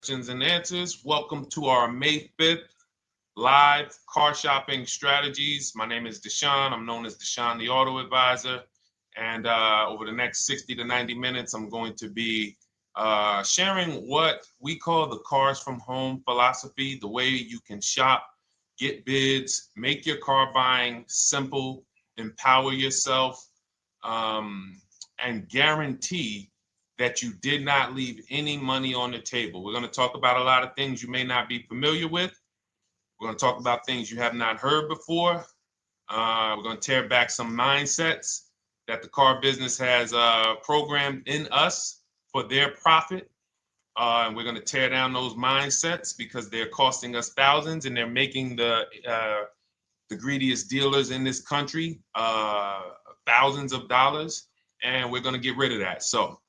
questions and answers. Welcome to our May 5th live car shopping strategies. My name is Deshone. I'm known as Deshone the Auto Advisor. And over the next 60 to 90 minutes, I'm going to be sharing what we call the cars from home philosophy, the way you can shop, get bids, make your car buying simple, empower yourself, and guarantee that you did not leave any money on the table. We're going to talk about a lot of things you may not be familiar with. We're going to talk about things you have not heard before. We're going to tear back some mindsets that the car business has programmed in us for their profit. And we're going to tear down those mindsets because they're costing us thousands and they're making the greediest dealers in this country thousands of dollars. And we're going to get rid of that. So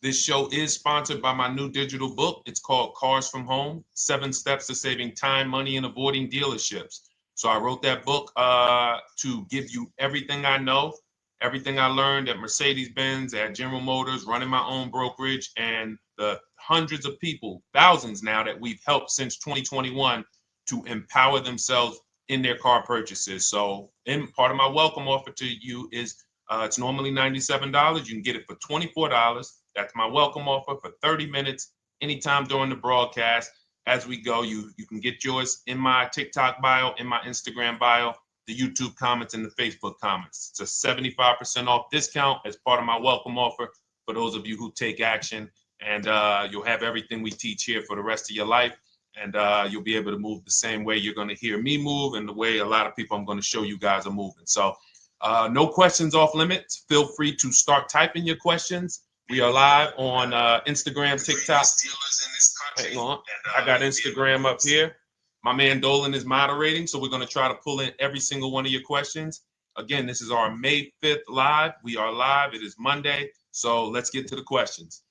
this show is sponsored by my new digital book. It's called Cars from Home, 7 Steps to Saving Time, Money, and Avoiding Dealerships. So I wrote that book to give you everything I know, everything I learned at Mercedes-Benz, at General Motors, running my own brokerage, and the hundreds of people, thousands now, that we've helped since 2021 to empower themselves in their car purchases. So part of my welcome offer to you is it's normally $97. You can get it for $24. That's my welcome offer for 30 minutes, anytime during the broadcast. As we go, you can get yours in my TikTok bio, in my Instagram bio, the YouTube comments, and the Facebook comments. It's a 75% off discount as part of my welcome offer for those of you who take action. And you'll have everything we teach here for the rest of your life. And you'll be able to move the same way you're going to hear me move and the way a lot of people I'm going to show you guys are moving. So no questions off limits. Feel free to start typing your questions. We are live on Instagram, TikTok. Hang on. I got Instagram up here. My man Dolan is moderating, so we're going to try to pull in every single one of your questions. Again, this is our May 5th live. We are live. It is Monday, so let's get to the questions.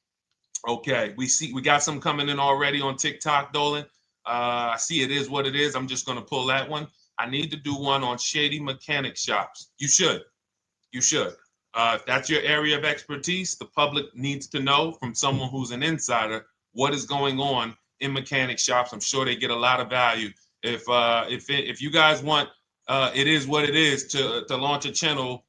Okay, we got some coming in already on TikTok, Dolan. I see it is what it is. I'm just going to pull that one. I need to do one on shady mechanic shops. You should. If that's your area of expertise, the public needs to know from someone who's an insider what is going on in mechanic shops. I'm sure they get a lot of value. If you guys want, it is what it is to launch a channel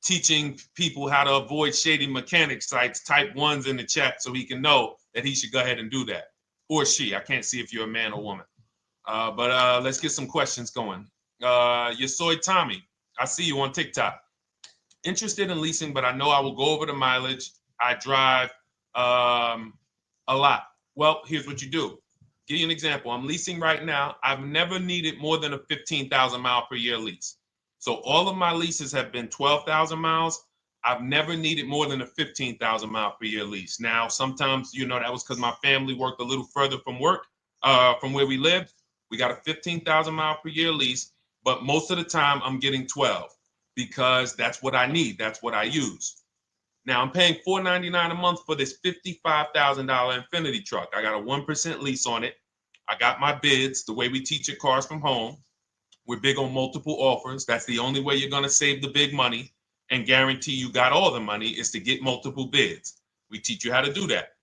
teaching people how to avoid shady mechanic sites, type ones in the chat so he can know that he should go ahead and do that. Or she. I can't see if you're a man or woman. But let's get some questions going. Yasoy Tommy, I see you on TikTok. Interested in leasing, but I know I will go over the mileage. I drive a lot. Well, here's what you do. Give you an example. I'm leasing right now. I've never needed more than a 15,000 mile per year lease. So all of my leases have been 12,000 miles. I've never needed more than a 15,000 mile per year lease. Now, sometimes, that was because my family worked a little further from where we lived. We got a 15,000 mile per year lease, but most of the time I'm getting 12 because that's what I need. That's what I use. Now I'm paying $499 a month for this $55,000 Infinity truck. I got a 1% lease on it. I got my bids, the way we teach at Cars from Home. We're big on multiple offers. That's the only way you're going to save the big money and guarantee you got all the money is to get multiple bids. We teach you how to do that.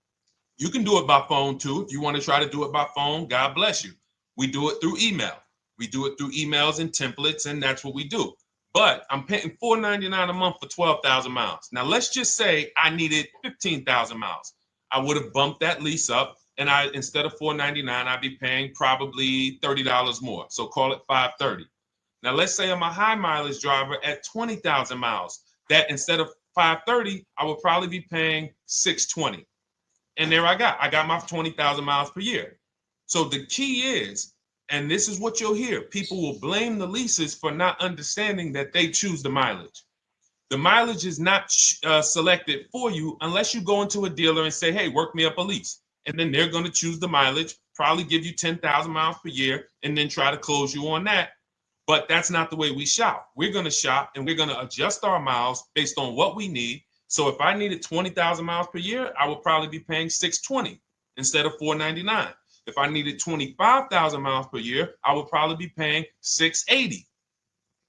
You can do it by phone too. If you want to try to do it by phone, God bless you. We do it through email. We do it through emails and templates, and that's what we do. But I'm paying $499 a month for 12,000 miles. Now, let's just say I needed 15,000 miles. I would have bumped that lease up, and instead of $499, I'd be paying probably $30 more. So call it $530. Now, let's say I'm a high mileage driver at 20,000 miles. That instead of $530, I would probably be paying $620. And there I got my 20,000 miles per year. So the key is, and this is what you'll hear, people will blame the leases for not understanding that they choose the mileage. The mileage is not selected for you unless you go into a dealer and say, hey, work me up a lease. And then they're going to choose the mileage, probably give you 10,000 miles per year, and then try to close you on that. But that's not the way we shop. We're going to shop and we're going to adjust our miles based on what we need. So if I needed 20,000 miles per year, I would probably be paying $620 instead of $499. If I needed 25,000 miles per year, I would probably be paying $680.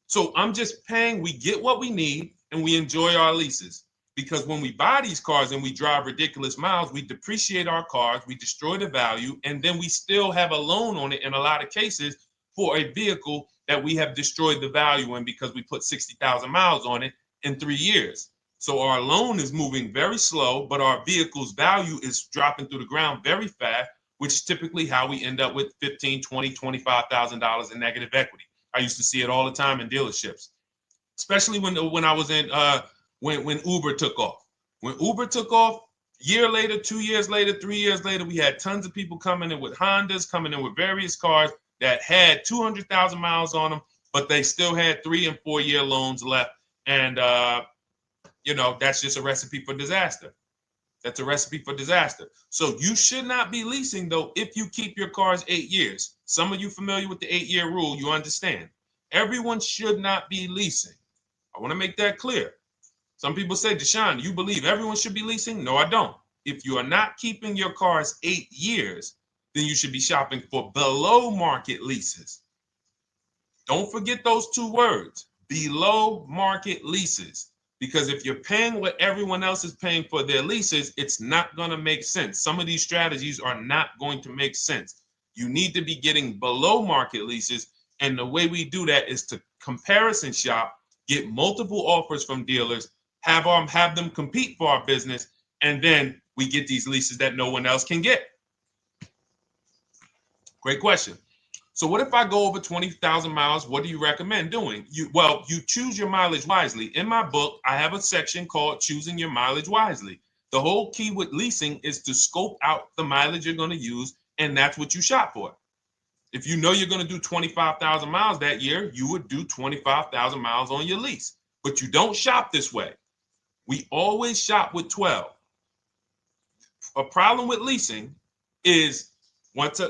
So I'm just paying, we get what we need and we enjoy our leases. because when we buy these cars and we drive ridiculous miles, we depreciate our cars, we destroy the value, and then we still have a loan on it in a lot of cases for a vehicle that we have destroyed the value in because we put 60,000 miles on it in 3 years. So our loan is moving very slow, but our vehicle's value is dropping through the ground very fast, which is typically how we end up with $15,000, $20,000, $25,000 in negative equity. I used to see it all the time in dealerships, especially when I was in when Uber took off. When Uber took off, year later, 2 years later, 3 years later, we had tons of people coming in with Hondas, coming in with various cars that had 200,000 miles on them, but they still had 3 and 4 year loans left. And, that's just a recipe for disaster. That's a recipe for disaster. So you should not be leasing, though, if you keep your cars 8 years. Some of you familiar with the 8-year rule, you understand. Everyone should not be leasing. I want to make that clear. Some people say, Deshone, you believe everyone should be leasing? No, I don't. If you are not keeping your cars 8 years, then you should be shopping for below market leases. Don't forget those 2 words, below market leases. Because if you're paying what everyone else is paying for their leases, it's not going to make sense. Some of these strategies are not going to make sense. You need to be getting below market leases. And the way we do that is to comparison shop, get multiple offers from dealers, have them compete for our business, and then we get these leases that no one else can get. Great question. So what if I go over 20,000 miles? What do you recommend doing? You choose your mileage wisely. In my book, I have a section called Choosing Your Mileage Wisely. The whole key with leasing is to scope out the mileage you're going to use, and that's what you shop for. If you know you're going to do 25,000 miles that year, you would do 25,000 miles on your lease. But you don't shop this way. We always shop with 12. A problem with leasing is once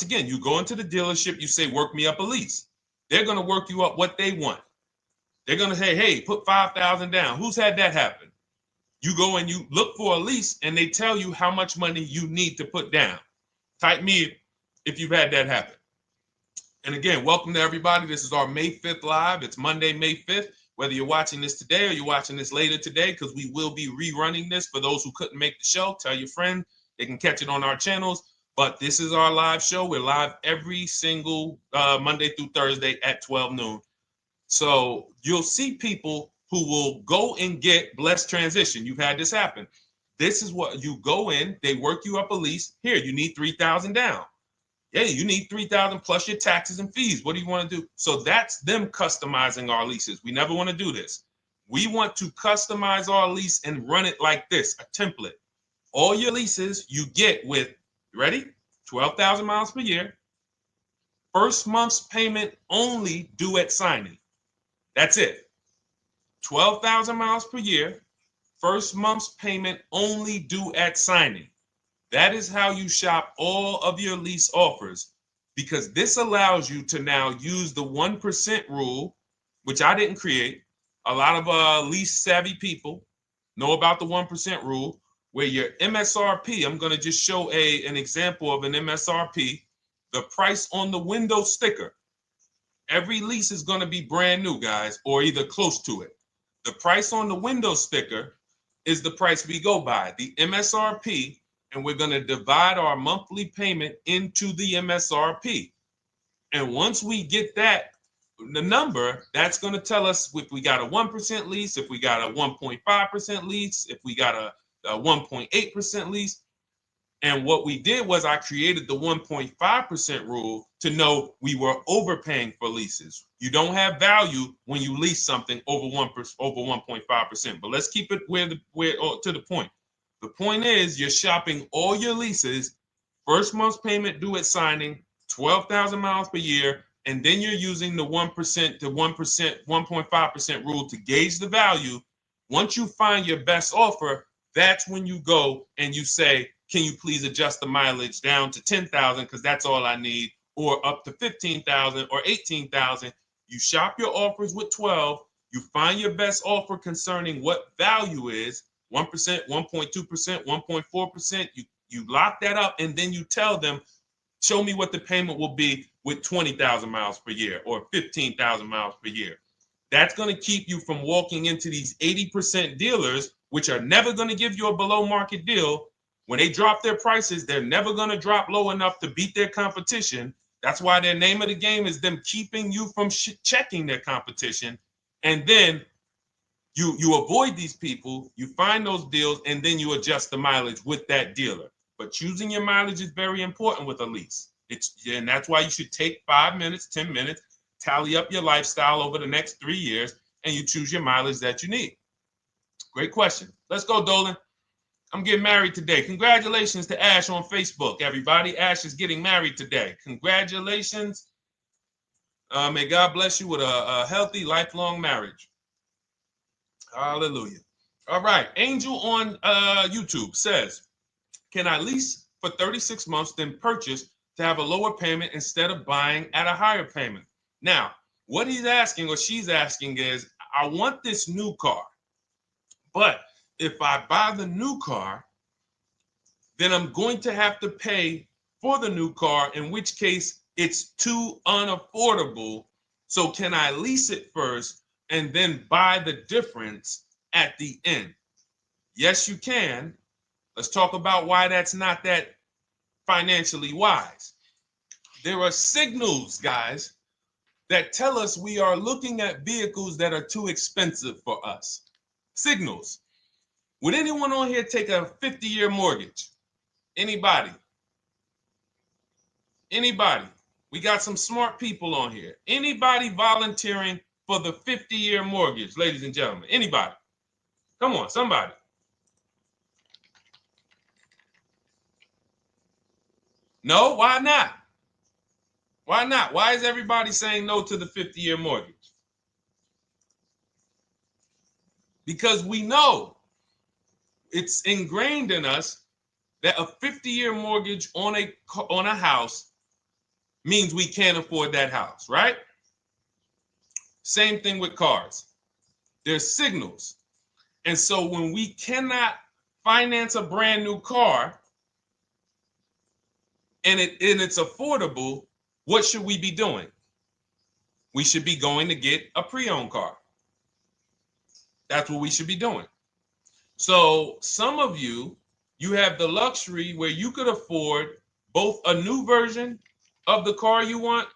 again, you go into the dealership, you say, work me up a lease. They're going to work you up what they want. They're going to say, hey, put 5,000 down. Who's had that happen? You go and you look for a lease and they tell you how much money you need to put down. Type me if you've had that happen. And again, welcome to everybody. This is our May 5th live. It's Monday, May 5th. Whether you're watching this today or you're watching this later today, because we will be rerunning this for those who couldn't make the show. Tell your friend they can catch it on our channels. But this is our live show. We're live every single Monday through Thursday at 12 noon. So you'll see people who will go and get blessed transition. You've had this happen. This is what you go in. They work you up a lease. Here, you need 3,000 down. Yeah, you need 3,000 plus your taxes and fees. What do you want to do? So that's them customizing our leases. We never want to do this. We want to customize our lease and run it like this, a template. All your leases you get with, ready? 12,000 miles per year. First month's payment only due at signing. That's it. 12,000 miles per year. First month's payment only due at signing. That is how you shop all of your lease offers, because this allows you to now use the 1% rule, which I didn't create. A lot of lease savvy people know about the 1% rule, where your MSRP, I'm going to just show an example of an MSRP, the price on the window sticker. Every lease is going to be brand new, guys, or either close to it. The price on the window sticker is the price we go by, the MSRP, and we're going to divide our monthly payment into the MSRP. And once we get that, the number, that's going to tell us if we got a 1% lease, if we got a 1.5% lease, if we got a 1.8% lease. And what we did was I created the 1.5% rule to know we were overpaying for leases. You don't have value when you lease something over 1.5%. But let's keep it to the point. The point is you're shopping all your leases, first month's payment due at signing, 12,000 miles per year, and then you're using the 1% to 1.5% rule to gauge the value. Once you find your best offer, that's when you go and you say, can you please adjust the mileage down to 10,000 because that's all I need, or up to 15,000 or 18,000. You shop your offers with 12. You find your best offer concerning what value is, 1%, 1.2%, 1.4%. You lock that up, and then you tell them, show me what the payment will be with 20,000 miles per year or 15,000 miles per year. That's going to keep you from walking into these 80% dealers which are never going to give you a below market deal, when they drop their prices, they're never going to drop low enough to beat their competition. That's why their name of the game is them keeping you from checking their competition. And then you avoid these people, you find those deals, and then you adjust the mileage with that dealer. But choosing your mileage is very important with a lease. And that's why you should take 5 minutes, 10 minutes, tally up your lifestyle over the next 3 years, and you choose your mileage that you need. Great question. Let's go, Dolan. I'm getting married today. Congratulations to Ash on Facebook, everybody. Ash is getting married today. Congratulations. May God bless you with a healthy, lifelong marriage. Hallelujah. All right. Angel on YouTube says, can I lease for 36 months, then purchase to have a lower payment instead of buying at a higher payment? Now, what he's asking or she's asking is, I want this new car, but if I buy the new car, then I'm going to have to pay for the new car, in which case it's too unaffordable. So can I lease it first and then buy the difference at the end? Yes, you can. Let's talk about why that's not that financially wise. There are signals, guys, that tell us we are looking at vehicles that are too expensive for us. Signals. Would anyone on here take a 50-year mortgage? Anybody? Anybody? We got some smart people on here. Anybody volunteering for the 50-year mortgage, ladies and gentlemen? Anybody? Come on, somebody. No, why not? Why not? Why is everybody saying no to the 50-year mortgage? Because we know it's ingrained in us that a 50-year mortgage on a house means we can't afford that house, right? Same thing with cars. There's signals. And so when we cannot finance a brand new car and it's affordable, what should we be doing? We should be going to get a pre-owned car. That's what we should be doing. So some of you have the luxury where you could afford both a new version of the car you want,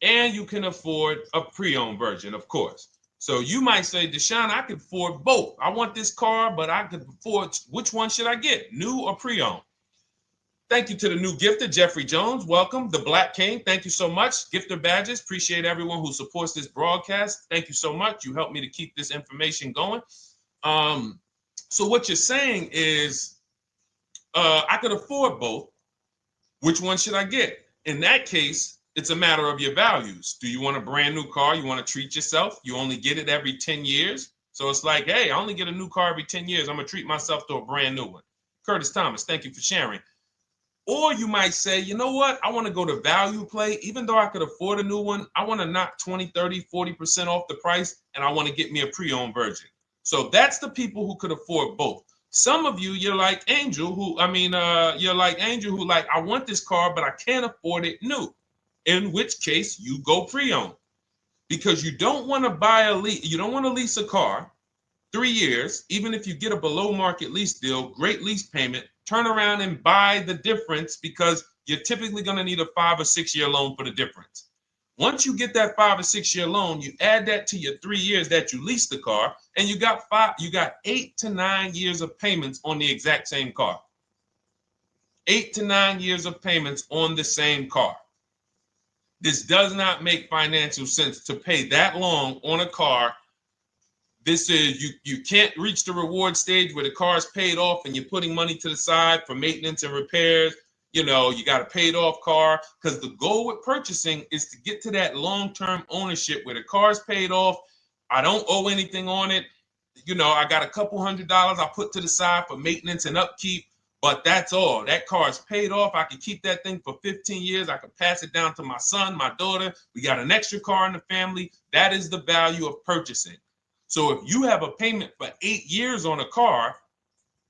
and you can afford a pre-owned version, of course. So you might say, Deshone, I could afford both. I want this car, but I could afford, which one should I get, new or pre-owned? Thank you to the new gifter, Jeffrey Jones. Welcome. The Black King. Thank you so much. Gifter badges. Appreciate everyone who supports this broadcast. Thank you so much. You helped me to keep this information going. So what you're saying is, I could afford both. Which one should I get? In that case, it's a matter of your values. Do you want a brand new car? You want to treat yourself? You only get it every 10 years. So it's like, hey, I only get a new car every 10 years. I'm going to treat myself to a brand new one. Curtis Thomas, thank you for sharing. Or you might say, you know what? I want to go to value play. Even though I could afford a new one, I want to knock 20, 30, 40% off the price, and I want to get me a pre-owned version. So that's the people who could afford both. Some of you, you're like Angel, who like, I want this car, but I can't afford it new. In which case you go pre-owned, because you don't want to you don't want to lease a car 3 years, even if you get a below market lease deal, great lease payment, turn around and buy the difference, because you're typically going to need a 5 or 6 year loan for the difference. Once you get that 5 or 6 year loan, you add that to your 3 years that you leased the car, and you got 8 to 9 years of payments on the exact same car. 8 to 9 years of payments on the same car. This does not make financial sense to pay that long on a car. This is, you can't reach the reward stage where the car is paid off and you're putting money to the side for maintenance and repairs. You know, you got a paid off car, because the goal with purchasing is to get to that long-term ownership where the car is paid off. I don't owe anything on it. You know, I got a couple $100 I put to the side for maintenance and upkeep, but that's all. That car is paid off. I can keep that thing for 15 years. I can pass it down to my son, my daughter. We got an extra car in the family. That is the value of purchasing. So if you have a payment for 8 years on a car,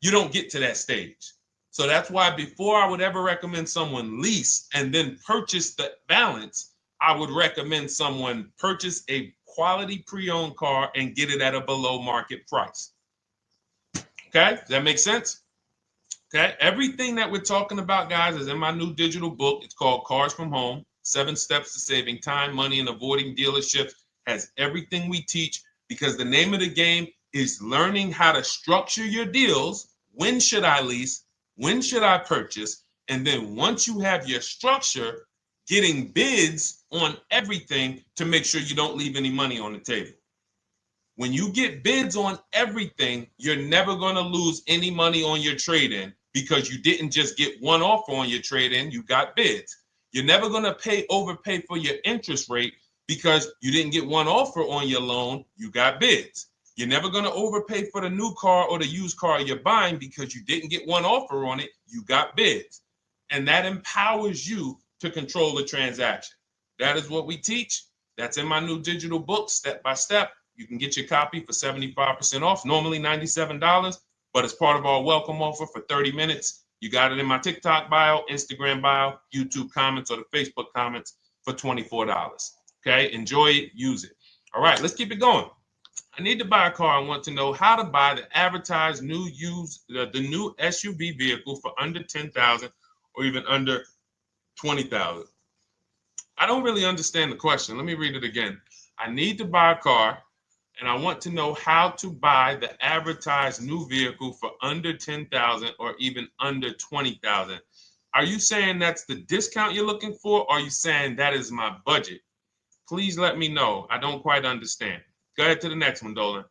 you don't get to that stage. So that's why before I would ever recommend someone lease and then purchase the balance, I would recommend someone purchase a quality pre-owned car and get it at a below market price. Okay, does that make sense? Okay, everything that we're talking about, guys, is in my new digital book. It's called Cars from Home, 7 Steps to Saving Time, Money, and Avoiding Dealerships. Has everything we teach, because the name of the game is learning how to structure your deals. When should I lease? When should I purchase? And then once you have your structure, getting bids on everything to make sure you don't leave any money on the table. When you get bids on everything, you're never going to lose any money on your trade-in, because you didn't just get one offer on your trade-in, you got bids. You're never going to overpay for your interest rate, because you didn't get one offer on your loan, you got bids. You're never going to overpay for the new car or the used car you're buying, because you didn't get one offer on it, you got bids. And that empowers you to control the transaction. That is what we teach. That's in my new digital book, step by step. You can get your copy for 75% off, normally $97, but it's part of our welcome offer for 30 minutes. You got it in my TikTok bio, Instagram bio, YouTube comments, or the Facebook comments for $24. Okay, enjoy it, use it. All right, let's keep it going. I need to buy a car. I want to know how to buy the advertised new the new SUV vehicle for under $10,000 or even under $20,000. I don't really understand the question. Let me read it again. I need to buy a car, and I want to know how to buy the advertised new vehicle for under $10,000 or even under $20,000. Are you saying that's the discount you're looking for, or are you saying that is my budget? Please let me know. I don't quite understand. Go ahead to the next one, Dolan.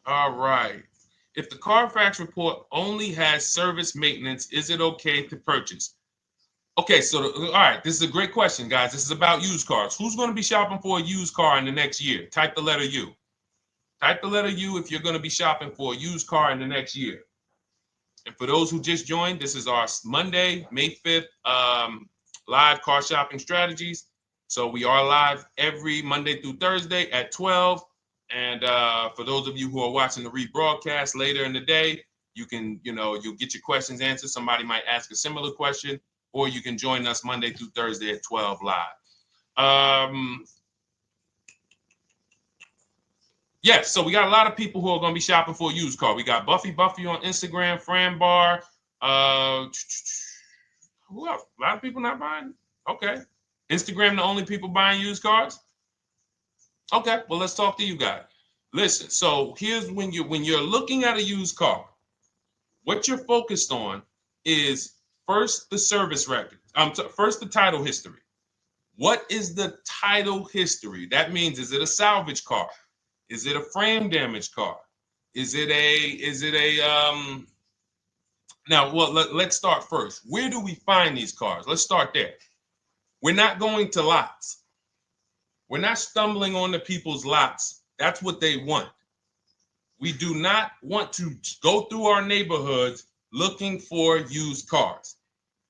All right. If the Carfax report only has service maintenance, is it okay to purchase? Okay, so all right, this is a great question, guys. This is about used cars. Who's going to be shopping for a used car in the next year? Type the letter U. Type the letter U if you're going to be shopping for a used car in the next year. And for those who just joined, this is our Monday, May 5th, live car shopping strategies. So we are live every Monday through Thursday at 12. And for those of you who are watching the rebroadcast later in the day, you can, you'll get your questions answered. Somebody might ask a similar question, or you can join us Monday through Thursday at 12 live. Yes, so we got a lot of people who are going to be shopping for a used car. We got Buffy on Instagram, Fran Bar. Who else? A lot of people not buying? Okay. Instagram, the only people buying used cars? Okay, well, let's talk to you guys. Listen, so here's when you're looking at a used car, what you're focused on is first the service record. First the title history. What is the title history? That means, is it a salvage car? Is it a frame damage car? Is it a now, well, let's start first. Where do we find these cars? Let's start there. We're not going to lots. We're not stumbling onto people's lots. That's what they want. We do not want to go through our neighborhoods looking for used cars.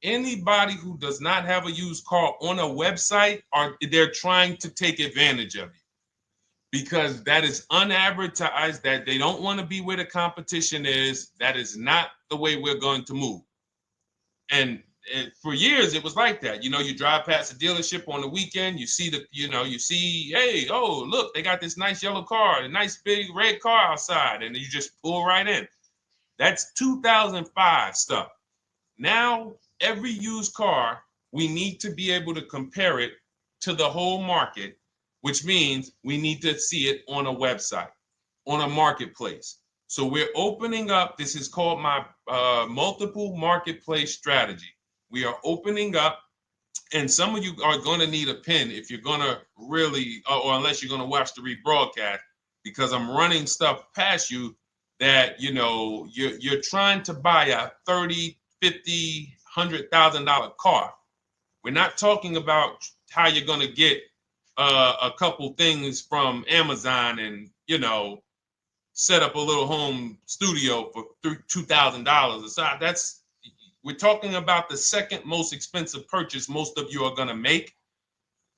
Anybody who does not have a used car on a website, they're trying to take advantage of you, because that is unadvertised, that they don't want to be where the competition is. That is not the way we're going to move. And for years, it was like that. You drive past a dealership on the weekend, you see hey, oh, look, they got this nice yellow car, a nice big red car outside, and you just pull right in. That's 2005 stuff. Now, every used car, we need to be able to compare it to the whole market, which means we need to see it on a website, on a marketplace. So we're opening up, this is called my multiple marketplace strategy. We are opening up, and some of you are going to need a pen if you're going to really, or unless you're going to watch the rebroadcast, because I'm running stuff past you that, you're trying to buy a $30,000, $50,000, $100,000 car. We're not talking about how you're going to get a couple things from Amazon and, set up a little home studio for $2,000. We're talking about the second most expensive purchase most of you are going to make.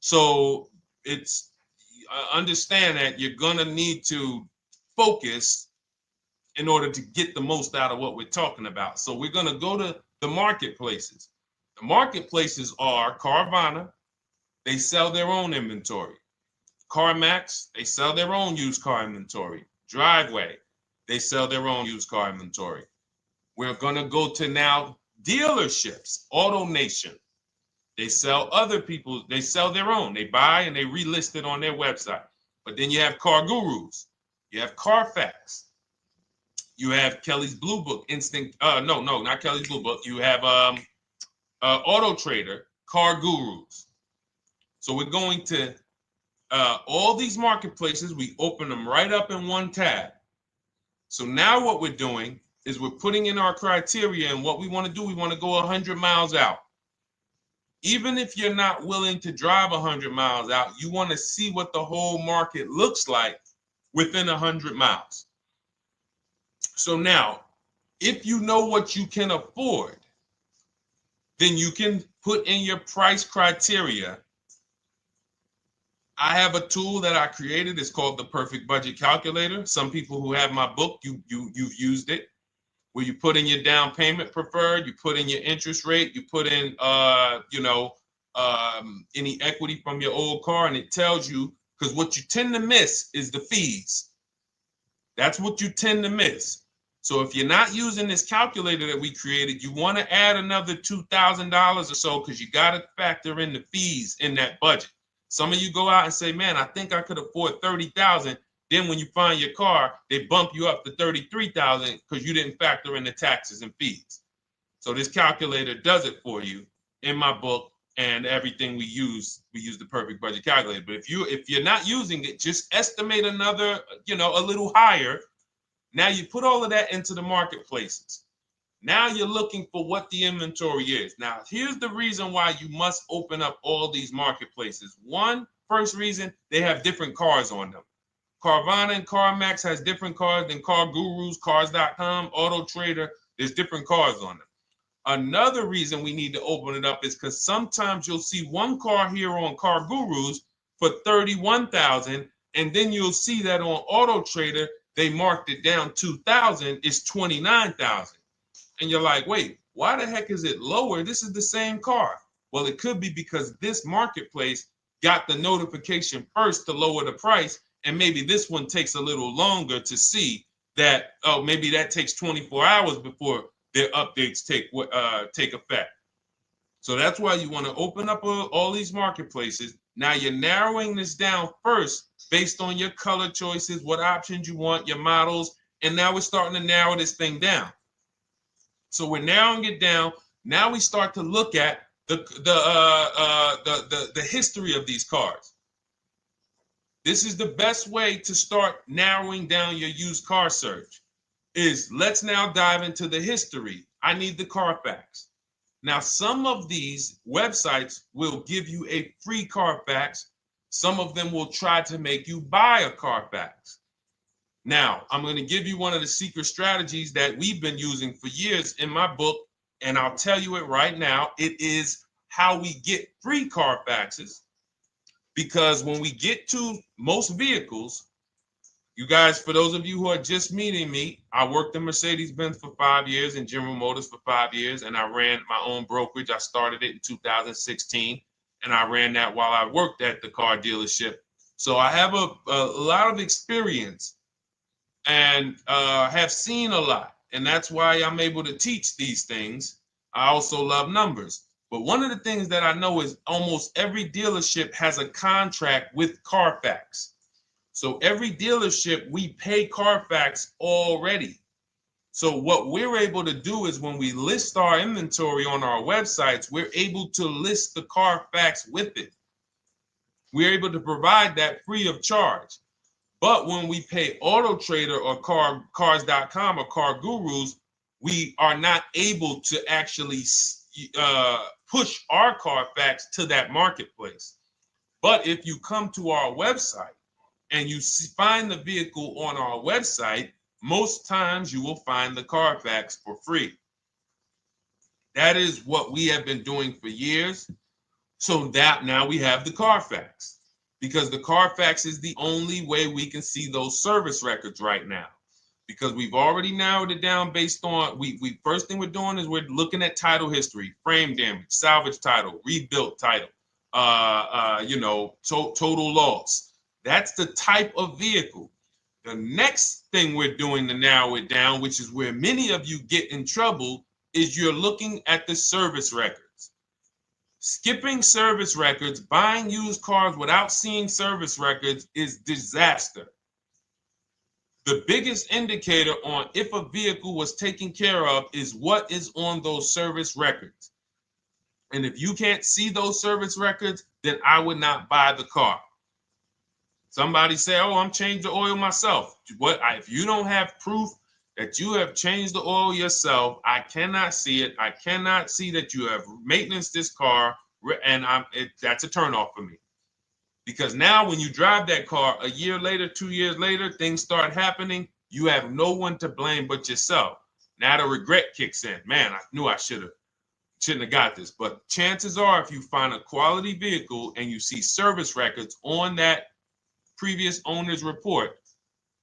So it's understand that you're going to need to focus in order to get the most out of what we're talking about. So we're going to go to the marketplaces. The marketplaces are Carvana. They sell their own inventory. CarMax, they sell their own used car inventory. Driveway, they sell their own used car inventory. We're going to go to now dealerships. AutoNation, they sell other people's, they sell their own. They buy and they relist it on their website. But then you have Car Gurus, you have Carfax, you have Kelly's Blue Book, no, not Kelly's Blue Book. You have Auto Trader, Car Gurus. So we're going to all these marketplaces, we open them right up in one tab. So now what we're doing is we're putting in our criteria, and what we want to do, we want to go 100 miles out. Even if you're not willing to drive 100 miles out, you want to see what the whole market looks like within 100 miles. So now, if you know what you can afford, then you can put in your price criteria. I have a tool that I created. It's called the Perfect Budget Calculator. Some people who have my book, you've used it, where you put in your down payment preferred, you put in your interest rate, you put in any equity from your old car, and it tells you, because what you tend to miss is the fees. That's what you tend to miss. So if you're not using this calculator that we created, you want to add another $2,000 or so, because you got to factor in the fees in that budget. Some of you go out and say, man, I think I could afford $30,000. Then when you find your car, they bump you up to $33,000 because you didn't factor in the taxes and fees. So this calculator does it for you in my book, and everything we use the Perfect Budget Calculator. But if you're not using it, just estimate another, a little higher. Now you put all of that into the marketplaces. Now you're looking for what the inventory is. Now, here's the reason why you must open up all these marketplaces. First reason, they have different cars on them. Carvana and CarMax has different cars than Car Gurus, Cars.com, Auto Trader. There's different cars on them. Another reason we need to open it up is because sometimes you'll see one car here on Car Gurus for $31,000, and then you'll see that on Auto Trader, they marked it down $2,000, it's $29,000. And you're like, wait, why the heck is it lower? This is the same car. Well, it could be because this marketplace got the notification first to lower the price, and maybe this one takes a little longer to see that, oh, maybe that takes 24 hours before their updates take effect. So that's why you want to open up all these marketplaces. Now you're narrowing this down first based on your color choices, what options you want, your models, and now we're starting to narrow this thing down. So we're narrowing it down. Now we start to look at the history of these cars. This is the best way to start narrowing down your used car search. Let's now dive into the history. I need the Carfax. Now, some of these websites will give you a free Carfax. Some of them will try to make you buy a Carfax. Now, I'm going to give you one of the secret strategies that we've been using for years in my book, and I'll tell you it right now. It is how we get free Carfaxes, because when we get to most vehicles, you guys, for those of you who are just meeting me, I worked in Mercedes-Benz for 5 years and General Motors for 5 years, and I ran my own brokerage. I started it in 2016, and I ran that while I worked at the car dealership. So I have a lot of experience and have seen a lot, and that's why I'm able to teach these things. I also love numbers. But one of the things that I know is almost every dealership has a contract with Carfax. So every dealership, we pay Carfax already. So what we're able to do is when we list our inventory on our websites, we're able to list the Carfax with it. We're able to provide that free of charge. But when we pay Auto Trader or Cars.com or Car Gurus, we are not able to actually push our Carfax to that marketplace. But if you come to our website and you find the vehicle on our website, most times you will find the Carfax for free. That is what we have been doing for years. So that now we have the Carfax, because the Carfax is the only way we can see those service records right now, because we've already narrowed it down based on, first thing we're doing is we're looking at title history, frame damage, salvage title, rebuilt title, total loss. That's the type of vehicle. The next thing we're doing to narrow it down, which is where many of you get in trouble, is you're looking at the service records. Skipping service records, buying used cars without seeing service records is disaster. The biggest indicator on if a vehicle was taken care of is what is on those service records. And if you can't see those service records, then I would not buy the car. Somebody say, oh, I'm changing the oil myself. If you don't have proof that you have changed the oil yourself, I cannot see it. I cannot see that you have maintenance this car, and that's a turnoff for me. Because now when you drive that car a year later, 2 years later, things start happening. You have no one to blame but yourself. Now the regret kicks in. Man, I knew I shouldn't have got this. But chances are, if you find a quality vehicle and you see service records on that previous owner's report,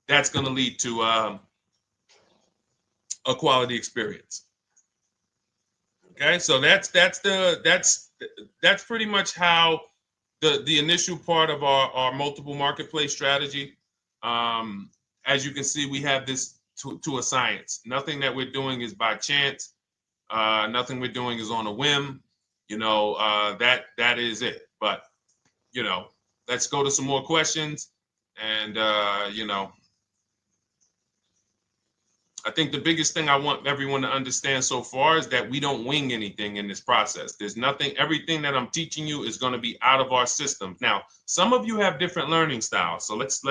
that's going to lead to a quality experience. Okay, so that's pretty much how the initial part of our multiple marketplace strategy. As you can see, we have this to a science. Nothing that we're doing is by chance. Nothing we're doing is on a whim. That is it. But let's go to some more questions. And I think the biggest thing I want everyone to understand so far is that we don't wing anything in this process. There's nothing, everything that I'm teaching you is going to be out of our systems. Now, some of you have different learning styles. So let's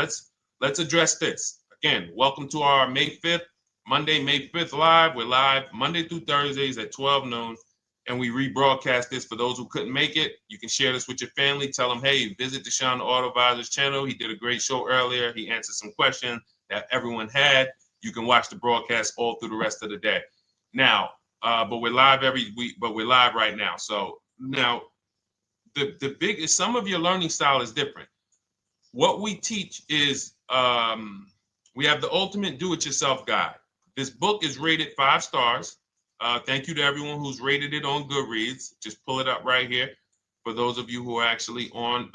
address this. Again, welcome to our May 5th, Monday, May 5th live. We're live Monday through Thursdays at 12 noon. And we rebroadcast this for those who couldn't make it. You can share this with your family. Tell them, hey, visit Deshone the Auto Advisor's channel. He did a great show earlier. He answered some questions that everyone had. You can watch the broadcast all through the rest of the day. Now, but we're live every week, but we're live right now. So now the biggest, some of your learning style is different. What we teach is we have the ultimate do-it-yourself guide. This book is rated 5 stars. Thank you to everyone who's rated it on Goodreads. Just pull it up right here. For those of you who are actually on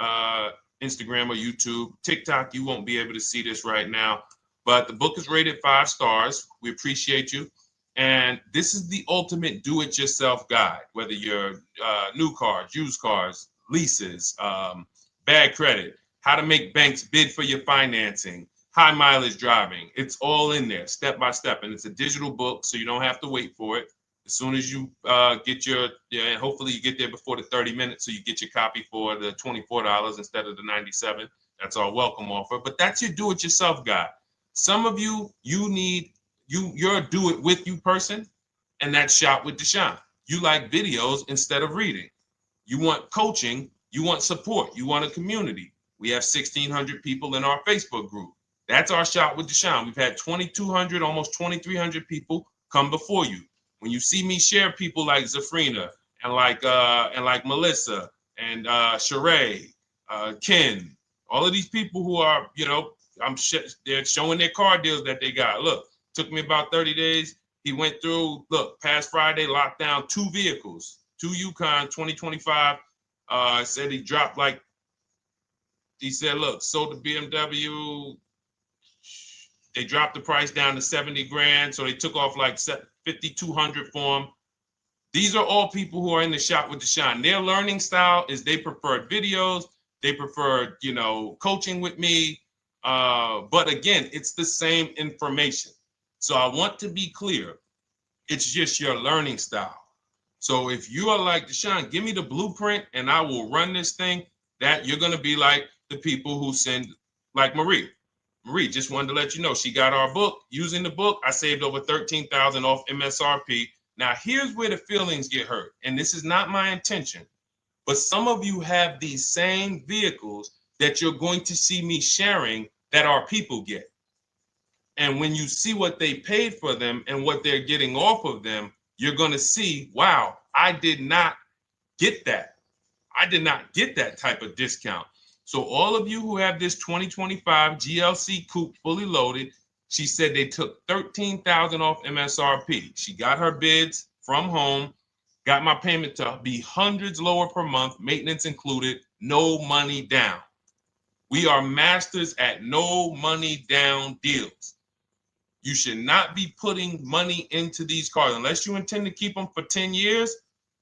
Instagram or YouTube, TikTok, you won't be able to see this right now. But the book is rated 5 stars. We appreciate you. And this is the ultimate do-it-yourself guide, whether you're new cars, used cars, leases, bad credit, how to make banks bid for your financing, high mileage driving. It's all in there, step by step. And it's a digital book, so you don't have to wait for it. As soon as you get and hopefully you get there before the 30 minutes, so you get your copy for the $24 instead of the $97. That's our welcome offer. But that's your do-it-yourself guide. Some of you, you're a do-it-with-you person, and that's Shop with Deshone. You like videos instead of reading. You want coaching. You want support. You want a community. We have 1,600 people in our Facebook group. That's our Shop with Deshone. We've had 2,200, almost 2,300 people come before you. When you see me share people like Zafrina and like Melissa and Sheree, Ken, all of these people who are, they're showing their car deals that they got. Look, took me about 30 days. He went through, past Friday, locked down 2 vehicles, 2 Yukon 2025. Said he dropped he said, look, sold the BMW. They dropped the price down to 70 grand. So they took off like 5,200 for him. These are all people who are in the Shop with Deshone. Their learning style is they prefer videos. They prefer, coaching with me. But again, it's the same information. So I want to be clear. It's just your learning style. So if you are like Deshone, give me the blueprint and I will run this thing. That you're going to be like the people who send, like Marie. Marie just wanted to let you know she got our book. Using the book, I saved over $13,000 off MSRP. Now, here's where the feelings get hurt. And this is not my intention. But some of you have these same vehicles that you're going to see me sharing that our people get. And when you see what they paid for them and what they're getting off of them, you're going to see, wow, I did not get that. I did not get that type of discount. So all of you who have this 2025 GLC coupe fully loaded, she said they took $13,000 off MSRP. She got her bids from home, got my payment to be hundreds lower per month, maintenance included, no money down. We are masters at no money down deals. You should not be putting money into these cars unless you intend to keep them for 10 years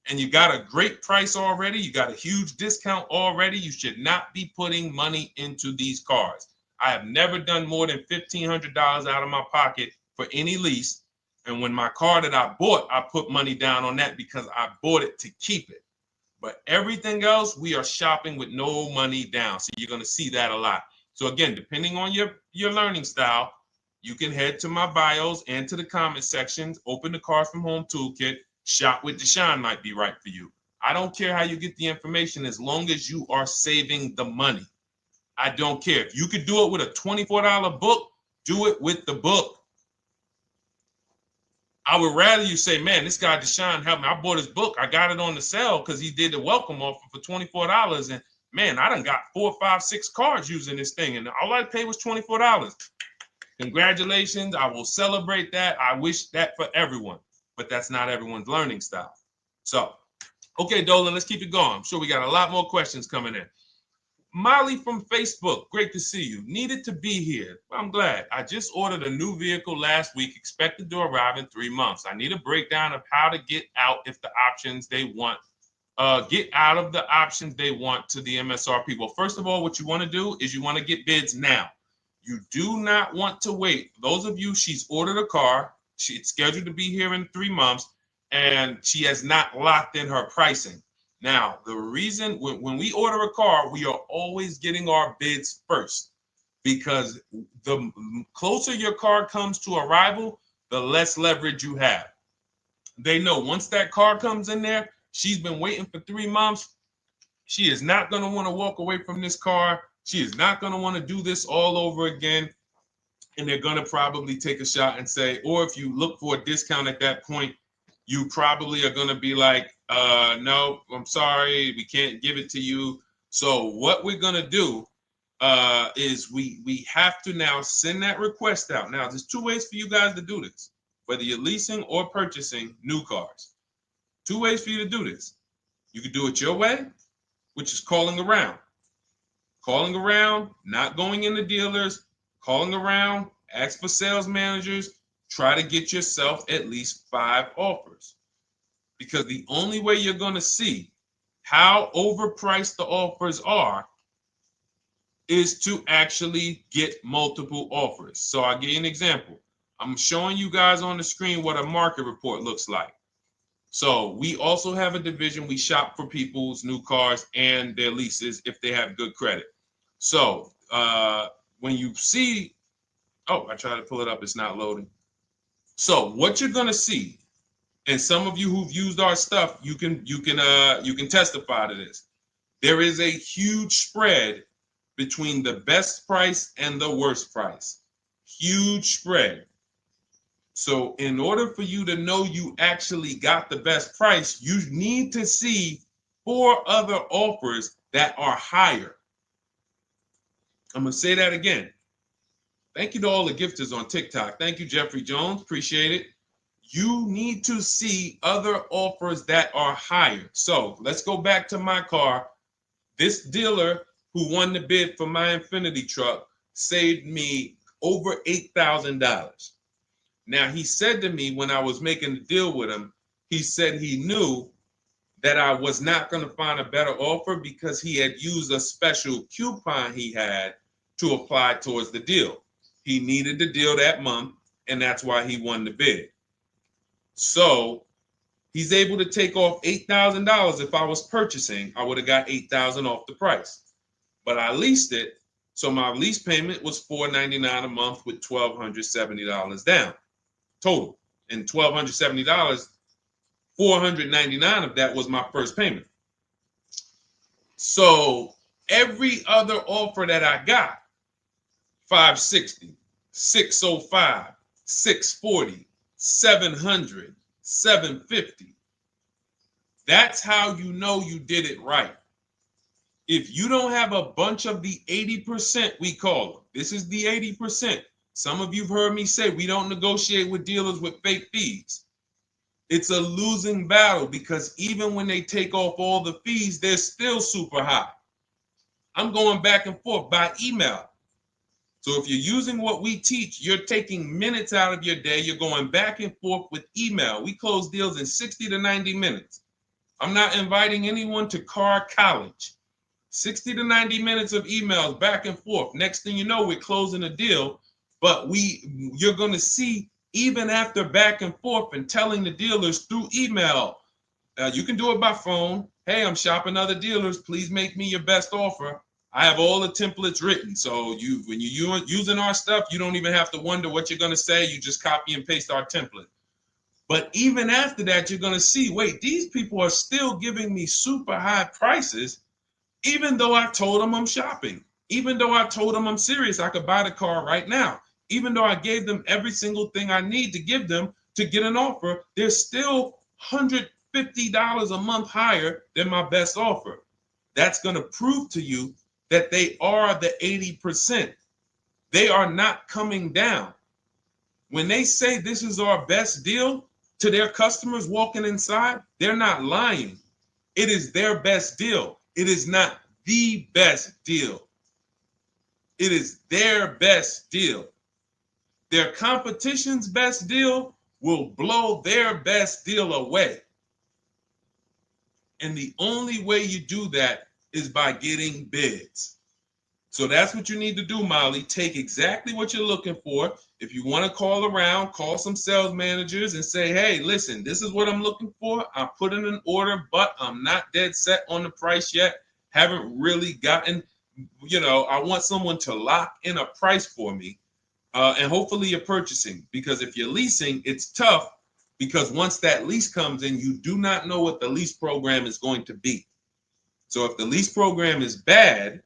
and you got a great price already. You got a huge discount already. You should not be putting money into these cars. I have never done more than $1,500 out of my pocket for any lease. And when my car that I bought, I put money down on that because I bought it to keep it. But everything else, we are shopping with no money down. So you're going to see that a lot. So again, depending on your learning style, you can head to my bios and to the comment sections, open the Cars from Home Toolkit, Shop with Deshone might be right for you. I don't care how you get the information as long as you are saving the money. I don't care. If you could do it with a $24 book, do it with the book. I would rather you say, man, this guy Deshone helped me. I bought his book. I got it on the sale because he did the welcome offer for $24. And man, I done got 4, 5, 6 cars using this thing. And all I paid was $24. Congratulations. I will celebrate that. I wish that for everyone, but that's not everyone's learning style. So, okay, Dolan, let's keep it going. I'm sure we got a lot more questions coming in. Molly from Facebook, great to see you. Needed to be here. Well, I'm glad. I just ordered a new vehicle last week, expected to arrive in 3 months. I need a breakdown of how to get out if the options they want, get out of the options they want to the MSRP. Well, first of all, what you want to do is you want to get bids now. You do not want to wait. Those of you, she's ordered a car. She's scheduled to be here in 3 months, and she has not locked in her pricing. Now, the reason when we order a car, we are always getting our bids first because the closer your car comes to arrival, the less leverage you have. They know once that car comes in there, she's been waiting for 3 months. She is not going to want to walk away from this car. She is not going to want to do this all over again. And they're going to probably take a shot and say, or if you look for a discount at that point, you probably are going to be like, no, I'm sorry, we can't give it to you. So what we're going to do is we have to now send that request out. Now, there's 2 ways for you guys to do this, whether you're leasing or purchasing new cars. 2 ways for you to do this. You can do it your way, which is calling around. Calling around, not going into dealers, calling around, ask for sales managers, try to get yourself at least 5 offers. Because the only way you're going to see how overpriced the offers are is to actually get multiple offers. So I'll give you an example. I'm showing you guys on the screen what a market report looks like. So we also have a division. We shop for people's new cars and their leases if they have good credit. So when you see, oh, I tried to pull it up. It's not loading. So what you're going to see, and some of you who've used our stuff, you can testify to this. There is a huge spread between the best price and the worst price. Huge spread. So in order for you to know you actually got the best price, you need to see 4 other offers that are higher. I'm going to say that again. Thank you to all the gifters on TikTok. Thank you, Jeffrey Jones. Appreciate it. You need to see other offers that are higher. So let's go back to my car. This dealer who won the bid for my Infinity truck saved me over $8,000. Now, he said to me when I was making the deal with him, he said he knew that I was not going to find a better offer because he had used a special coupon he had to apply towards the deal. He needed the deal that month, and that's why he won the bid. So he's able to take off $8,000. If I was purchasing, I would have got $8,000 off the price. But I leased it, so my lease payment was $499 a month with $1,270 down total. And $1,270, $499 of that was my first payment. So every other offer that I got, $560, $605, $640, $700, $750. That's how you know you did it right. If you don't have a bunch of the 80%, we call them. This is the 80%. Some of you have heard me say we don't negotiate with dealers with fake fees. It's a losing battle because even when they take off all the fees, they're still super high. I'm going back and forth by email. So if you're using what we teach, you're taking minutes out of your day. You're going back and forth with email. We close deals in 60 to 90 minutes. I'm not inviting anyone to car college. 60 to 90 minutes of emails back and forth. Next thing you know, we're closing a deal. But you're going to see, even after back and forth and telling the dealers through email, you can do it by phone. Hey, I'm shopping other dealers. Please make me your best offer. I have all the templates written. So when you're using our stuff, you don't even have to wonder what you're going to say. You just copy and paste our template. But even after that, you're going to see, wait, these people are still giving me super high prices, even though I told them I'm shopping, even though I told them I'm serious, I could buy the car right now, even though I gave them every single thing I need to give them to get an offer, they're still $150 a month higher than my best offer. That's going to prove to you that they are the 80%. They are not coming down. When they say this is our best deal to their customers walking inside, they're not lying. It is their best deal. It is not the best deal. It is their best deal. Their competition's best deal will blow their best deal away. And the only way you do that is by getting bids. So that's what you need to do, Molly. Take exactly what you're looking for. If you want to call around, call some sales managers and say, hey, listen, this is what I'm looking for. I put in an order, but I'm not dead set on the price yet. Haven't really gotten, I want someone to lock in a price for me. And hopefully you're purchasing, because if you're leasing, it's tough, because once that lease comes in, you do not know what the lease program is going to be. So if the lease program is bad,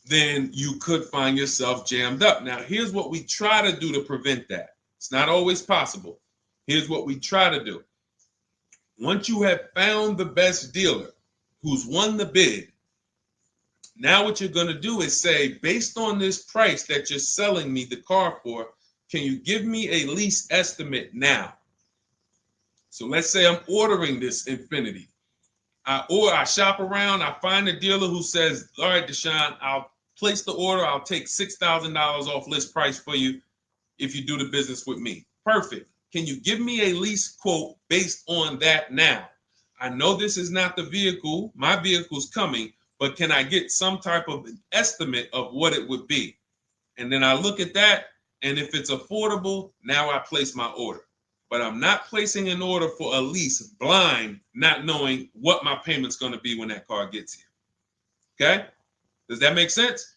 then you could find yourself jammed up. Now, here's what we try to do to prevent that. It's not always possible. Here's what we try to do. Once you have found the best dealer who's won the bid, now what you're going to do is say, based on this price that you're selling me the car for, can you give me a lease estimate now? So let's say I'm ordering this Infiniti. I shop around, I find a dealer who says, all right, Deshone, I'll place the order. I'll take $6,000 off list price for you if you do the business with me. Perfect. Can you give me a lease quote based on that now? I know this is not the vehicle. My vehicle's coming, but can I get some type of an estimate of what it would be? And then I look at that, and if it's affordable, now I place my order. But I'm not placing an order for a lease blind, not knowing what my payment's going to be when that car gets here. Okay? Does that make sense?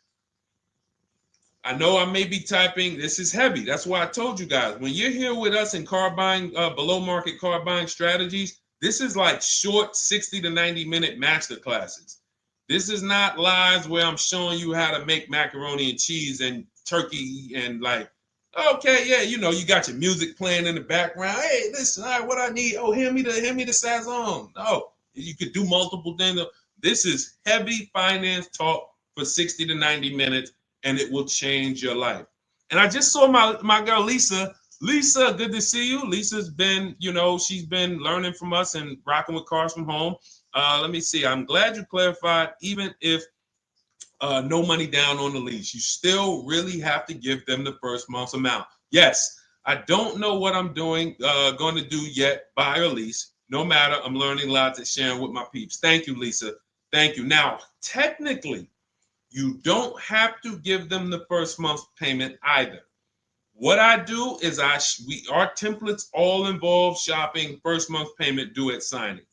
I know I may be typing. This is heavy. That's why I told you guys, when you're here with us in car buying, below market car buying strategies, this is like short 60 to 90 minute master classes. This is not lives where I'm showing you how to make macaroni and cheese and turkey and like, okay, yeah, you got your music playing in the background. Hey, listen, all right, what I need? Oh, hand me the Sazon. No, you could do multiple things. This is heavy finance talk for 60 to 90 minutes, and it will change your life. And I just saw my girl, Lisa. Lisa, good to see you. Lisa's been, she's been learning from us and rocking with Cars from Home. Let me see. I'm glad you clarified, even if no money down on the lease, you still really have to give them the first month's amount. Yes, I don't know what I'm going to do yet, buy or lease. No matter, I'm learning lots and sharing with my peeps. Thank you, Lisa. Thank you. Now, technically, you don't have to give them the first month's payment either. What I do is our templates all involve shopping, first month payment due at signing.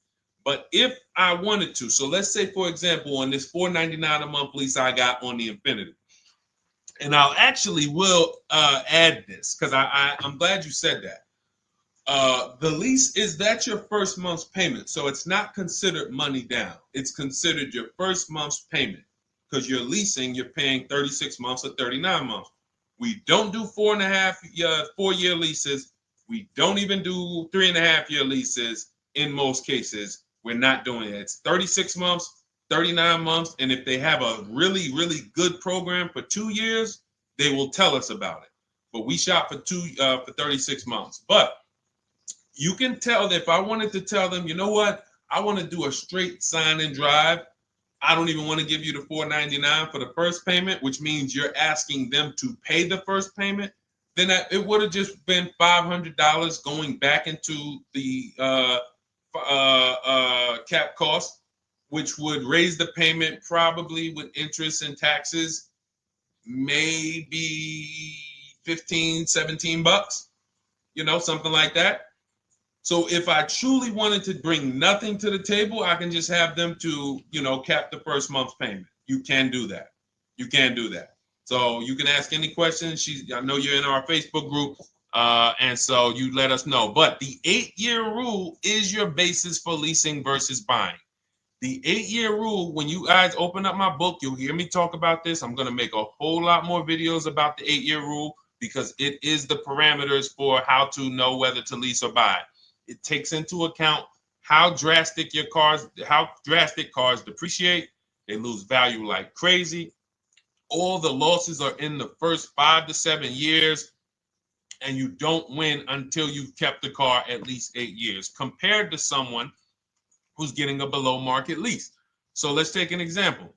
But if I wanted to, so let's say, for example, on this $499 a month lease I got on the Infiniti, and I'll actually will add this because I'm glad you said that. The lease that's your first month's payment, so it's not considered money down. It's considered your first month's payment because you're leasing, you're paying 36 months or 39 months. We don't do 4-year leases. We don't even do 3.5-year leases in most cases. We're not doing it. It's 36 months, 39 months. And if they have a really, really good program for 2 years, they will tell us about it. But we shop for 36 months. But you can tell that if I wanted to tell them, you know what, I want to do a straight sign and drive. I don't even want to give you the $499 for the first payment, which means you're asking them to pay the first payment, then it would have just been $500 going back into the cap cost, which would raise the payment probably with interest and taxes, maybe 15, 17 bucks, something like that. So if I truly wanted to bring nothing to the table, I can just have them to, cap the first month's payment. You can do that. You can do that. So you can ask any questions. I know you're in our Facebook group, and so you let us know. But the 8-year rule is your basis for leasing versus buying. The 8-year rule, when you guys open up my book, you'll hear me talk about this. I'm going to make a whole lot more videos about the 8-year rule because it is the parameters for how to know whether to lease or buy. It takes into account how drastic cars depreciate. They lose value like crazy. All the losses are in the first 5 to 7 years, and you don't win until you've kept the car at least 8 years, compared to someone who's getting a below market lease. So let's take an example.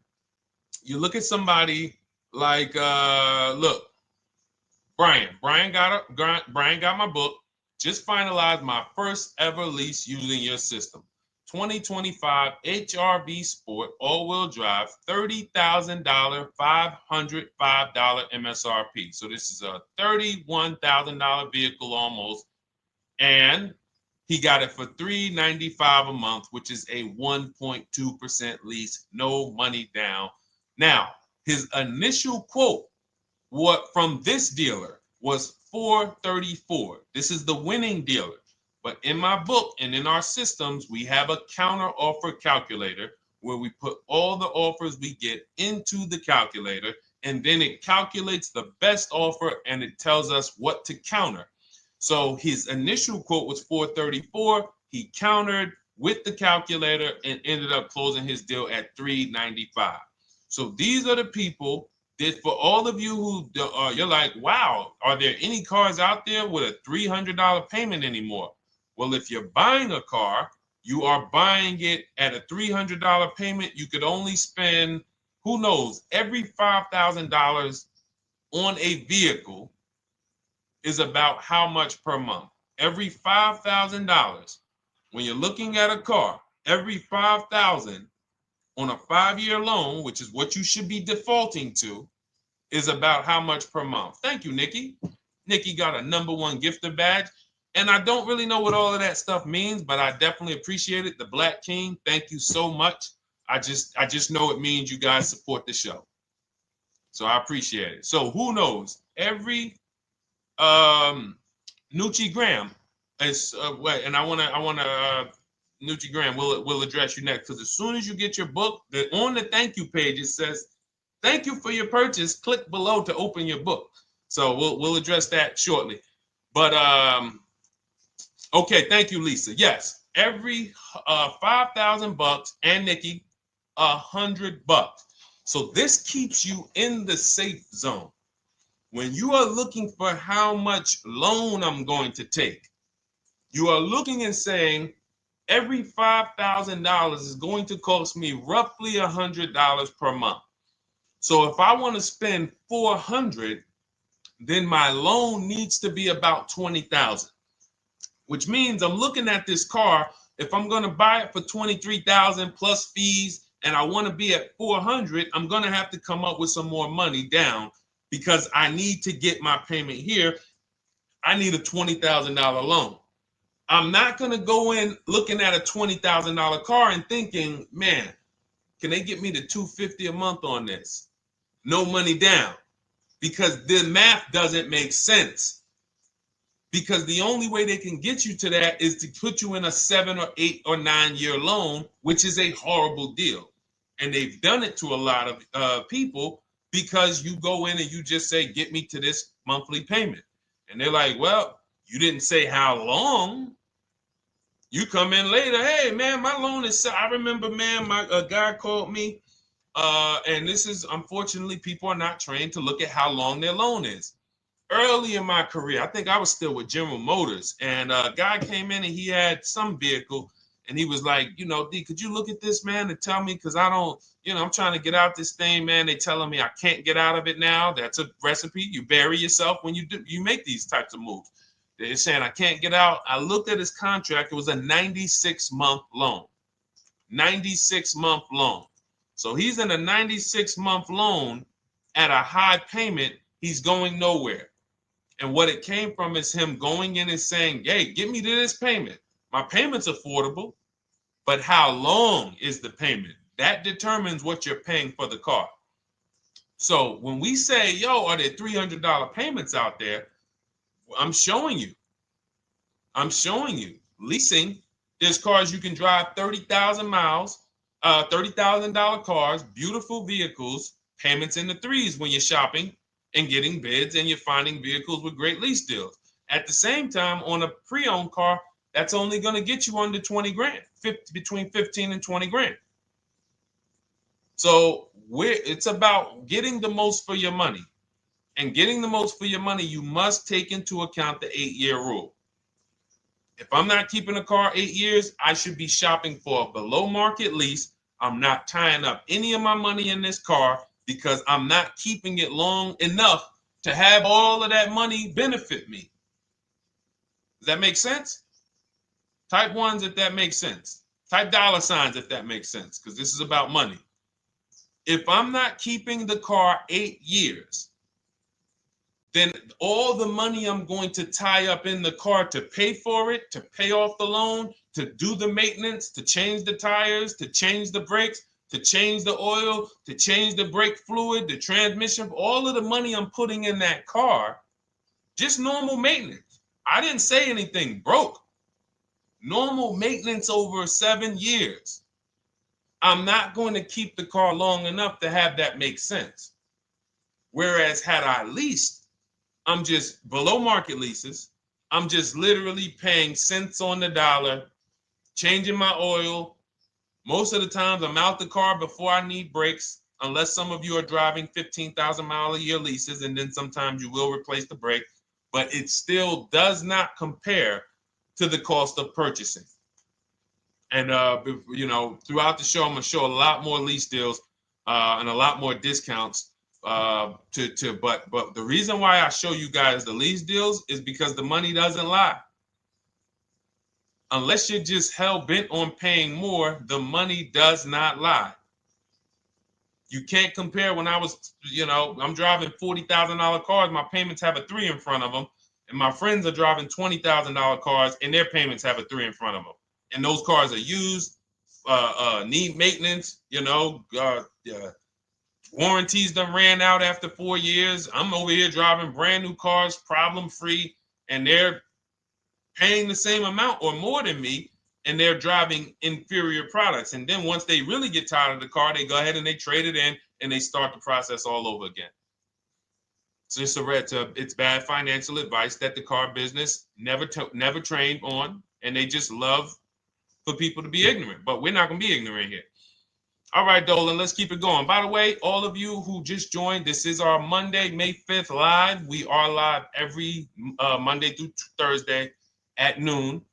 You look at somebody like, Brian. Brian got my book. Just finalized my first ever lease using your system. 2025 HRV Sport all-wheel drive, $30,000, $505 MSRP. So this is a $31,000 vehicle almost, and he got it for $395 a month, which is a 1.2% lease, no money down. Now, his initial quote from this dealer was $434. This is the winning dealer. But in my book and in our systems, we have a counter offer calculator where we put all the offers we get into the calculator, and then it calculates the best offer and it tells us what to counter. So his initial quote was $434. He countered with the calculator and ended up closing his deal at $395. So these are the people that, for all of you who you're like, wow, are there any cars out there with a $300 payment anymore? Well, if you're buying a car, you are buying it at a $300 payment. You could only spend, who knows, every $5,000 on a vehicle is about how much per month. Every $5,000, when you're looking at a car, every $5,000 on a 5-year loan, which is what you should be defaulting to, is about how much per month. Thank you, Nikki. Nikki got a #1 gifter badge. And I don't really know what all of that stuff means, but I definitely appreciate it. The Black King, thank you so much. I just know it means you guys support the show. So I appreciate it. So who knows? Every Nucci Graham is and I wanna Nucci Graham will address you next, because as soon as you get your book, on the thank you page it says, "Thank you for your purchase. Click below to open your book." So we'll address that shortly. But okay, thank you, Lisa. Yes, every $5,000, and Nikki, $100. So this keeps you in the safe zone. When you are looking for how much loan I'm going to take, you are looking and saying, every $5,000 is going to cost me roughly $100 per month. So if I want to spend $400, then my loan needs to be about $20,000, which means I'm looking at this car. If I'm going to buy it for $23,000 plus fees, and I want to be at $400, I'm going to have to come up with some more money down, because I need to get my payment here. I need a $20,000 loan. I'm not going to go in looking at a $20,000 car and thinking, man, can they get me to $250 a month on this? No money down, because the math doesn't make sense. Because the only way they can get you to that is to put you in a 7 or 8 or 9 year loan, which is a horrible deal. And they've done it to a lot of people, because you go in and you just say, get me to this monthly payment. And they're like, well, you didn't say how long. You come in later, hey, man, my loan is, I remember, man, a guy called me, and this is, unfortunately, people are not trained to look at how long their loan is. Early in my career, I think I was still with General Motors, and a guy came in and he had some vehicle, And he was like, you know, D, could you look at this, man, and tell me, because I don't, you know, I'm trying to get out this thing, man. They telling me I can't get out of it now. That's a recipe. You bury yourself when you make these types of moves. They're saying I can't get out. I looked at his contract. It was a 96-month loan. 96-month loan. So he's in a 96-month loan at a high payment. He's going nowhere. And what it came from is him going in and saying, hey, get me to this payment. My payment's affordable, but how long is the payment? That determines what you're paying for the car. So when we say, yo, are there $300 payments out there? I'm showing you. Leasing, there's cars you can drive 30,000 miles, $30,000 cars, beautiful vehicles, payments in the threes when you're shopping and getting bids, and you're finding vehicles with great lease deals. At the same time, on a pre-owned car, that's only going to get you under 20 grand, between 15 and 20 grand. So it's about getting the most for your money. And getting the most for your money, you must take into account the 8-year rule. If I'm not keeping a car 8 years, I should be shopping for a below market lease. I'm not tying up any of my money in this car because I'm not keeping it long enough to have all of that money benefit me. Does that make sense? Type ones if that makes sense. Type dollar signs if that makes sense, because this is about money. If I'm not keeping the car 8 years, then all the money I'm going to tie up in the car to pay for it, to pay off the loan, to do the maintenance, to change the tires, to change the brakes, to change the oil, to change the brake fluid, the transmission, all of the money I'm putting in that car, just normal maintenance. I didn't say anything broke. Normal maintenance over 7 years. I'm not going to keep the car long enough to have that make sense. Whereas had I leased, I'm just below market leases. I'm just literally paying cents on the dollar, changing my oil. Most of the times I'm out the car before I need brakes, unless some of you are driving 15,000 mile a year leases, and then sometimes you will replace the brake, but it still does not compare to the cost of purchasing. And you know, throughout the show, I'm gonna show a lot more lease deals and a lot more discounts. But the reason why I show you guys the lease deals is because the money doesn't lie. Unless you're just hell bent on paying more, the money does not lie. You can't compare when I was, you know, I'm driving $40,000 cars, my payments have a 3 in front of them, and my friends are driving $20,000 cars and their payments have a 3 in front of them. And those cars are used, need maintenance, you know, warranties done ran out after 4 years. I'm over here driving brand new cars, problem free, and they're paying the same amount or more than me, and they're driving inferior products. And then once they really get tired of the car, they go ahead and they trade it in and they start the process all over again. So it's bad financial advice that the car business never trained on, and they just love for people to be ignorant. But we're not going to be ignorant here. All right, Dolan, let's keep it going. By the way, all of you who just joined, this is our Monday, May 5th live. We are live every Monday through Thursday at noon.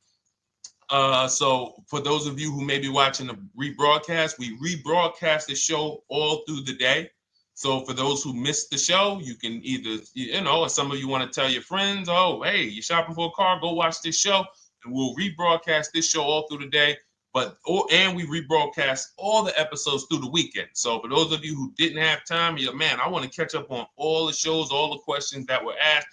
So for those of you who may be watching the rebroadcast, we rebroadcast the show all through the day. So for those who missed the show, you can either, you know, or some of you want to tell your friends, oh, hey, you're shopping for a car, go watch this show. And we'll rebroadcast this show all through the day. And we rebroadcast all the episodes through the weekend. So for those of you who didn't have time, you're like, man, I want to catch up on all the shows, all the questions that were asked.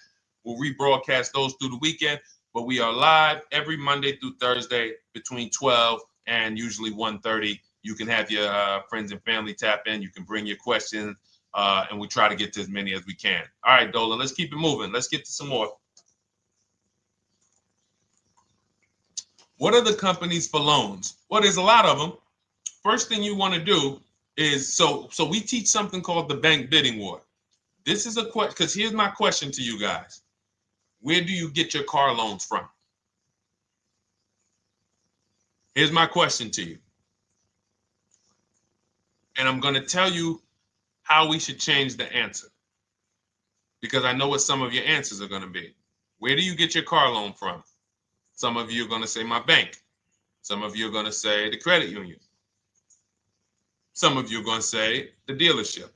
We'll rebroadcast those through the weekend. But we are live every Monday through Thursday between 12 and usually 1:30. You can have your friends and family tap in. You can bring your questions, and we try to get to as many as we can. All right, Dolan, let's keep it moving. Let's get to some more. What are the companies for loans? Well, there's a lot of them. First thing you want to do is, so we teach something called the bank bidding war. This is a question, because here's my question to you guys. Where do you get your car loans from? Here's my question to you. And I'm going to tell you how we should change the answer, because I know what some of your answers are going to be. Where do you get your car loan from? Some of you are going to say my bank. Some of you are going to say the credit union. Some of you are going to say the dealership.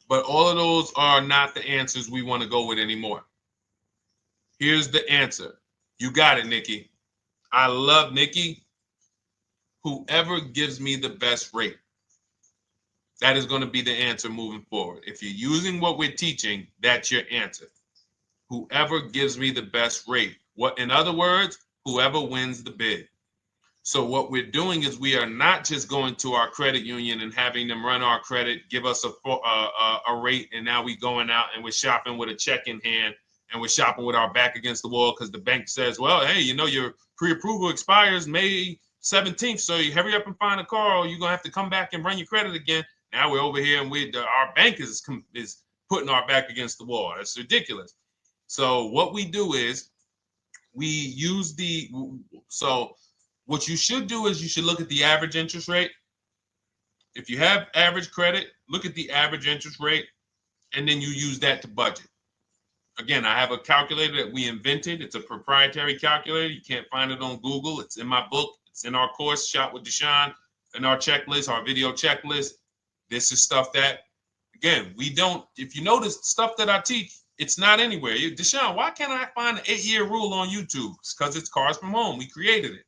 But all of those are not the answers we want to go with anymore. Here's the answer. You got it, Nikki. I love Nikki. Whoever gives me the best rate. That is going to be the answer moving forward. If you're using what we're teaching, that's your answer. Whoever gives me the best rate. What, in other words, whoever wins the bid. So what we're doing is we are not just going to our credit union and having them run our credit, give us a rate, and now we going out and we're shopping with a check in hand and we're shopping with our back against the wall because the bank says, well, hey, you know, your pre-approval expires May 17th, so you hurry up and find a car or you're going to have to come back and run your credit again. Now we're over here and our bank is putting our back against the wall. That's ridiculous. So what we do is we use what you should do is you should look at the average interest rate. If you have average credit, look at the average interest rate, and then you use that to budget. Again, I have a calculator that we invented. It's a proprietary calculator. You can't find it on Google. It's in my book. It's in our course, Shop with Deshone, in our checklist, our video checklist. This is stuff that, again, we don't, if you notice stuff that I teach, it's not anywhere. Deshone, why can't I find an 8-year rule on YouTube? It's because it's Cars from Home. We created it.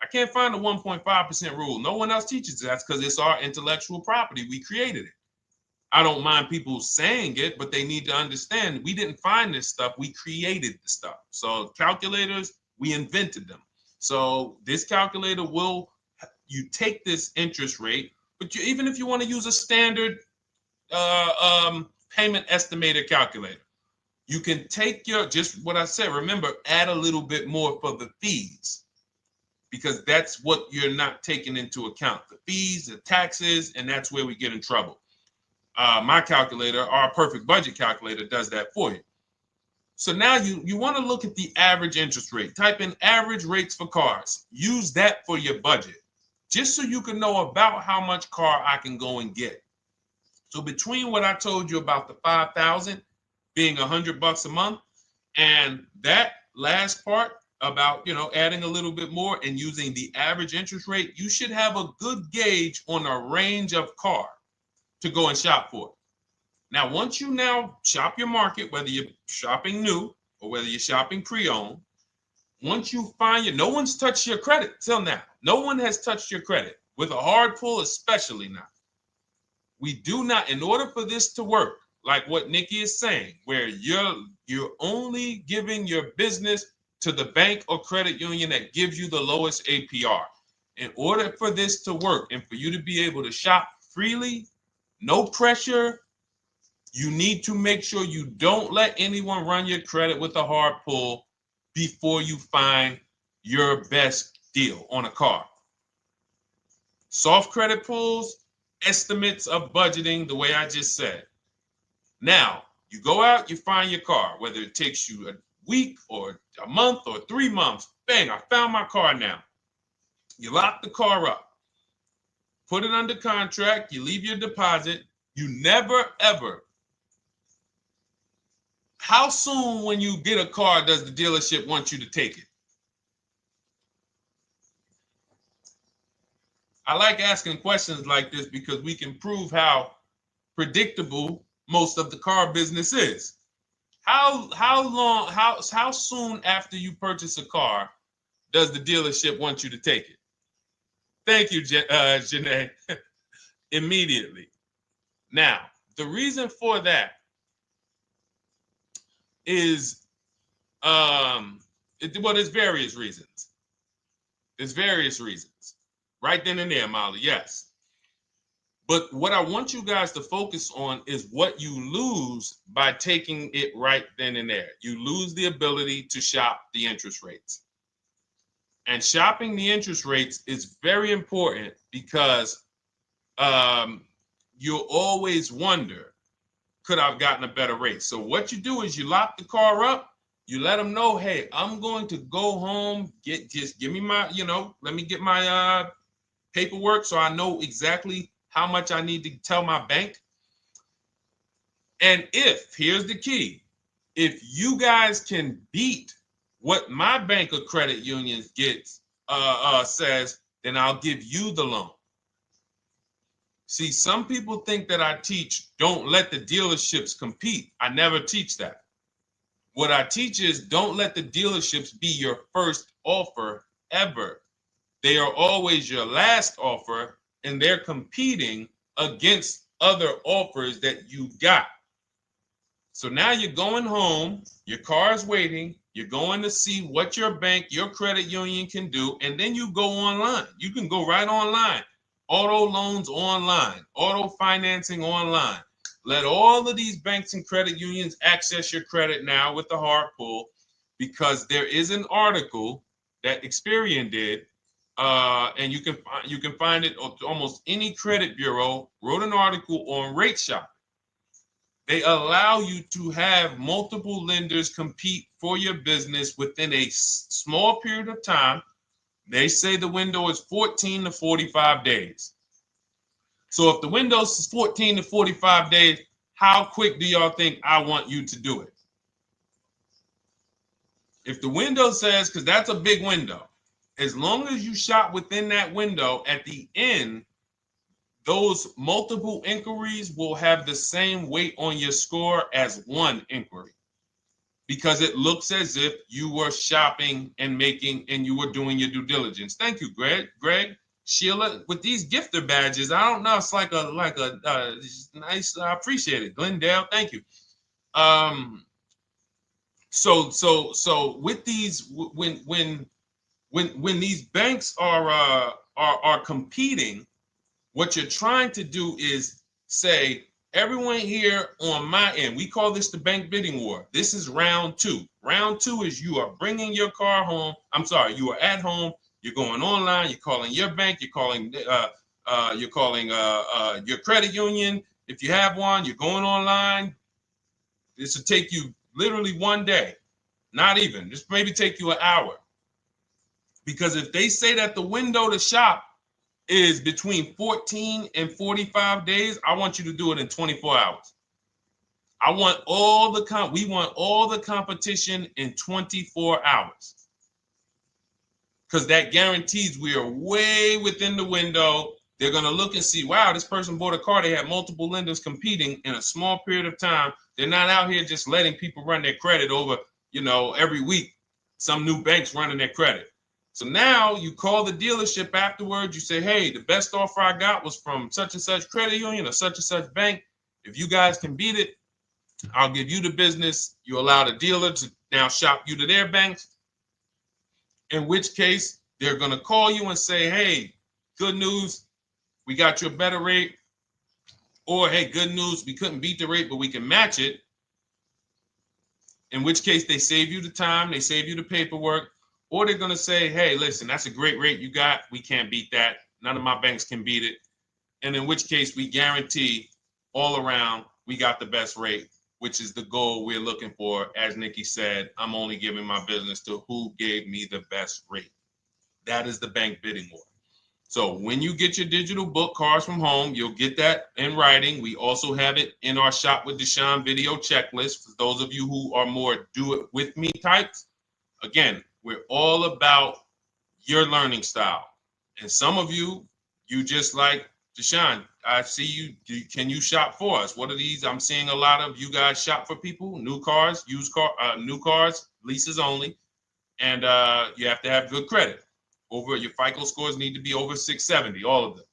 I can't find the 1.5% rule. No one else teaches that because it's our intellectual property. We created it. I don't mind people saying it, but they need to understand we didn't find this stuff. We created the stuff. So calculators, we invented them. So this calculator you take this interest rate, but even if you want to use a standard payment estimator calculator, you can take just what I said. Remember, add a little bit more for the fees, because that's what you're not taking into account. The fees, the taxes, and that's where we get in trouble. My calculator, our perfect budget calculator, does that for you. So now you want to look at the average interest rate. Type in average rates for cars. Use that for your budget, just so you can know about how much car I can go and get. So between what I told you about the 5,000 being $100 a month, and that last part about, adding a little bit more and using the average interest rate, you should have a good gauge on a range of car to go and shop for. Now, once you now shop your market, whether you're shopping new or whether you're shopping pre-owned, once you find no one's touched your credit till now. No one has touched your credit with a hard pull, especially not. We do not, in order for this to work, like what Nikki is saying, where you're only giving your business to the bank or credit union that gives you the lowest APR. In order for this to work and for you to be able to shop freely, no pressure, you need to make sure you don't let anyone run your credit with a hard pull before you find your best deal on a car. Soft credit pulls, estimates of budgeting, the way I just said. Now, you go out, you find your car, whether it takes you a week or a month or 3 months. Bang, I found my car now. You lock the car up, put it under contract, you leave your deposit. You never, ever. How soon when you get a car does the dealership want you to take it? I like asking questions like this because we can prove how predictable most of the car business is. How soon after you purchase a car does the dealership want you to take it? Thank you, Janae. Immediately. Now, the reason for that is, there's various reasons. There's various reasons. Right then and there, Molly, yes. But what I want you guys to focus on is what you lose by taking it right then and there. You lose the ability to shop the interest rates. And shopping the interest rates is very important because you'll always wonder, could I have gotten a better rate? So what you do is you lock the car up, you let them know, hey, I'm going to go home, just give me my, let me get my paperwork so I know exactly how much I need to tell my bank. And here's the key, if you guys can beat what my bank or credit union gets says, then I'll give you the loan. See, some people think that I teach don't let the dealerships compete. I never teach that. What I teach is don't let the dealerships be your first offer ever. They are always your last offer, and they're competing against other offers that you got. So now you're going home, your car's waiting, you're going to see what your bank, your credit union can do, and then you go online. You can go right online. Auto loans online, auto financing online. Let all of these banks and credit unions access your credit now with the hard pull, because there is an article that Experian did, and you can find it on almost any credit bureau, wrote an article on rate shopping. They allow you to have multiple lenders compete for your business within a small period of time. They say the window is 14 to 45 days. So if the window is 14 to 45 days, how quick do y'all think I want you to do it? If the window says, because that's a big window, as long as you shop within that window, at the end, those multiple inquiries will have the same weight on your score as one inquiry, because it looks as if you were shopping and you were doing your due diligence. Thank you, Greg, Sheila, with these gifter badges. I don't know. It's like a nice. I appreciate it, Glendale. Thank you. So with these, when these banks are competing, what you're trying to do is say, everyone here on my end, we call this the bank bidding war. This is round two. Round two is you are bringing your car home. I'm sorry, you are at home. You're going online. You're calling your bank. You're calling your credit union. If you have one, you're going online. This will take you literally one day, not even. This maybe take you an hour. Because if they say that the window to shop is between 14 and 45 days, I want you to do it in 24 hours. We want all the competition in 24 hours. Because that guarantees we are way within the window. They're going to look and see, wow, this person bought a car. They had multiple lenders competing in a small period of time. They're not out here just letting people run their credit over, every week. Some new banks running their credit. So now you call the dealership afterwards. You say, hey, the best offer I got was from such and such credit union or such and such bank. If you guys can beat it, I'll give you the business. You allow the dealer to now shop you to their banks. In which case, they're going to call you and say, hey, good news, we got you a better rate. Or, hey, good news, we couldn't beat the rate, but we can match it. In which case, they save you the time, they save you the paperwork. Or they're going to say, hey, listen, that's a great rate you got. We can't beat that. None of my banks can beat it. And in which case, we guarantee all around we got the best rate, which is the goal we're looking for. As Nikki said, I'm only giving my business to who gave me the best rate. That is the bank bidding war. So when you get your digital book, Cars from Home, you'll get that in writing. We also have it in our Shop with Deshone video checklist for those of you who are more do-it-with-me types. Again, we're all about your learning style. And some of you just like, Deshone, I see you. Can you shop for us? What are these? I'm seeing a lot of you guys shop for people, new cars, new cars, leases only. And you have to have good credit. Your FICO scores need to be over 670, all of them.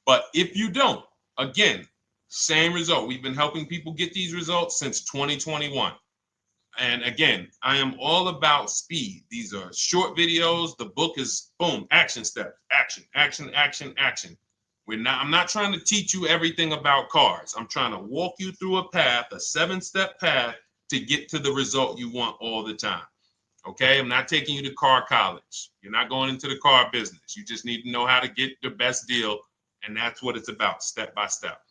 But if you don't, again, same result. We've been helping people get these results since 2021. And again, I am all about speed. These are short videos. The book is boom, action steps, action, action, action, action. I'm not trying to teach you everything about cars. I'm trying to walk you through a path, a 7-step path to get to the result you want all the time. Okay, I'm not taking you to car college. You're not going into the car business. You just need to know how to get the best deal. And that's what it's about, step by step.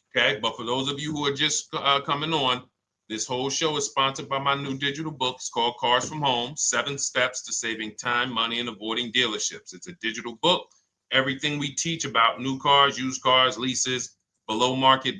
Okay, but for those of you who are just coming on, this whole show is sponsored by my new digital book. It's called Cars from Home, 7 Steps to Saving Time, Money, and Avoiding Dealerships. It's a digital book. Everything we teach about new cars, used cars, leases, below market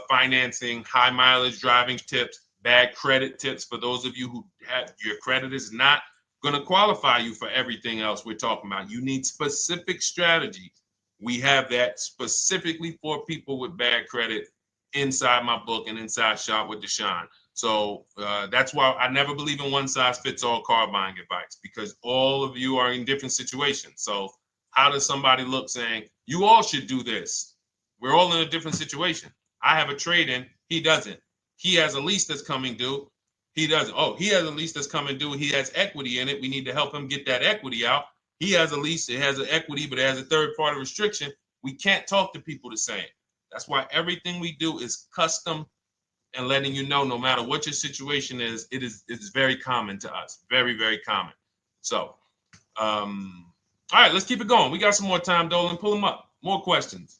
financing, high mileage driving tips, bad credit tips for those of you who have your credit is not going to qualify you for everything else we're talking about. You need specific strategy. We have that specifically for people with bad credit inside my book and inside Shop with Deshone. So that's why I never believe in one size fits all car buying advice, because all of you are in different situations. So how does somebody look saying, you all should do this? We're all in a different situation. I have a trade-in, he doesn't. He has a lease that's coming due, he doesn't. Oh, he has a lease that's coming due, he has equity in it, we need to help him get that equity out. He has a lease, it has an equity, but it has a third-party restriction. We can't talk to people the same. That's why everything we do is custom and letting you know, no matter what your situation is, it's very common to us. Very, very common. So, all right, let's keep it going. We got some more time, Dolan. Pull them up. More questions.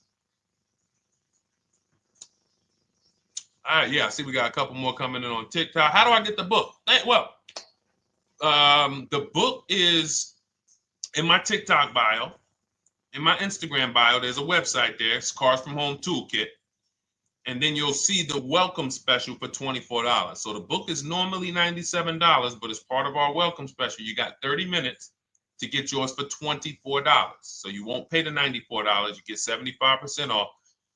All right, yeah, I see we got a couple more coming in on TikTok. How do I get the book? Well, the book is in my TikTok bio. In my Instagram bio, there's a website there. It's Cars from Home Toolkit. And then you'll see the welcome special for $24. So the book is normally $97, but as part of our welcome special, you got 30 minutes to get yours for $24. So you won't pay the $94. You get 75% off.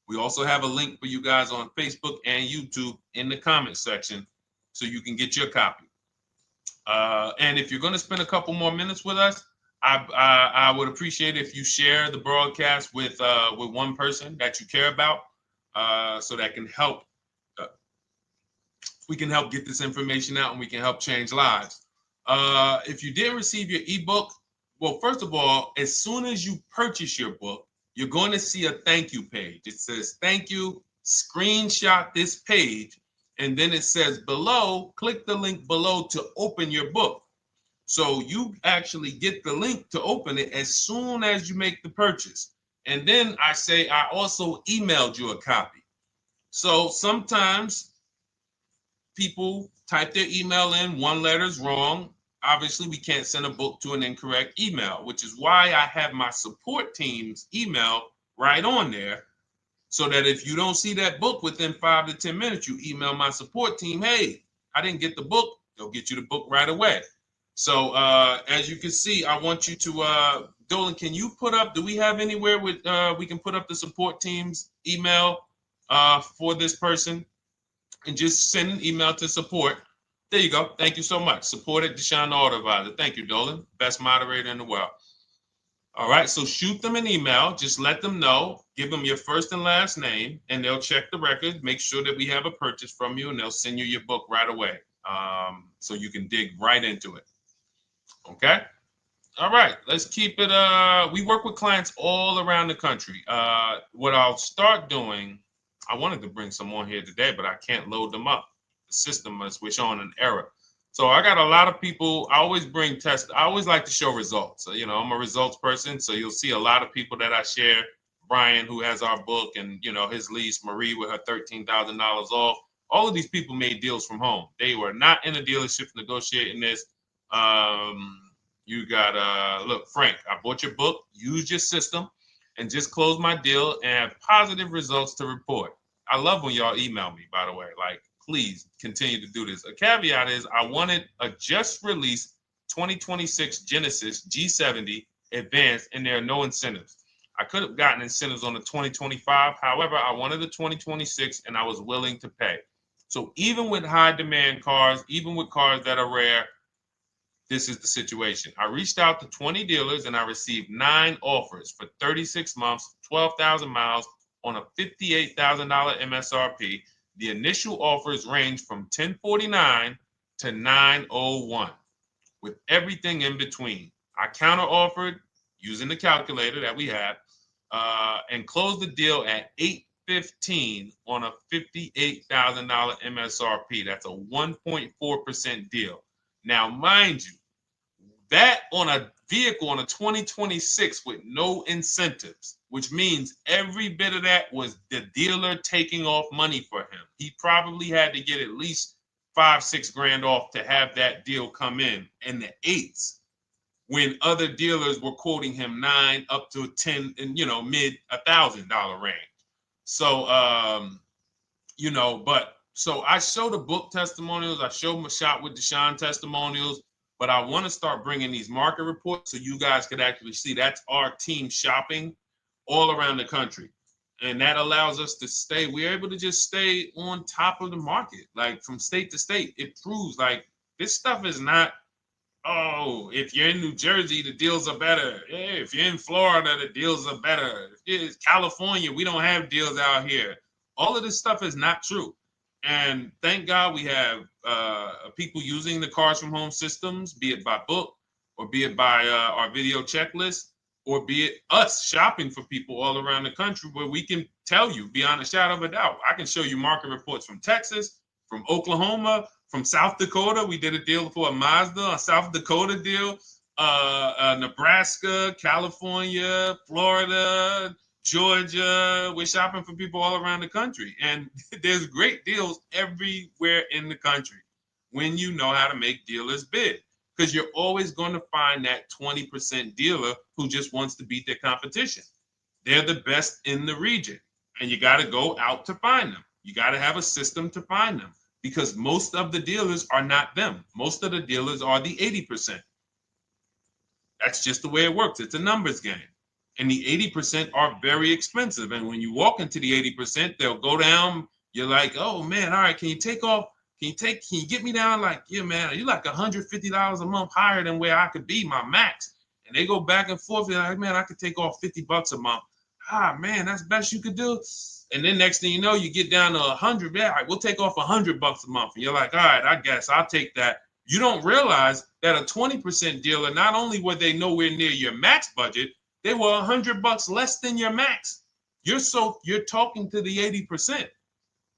We also have a link for you guys on Facebook and YouTube in the comment section so you can get your copy. And if you're going to spend a couple more minutes with us, I would appreciate if you share the broadcast with one person that you care about. So that can help. We can help get this information out, and we can help change lives. If you didn't receive your ebook, well, first of all, as soon as you purchase your book, you're going to see a thank you page. It says thank you. Screenshot this page, and then it says below. Click the link below to open your book. So you actually get the link to open it as soon as you make the purchase. And then I say, I also emailed you a copy. So sometimes people type their email in, one letter's wrong. Obviously, we can't send a book to an incorrect email, which is why I have my support team's email right on there. So that if you don't see that book within 5 to 10 minutes, you email my support team, hey, I didn't get the book. They'll get you the book right away. So as you can see, I want you to, Dolan, can you put up, do we have anywhere with, we can put up the support team's email for this person, and just send an email to support. There you go. Thank you so much. Support at Deshone the Auto Advisor. Thank you, Dolan. Best moderator in the world. All right, so shoot them an email. Just let them know. Give them your first and last name, and they'll check the record, make sure that we have a purchase from you, and they'll send you your book right away, so you can dig right into it. Okay? All right, let's keep it. We work with clients all around the country. What I'll start doing, I wanted to bring some on here today, but I can't load them up. The system is showing an error. So I got a lot of people. I always bring tests. I always like to show results. So, you know, I'm a results person. So you'll see a lot of people that I share. Brian, who has our book, and, you know, his lease, Marie with her $13,000 off. All of these people made deals from home. They were not in a dealership negotiating this. You got, look, Frank, I bought your book, used your system, and just closed my deal and have positive results to report. I love when y'all email me, by the way. Like, please continue to do this. A caveat is I wanted a just released 2026 Genesis G70 Advanced, and there are no incentives. I could have gotten incentives on the 2025. However, I wanted the 2026, and I was willing to pay. So even with high demand cars, even with cars that are rare, this is the situation. I reached out to 20 dealers and I received 9 offers for 36 months, 12,000 miles on a $58,000 MSRP. The initial offers range from $1049 to $901 with everything in between. I counter offered using the calculator that we have and closed the deal at $815 on a $58,000 MSRP. That's a 1.4% deal. Now, mind you, that on a vehicle on a 2026 with no incentives, which means every bit of that was the dealer taking off money for him. He probably had to get at least $5-6 grand off to have that deal come in the 8s, when other dealers were quoting him 9 up to 10 and, you know, mid $1,000 range. So, you know, but so I show the book testimonials. I show my Shop with Deshone testimonials. But I want to start bringing these market reports so you guys could actually see that's our team shopping all around the country. And that allows us to stay, we're able to just stay on top of the market, like from state to state. It proves like this stuff is not, oh, if you're in New Jersey, the deals are better. Yeah, if you're in Florida, the deals are better. If it's California, we don't have deals out here. All of this stuff is not true. And thank God we have people using the Cars from Home systems, be it by book or be it by our video checklist, or be it us shopping for people all around the country where we can tell you beyond a shadow of a doubt. I can show you market reports from Texas, from Oklahoma, from South Dakota. We did a deal for a Mazda, a South Dakota deal, Nebraska, California, Florida, Georgia. We're shopping for people all around the country. And there's great deals everywhere in the country when you know how to make dealers bid. Because you're always going to find that 20% dealer who just wants to beat their competition. They're the best in the region. And you got to go out to find them. You got to have a system to find them. Because most of the dealers are not them. Most of the dealers are the 80%. That's just the way it works. It's a numbers game. And the 80% are very expensive. And when you walk into the 80%, they'll go down. You're like, oh man, all right, can you take off? Can you get me down? Like, yeah, man, you're like $150 a month higher than where I could be, my max. And they go back and forth. They're like, man, I could take off $50 a month. Ah, man, that's the best you could do. And then next thing you know, you get down to 100. Yeah, all right, we'll take off $100 a month. And you're like, all right, I guess I'll take that. You don't realize that a 20% dealer, not only were they nowhere near your max budget, they were $100 less than your max. You're talking to the 80%.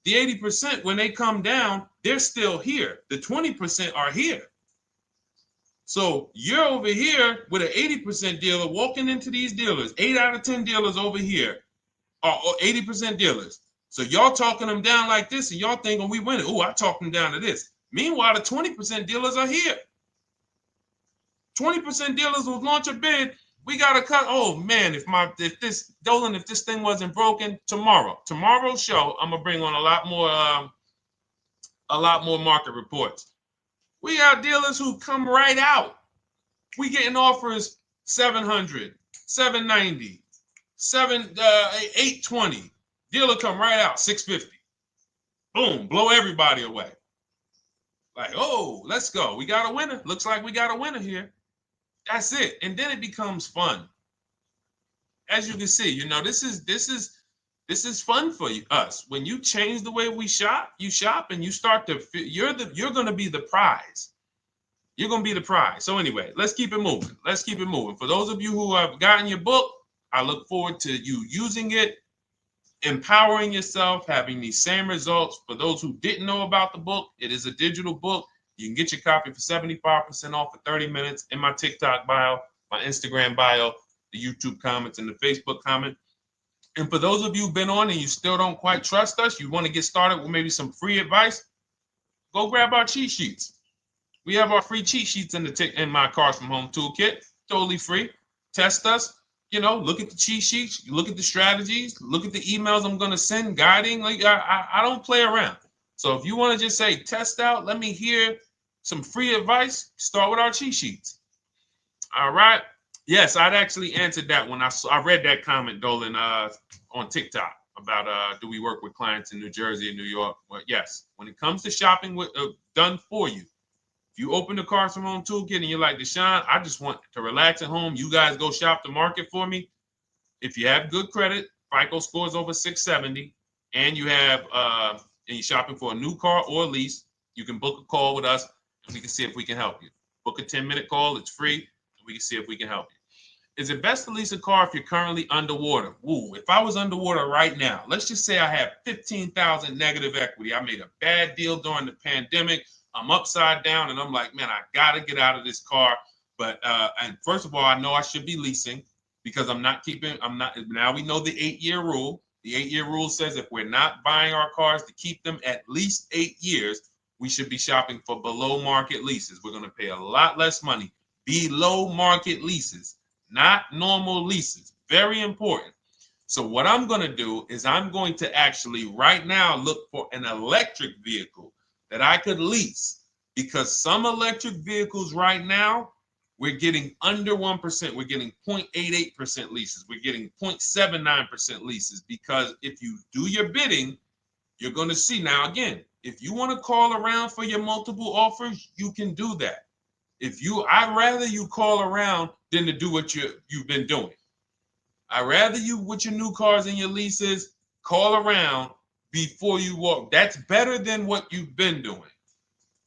The 80%, when they come down, they're still here. The 20% are here. So you're over here with an 80% dealer walking into these dealers. 8 out of 10 dealers over here are 80% dealers. So y'all talking them down like this, and y'all thinking we winning. Oh, I talked them down to this. Meanwhile, the 20% dealers are here. 20% dealers will launch a bid. We gotta cut. Oh man, if this thing wasn't broken, tomorrow's show, I'm gonna bring on a lot more market reports. We got dealers who come right out. We getting offers 700, 790, 820. Dealer come right out 650. Boom, blow everybody away. Like, oh, let's go. We got a winner. Looks like we got a winner here. That's it. And then it becomes fun. As you can see, this is fun for us. When you change the way we shop, you shop and you start to you're going to be the prize. You're going to be the prize. So anyway, let's keep it moving. For those of you who have gotten your book, I look forward to you using it, empowering yourself, having these same results. For those who didn't know about the book, it is a digital book. You can get your copy for 75% off for 30 minutes in my TikTok bio, my Instagram bio, the YouTube comments, and the Facebook comment. And for those of you who've been on and you still don't quite trust us, you want to get started with maybe some free advice, go grab our cheat sheets. We have our free cheat sheets in my Cars from Home toolkit, totally free. Test us. Look at the cheat sheets, look at the strategies, look at the emails I'm going to send, guiding. Like I don't play around. So if you want to just say, test out, let me hear some free advice, start with our cheat sheets. All right. Yes, I'd actually answered that when I read that comment, Dolan, on TikTok about do we work with clients in New Jersey and New York? Well, yes. When it comes to shopping done for you, if you open the Cars from Home toolkit and you're like, Deshone, I just want to relax at home. You guys go shop the market for me. If you have good credit, FICO scores over 670, and you have and you're shopping for a new car or a lease, you can book a call with us and we can see if we can help you. Book a 10-minute call. It's free. And we can see if we can help you. Is it best to lease a car if you're currently underwater? Ooh, if I was underwater right now, let's just say I have 15,000 negative equity. I made a bad deal during the pandemic. I'm upside down and I'm like, man, I got to get out of this car. But and first of all, I know I should be leasing because now we know the 8-year rule. The 8-year rule says if we're not buying our cars to keep them at least 8 years, we should be shopping for below market leases. We're going to pay a lot less money. Below market leases, not normal leases. Very important. So what I'm going to do is I'm going to actually right now look for an electric vehicle that I could lease because some electric vehicles right now, we're getting under 1%. We're getting 0.88% leases. We're getting 0.79% leases, because if you do your bidding, you're going to see. Now, again, if you want to call around for your multiple offers, you can do that. I'd rather you call around than to do what you've been doing. I'd rather you, with your new cars and your leases, call around before you walk. That's better than what you've been doing.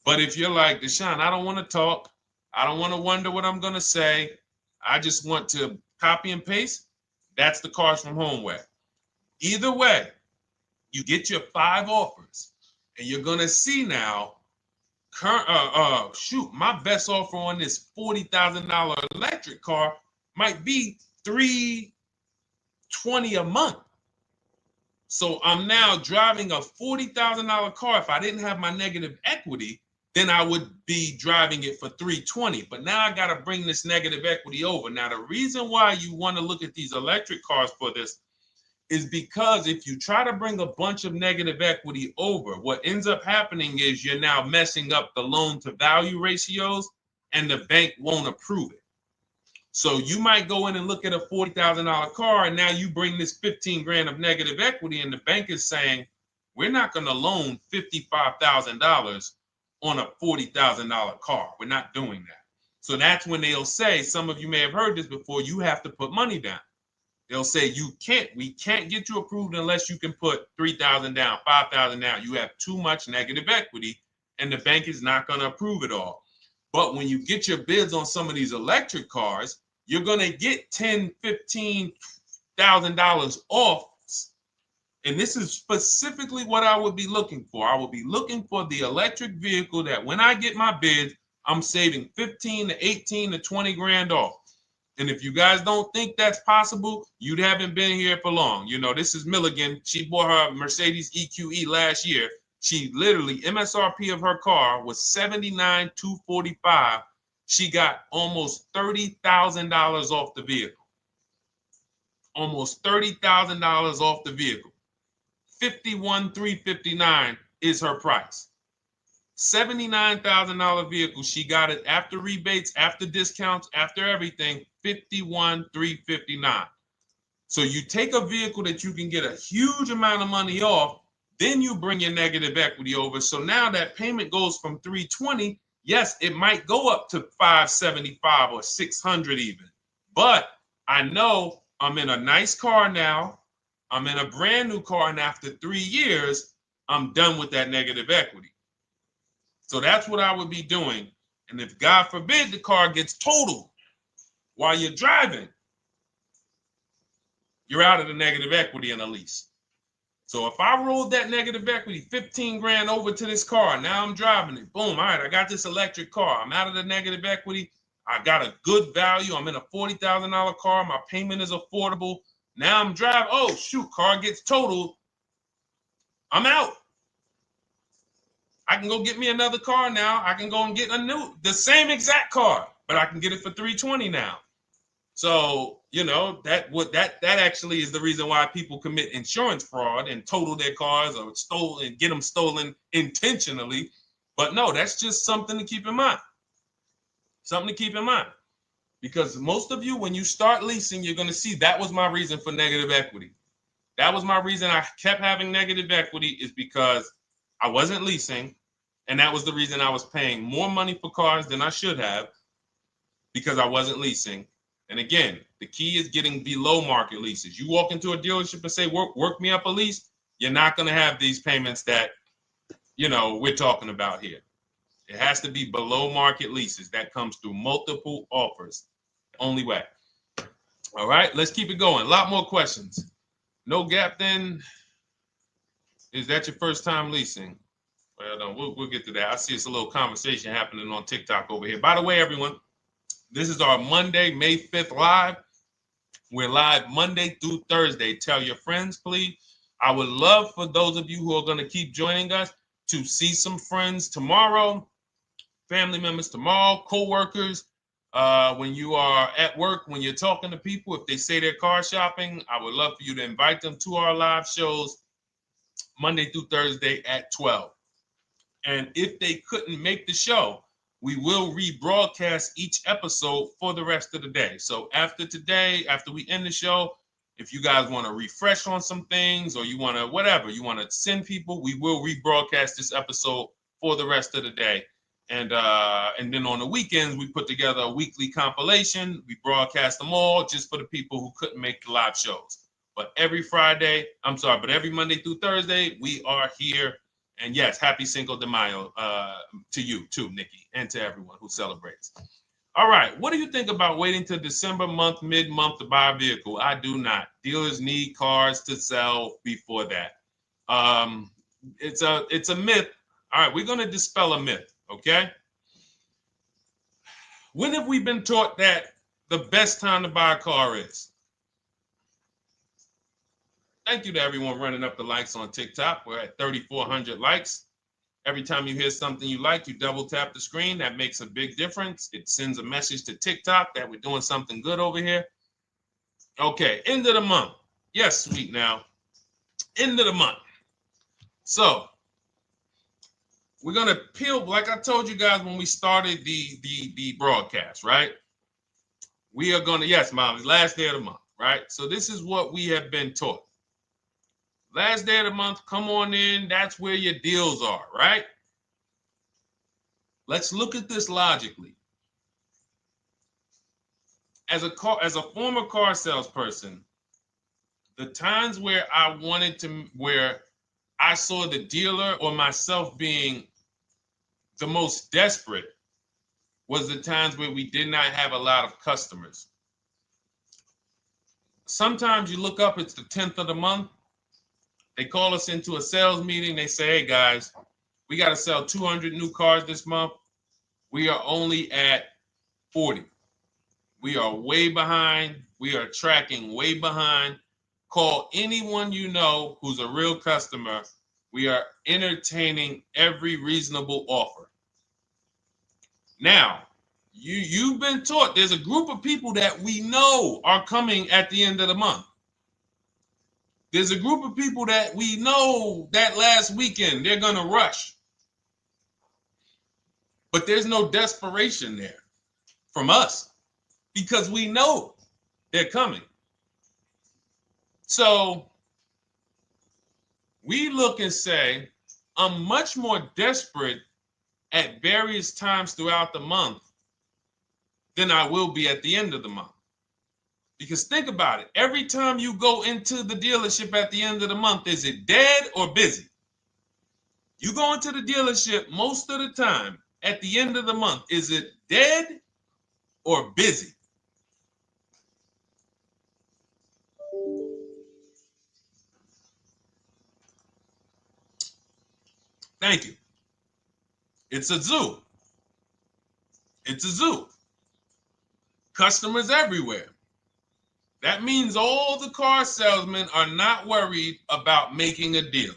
But if you're like, Deshone, I don't want to talk. I don't want to wonder what I'm going to say. I just want to copy and paste. That's the Cars from Home way. Either way, you get your 5 offers, and you're going to see now, my best offer on this $40,000 electric car might be $320 a month. So I'm now driving a $40,000 car. If I didn't have my negative equity, then I would be driving it for $320. But now I got to bring this negative equity over. Now, the reason why you want to look at these electric cars for this is because if you try to bring a bunch of negative equity over, what ends up happening is you're now messing up the loan to value ratios, and the bank won't approve it. So you might go in and look at a $40,000 car, and now you bring this 15 grand of negative equity, and the bank is saying, we're not going to loan $55,000 on a $40,000 car. We're not doing that. So that's when they'll say, some of you may have heard this before, you have to put money down. They'll say, we can't get you approved unless you can put $3,000 down, $5,000 down. You have too much negative equity, and the bank is not going to approve it all. But when you get your bids on some of these electric cars, you're going to get $10,000, $15,000 off. And this is specifically what I would be looking for. I would be looking for the electric vehicle that when I get my bids, I'm saving 15 to 18 to 20 grand off. And if you guys don't think that's possible, you haven't been here for long. You know, this is Milligan. She bought her Mercedes EQE last year. She literally, MSRP of her car was $79,245. She got almost $30,000 off the vehicle. Almost $30,000 off the vehicle. $51,359 is her price. $79,000 vehicle. She got it after rebates, after discounts, after everything. $51,359. So you take a vehicle that you can get a huge amount of money off, then you bring your negative equity over. So now that payment goes from $320. Yes, it might go up to $575 or $600 even. But I know I'm in a nice car now. I'm in a brand new car, and after 3 years, I'm done with that negative equity. So that's what I would be doing. And if God forbid the car gets totaled while you're driving, you're out of the negative equity in a lease. So if I rolled that negative equity, 15 grand over to this car, now I'm driving it. Boom. All right, I got this electric car. I'm out of the negative equity. I got a good value. I'm in a $40,000 car. My payment is affordable. Now I'm driving. Oh, shoot, car gets totaled. I'm out. I can go get me another car now. I can go and get the same exact car, but I can get it for $320 now. So, you know, that actually is the reason why people commit insurance fraud and total their cars or get them stolen intentionally. But no, that's just something to keep in mind. Something to keep in mind. Because most of you, when you start leasing, you're going to see that was my reason for negative equity. That was my reason I kept having negative equity, is because I wasn't leasing. And that was the reason I was paying more money for cars than I should have, because I wasn't leasing. And again, the key is getting below market leases. You walk into a dealership and say, work me up a lease, you're not going to have these payments that, you know, we're talking about here. It has to be below market leases. That comes through multiple offers. Only way. All right, let's keep it going. A lot more questions. No gap then. Is that your first time leasing? Well, no, we'll get to that. I see it's a little conversation happening on TikTok over here. By the way, everyone, this is our Monday, May 5th live. We're live Monday through Thursday. Tell your friends, please. I would love for those of you who are going to keep joining us to see some friends tomorrow, family members tomorrow, co-workers. When you are at work, when you're talking to people, if they say they're car shopping, I would love for you to invite them to our live shows Monday through Thursday at 12. And if they couldn't make the show, we will rebroadcast each episode for the rest of the day. So after today, after we end the show, if you guys want to refresh on some things or you want to whatever, you want to send people, we will rebroadcast this episode for the rest of the day. And then on the weekends, we put together a weekly compilation. We broadcast them all just for the people who couldn't make the live shows. But every Monday through Thursday, we are here. And yes, happy Cinco de Mayo to you too, Nikki, and to everyone who celebrates. All right, what do you think about waiting till December month, mid-month to buy a vehicle? I do not. Dealers need cars to sell before that. It's a myth. All right, we're going to dispel a myth, okay? When have we been taught that the best time to buy a car is? Thank you to everyone running up the likes on TikTok. We're at 3,400 likes. Every time you hear something you like, you double tap the screen. That makes a big difference. It sends a message to TikTok that we're doing something good over here. Okay, end of the month. Yes, sweet now. End of the month. So we're gonna peel, like I told you guys when we started the broadcast, right? We are gonna, yes, Molly, last day of the month, right? So this is what we have been taught. Last day of the month, come on in. That's where your deals are, right? Let's look at this logically. As a former car salesperson, the times where where I saw the dealer or myself being the most desperate was the times where we did not have a lot of customers. Sometimes you look up, it's the 10th of the month. They call us into a sales meeting. They say, hey, guys, we got to sell 200 new cars this month. We are only at 40. We are way behind. We are tracking way behind. Call anyone you know who's a real customer. We are entertaining every reasonable offer. Now, you've been taught there's a group of people that we know are coming at the end of the month. There's a group of people that we know that last weekend they're going to rush. But there's no desperation there from us because we know they're coming. So we look and say, I'm much more desperate at various times throughout the month than I will be at the end of the month. Because think about it. Every time you go into the dealership at the end of the month, is it dead or busy? You go into the dealership most of the time at the end of the month, is it dead or busy? Thank you. It's a zoo. It's a zoo. Customers everywhere. That means all the car salesmen are not worried about making a deal.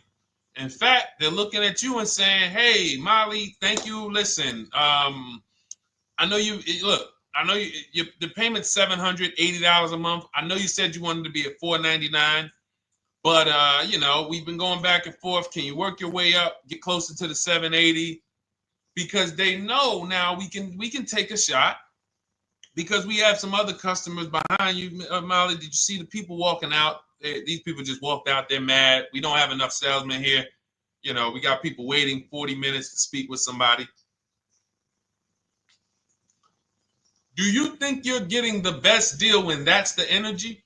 In fact, they're looking at you and saying, hey, Molly, thank you. Listen, I know you, look, I know the payment's $780 a month. I know you said you wanted to be at $499, but, we've been going back and forth. Can you work your way up, get closer to the $780? Because they know now we can take a shot. Because we have some other customers behind you, Molly. Did you see the people walking out? These people just walked out. They're mad. We don't have enough salesmen here. We got people waiting 40 minutes to speak with somebody. Do you think you're getting the best deal when that's the energy?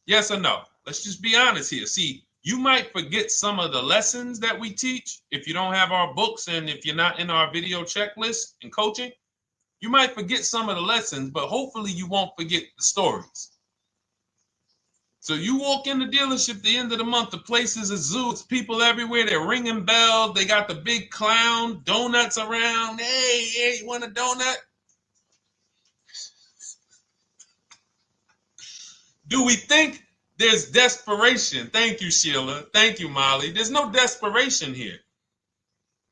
Yes or no? Let's just be honest here. See, you might forget some of the lessons that we teach if you don't have our books and if you're not in our video checklist and coaching. You might forget some of the lessons, but hopefully you won't forget the stories. So you walk in the dealership at the end of the month, the place is a zoo. It's people everywhere. They're ringing bells. They got the big clown, donuts around. Hey, you want a donut? Do we think there's desperation? Thank you, Sheila. Thank you, Molly. There's no desperation here.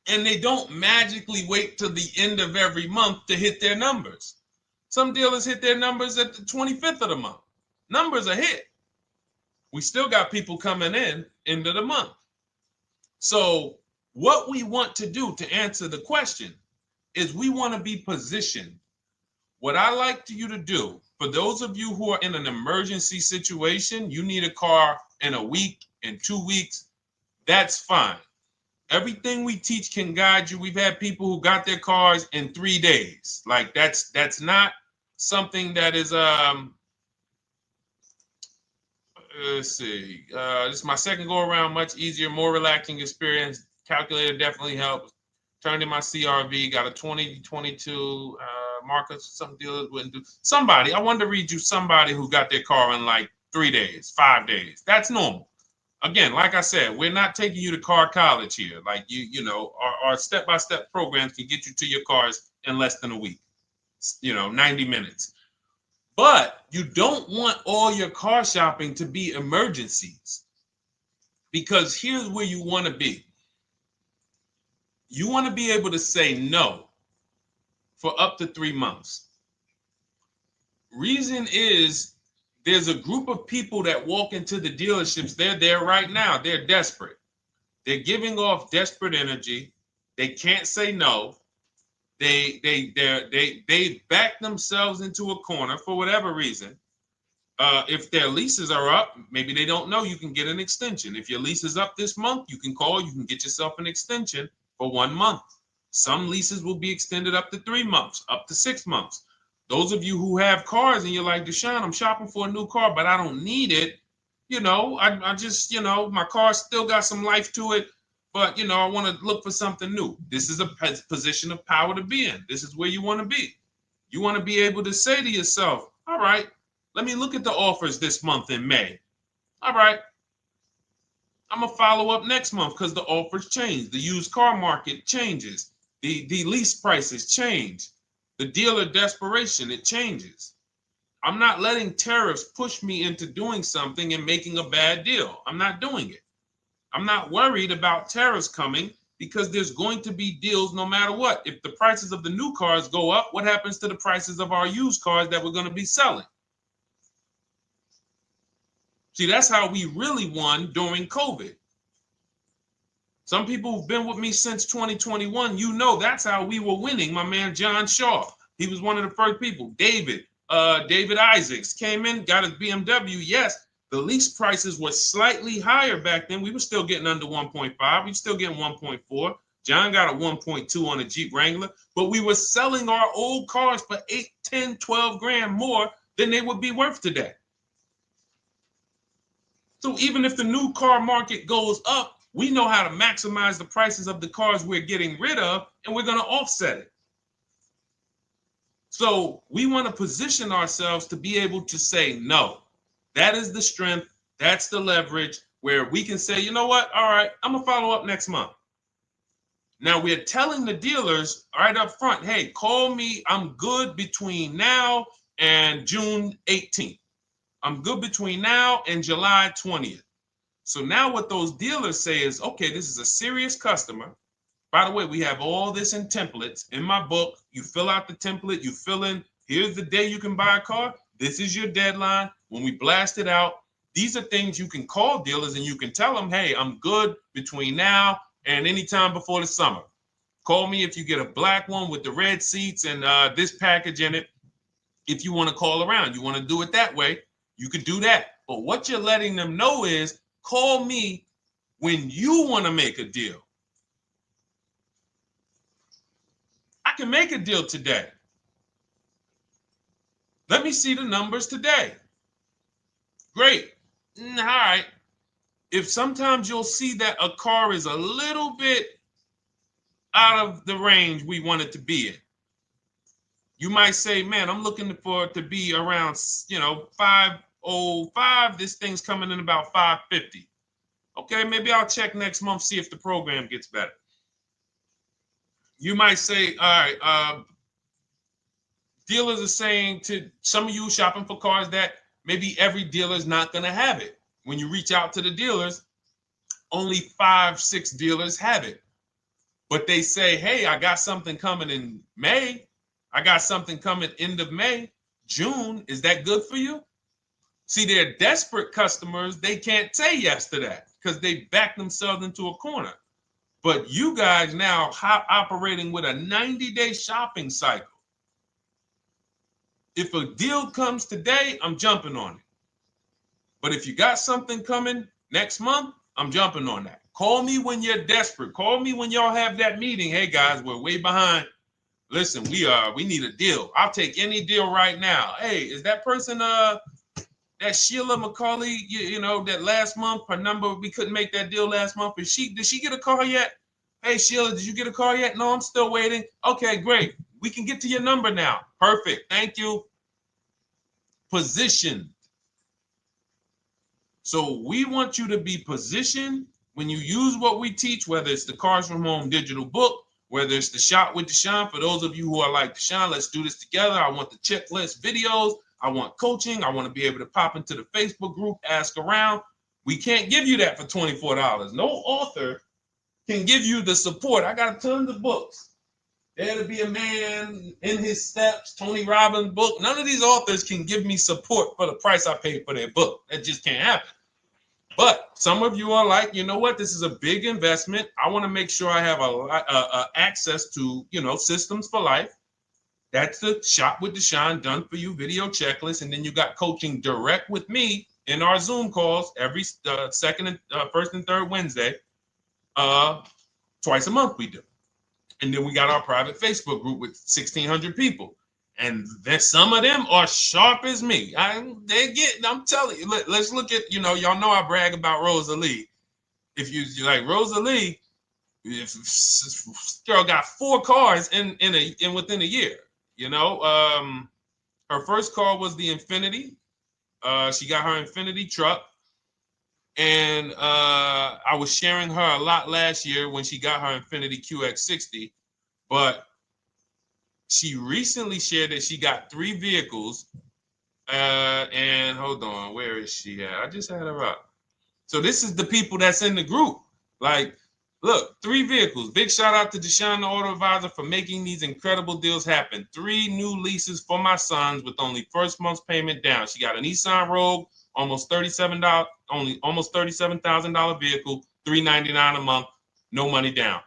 And they don't magically wait till the end of every month to hit their numbers. Some dealers hit their numbers at the 25th of the month. Numbers are hit. We still got people coming in end of the month. So What we want to do to answer the question is we want to be positioned. What I like you to do, for those of you who are in an emergency situation, you need a car in a week, in 2 weeks, that's fine. Everything we teach can guide you. We've had people who got their cars in 3 days. Like that's not something that is let's see. This is my second go around, much easier, more relaxing experience. Calculator definitely helps. Turned in my CRV, got a 2022 Marcus, some dealers wouldn't do. Somebody, I wanted to read you somebody who got their car in like 3 days, 5 days. That's normal. Again, like I said, we're not taking you to car college here. Like you know, our step-by-step programs can get you to your cars in less than a week, 90 minutes. But you don't want all your car shopping to be emergencies, because here's where you want to be. You want to be able to say no for up to 3 months. Reason is, there's a group of people that walk into the dealerships. They're there right now. They're desperate. They're giving off desperate energy. They can't say no. They back themselves into a corner for whatever reason. If their leases are up, maybe they don't know you can get an extension. If your lease is up this month, you can call. You can get yourself an extension for 1 month. Some leases will be extended up to 3 months, up to 6 months. Those of you who have cars and you're like, Deshone, I'm shopping for a new car, but I don't need it. I just, my car still got some life to it, but, I want to look for something new. This is a position of power to be in. This is where you want to be. You want to be able to say to yourself, all right, let me look at the offers this month in May. All right, I'm going to follow up next month because the offers change. The used car market changes. The lease prices change. The dealer desperation, it changes. I'm not letting tariffs push me into doing something and making a bad deal. I'm not doing it. I'm not worried about tariffs coming, because there's going to be deals no matter what. If the prices of the new cars go up, what happens to the prices of our used cars that we're going to be selling? See, that's how we really won during COVID. Some people who've been with me since 2021, that's how we were winning. My man John Shaw, he was one of the first people. David Isaacs came in, got his BMW. Yes, the lease prices were slightly higher back then. We were still getting under 1.5. We were still getting 1.4. John got a 1.2 on a Jeep Wrangler, but we were selling our old cars for 8, 10, 12 grand more than they would be worth today. So even if the new car market goes up, we know how to maximize the prices of the cars we're getting rid of, and we're going to offset it. So we want to position ourselves to be able to say no. That is the strength. That's the leverage where we can say, you know what? All right, I'm going to follow up next month. Now we're telling the dealers right up front, hey, call me. I'm good between now and June 18th. I'm good between now and July 20th. So now what those dealers say is, okay, this is a serious customer. By the way, we have all this in templates. In my book, you fill out the template, you fill in, here's the day you can buy a car. This is your deadline. When we blast it out, these are things you can call dealers and you can tell them, hey, I'm good between now and anytime before the summer. Call me if you get a black one with the red seats and this package in it. If you want to call around, you want to do it that way, you could do that. But what you're letting them know is, call me when you want to make a deal. I can make a deal today. Let me see the numbers today. Great. All right. If sometimes you'll see that a car is a little bit out of the range we want it to be in, you might say, man, I'm looking for it to be around, 505. This thing's coming in about 550. Okay, maybe I'll check next month, see if the program gets better. You might say, all right, dealers are saying to some of you shopping for cars that maybe every dealer is not going to have it. When you reach out to the dealers, only 5, 6 dealers have it. But they say, hey, I got something coming in May. I got something coming end of May, June. Is that good for you? See, they're desperate customers. They can't say yes to that because they back themselves into a corner. But you guys now operating with a 90-day shopping cycle. If a deal comes today, I'm jumping on it. But if you got something coming next month, I'm jumping on that. Call me when you're desperate. Call me when y'all have that meeting. Hey guys, we're way behind. Listen, we need a deal. I'll take any deal right now. Hey, is that person that Sheila McCauley, you know, that last month, her number, we couldn't make that deal last month. Did she get a call yet? Hey Sheila, did you get a call yet? No, I'm still waiting. Okay, great. We can get to your number now. Perfect. Thank you. Positioned. So we want you to be positioned when you use what we teach, whether it's the Cars from Home digital book, whether it's the Shop with Deshone. For those of you who are like, Deshone, let's do this together. I want the checklist videos. I want coaching. I want to be able to pop into the Facebook group, ask around. We can't give you that for $24. No author can give you the support. I got tons of books. Dare to Be a Man, In His Steps, Tony Robbins' book. None of these authors can give me support for the price I paid for their book. That just can't happen. But some of you are like, you know what? This is a big investment. I want to make sure I have access to, you know, systems for life. That's the Shop with Deshone done for you video checklist. And then you got coaching direct with me in our Zoom calls every first and third Wednesday. Twice a month we do. And then we got our private Facebook group with 1,600 people. And then some of them are sharp as me. I'm telling you, let's look at, you know, y'all know I brag about Rosalie. If you like Rosalie, if girl got 4 cars in within a year, you know. Her first car was the Infinity. She got her Infinity truck. And I was sharing her a lot last year when she got her Infinity QX60, but she recently shared that she got 3 vehicles. And hold on, where is she at? I just had her up. So this is the people that's in the group. Like, look, 3 vehicles. Big shout out to Deshone the Auto Advisor for making these incredible deals happen. 3 new leases for my sons with only first month's payment down. She got a Nissan Rogue, almost $37,000 vehicle, $399 a month, no money down.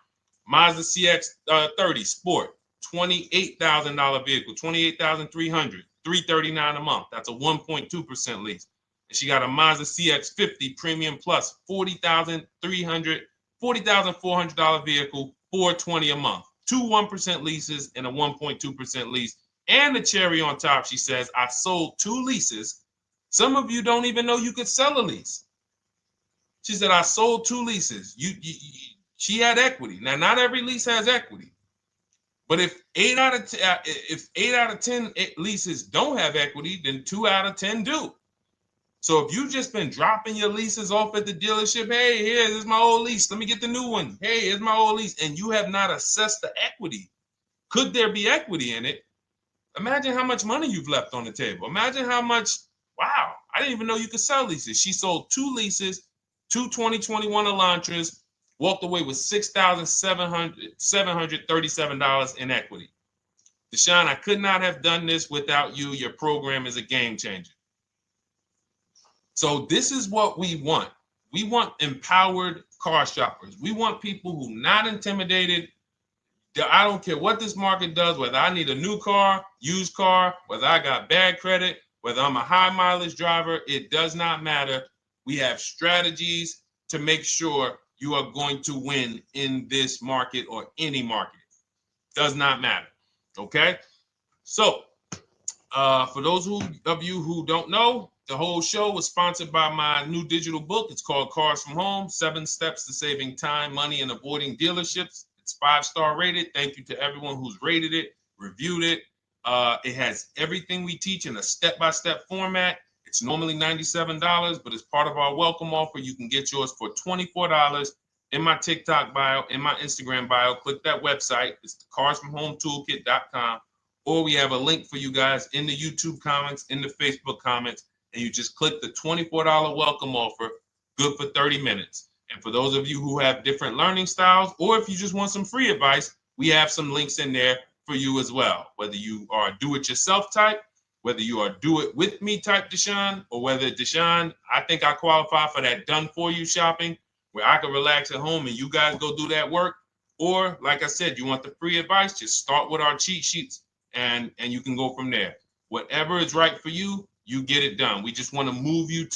Mazda CX-30 Sport, $28,000 vehicle, $28,300, $339 a month. That's a 1.2% lease. And she got a Mazda CX-50 Premium Plus, $40,400 vehicle, $420 a month. 2 1% leases and a 1.2% lease. And the cherry on top, she says, I sold 2 leases. Some of you don't even know you could sell a lease. She said, I sold 2 leases. She had equity. Now, not every lease has equity. But if 8 out of 10 leases don't have equity, then 2 out of 10 do. So if you've just been dropping your leases off at the dealership, hey, here's my old lease. Let me get the new one. Hey, here's my old lease. And you have not assessed the equity. Could there be equity in it? Imagine how much money you've left on the table. Imagine how much, wow, I didn't even know you could sell leases. She sold 2 leases, 2 2021 Elantras, walked away with $6,737 in equity. Deshone, I could not have done this without you. Your program is a game changer. So this is what we want. We want empowered car shoppers. We want people who are not intimidated. I don't care what this market does, whether I need a new car, used car, whether I got bad credit, whether I'm a high mileage driver, it does not matter. We have strategies to make sure you are going to win in this market or any market. Does not matter. Okay? So, for those of you who don't know, the whole show was sponsored by my new digital book. It's called Cars from Home, 7 Steps to Saving Time, Money, and Avoiding Dealerships. It's 5-star rated. Thank you to everyone who's rated it, reviewed it. It has everything we teach in a step-by-step format. It's normally $97, but as part of our welcome offer, you can get yours for $24 in my TikTok bio, in my Instagram bio. Click that website. It's the carsfromhometoolkit.com. Or we have a link for you guys in the YouTube comments, in the Facebook comments, and you just click the $24 welcome offer, good for 30 minutes. And for those of you who have different learning styles, or if you just want some free advice, we have some links in there for you as well. Whether you are a do-it-yourself type, whether you are do-it-with-me type Deshone, or whether Deshone, I think I qualify for that done-for-you shopping, where I can relax at home and you guys go do that work. Or like I said, you want the free advice, just start with our cheat sheets and you can go from there. Whatever is right for you, you get it done. We just want to move you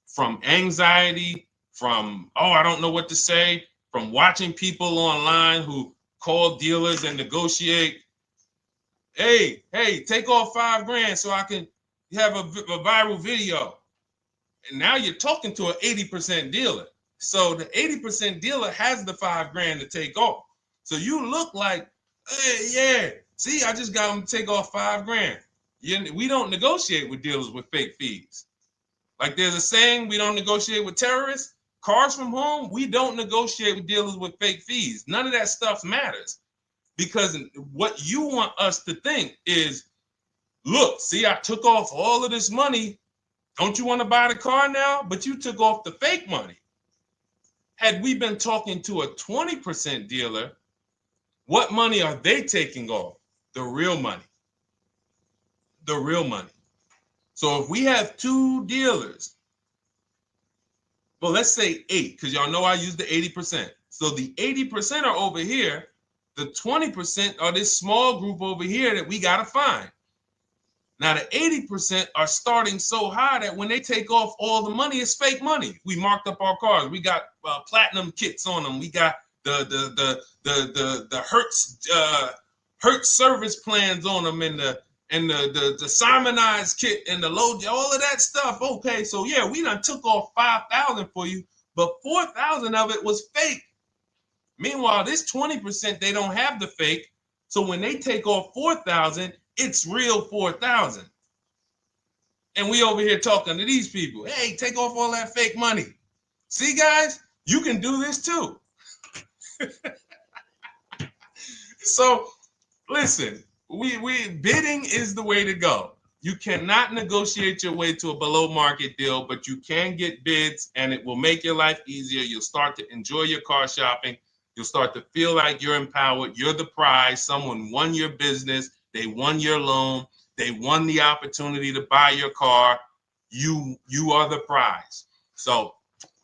from anxiety, from, oh, I don't know what to say, from watching people online who call dealers and negotiate. Hey, take off $5,000 so I can have a viral video. And now you're talking to an 80% dealer. So the 80% dealer has the $5,000 to take off. So you look like, hey, yeah, see, I just got them to take off $5,000. We don't negotiate with dealers with fake fees. Like there's a saying, we don't negotiate with terrorists. Cars from home, we don't negotiate with dealers with fake fees. None of that stuff matters. Because what you want us to think is, look, see, I took off all of this money. Don't you want to buy the car now? But you took off the fake money. Had we been talking to a 20% dealer, what money are they taking off? The real money. The real money. So if we have two dealers, well, let's say 8, because y'all know I use the 80%. So the 80% are over here. The 20% are this small group over here that we got to find. Now, the 80% are starting so high that when they take off all the money, it's fake money. We marked up our cars. We got platinum kits on them. We got the Hertz service plans on them, and the Simonized kit and the low, all of that stuff. Okay, so yeah, we done took off 5,000 for you, but 4,000 of it was fake. Meanwhile, this 20%, they don't have the fake. So when they take off 4,000, it's real 4,000. And we over here talking to these people. Hey, take off all that fake money. See, guys, you can do this too. So listen, we bidding is the way to go. You cannot negotiate your way to a below market deal, but you can get bids and it will make your life easier. You'll start to enjoy your car shopping. You'll start to feel like you're empowered. You're the prize. Someone won your business. They won your loan. They won the opportunity to buy your car. You are the prize. So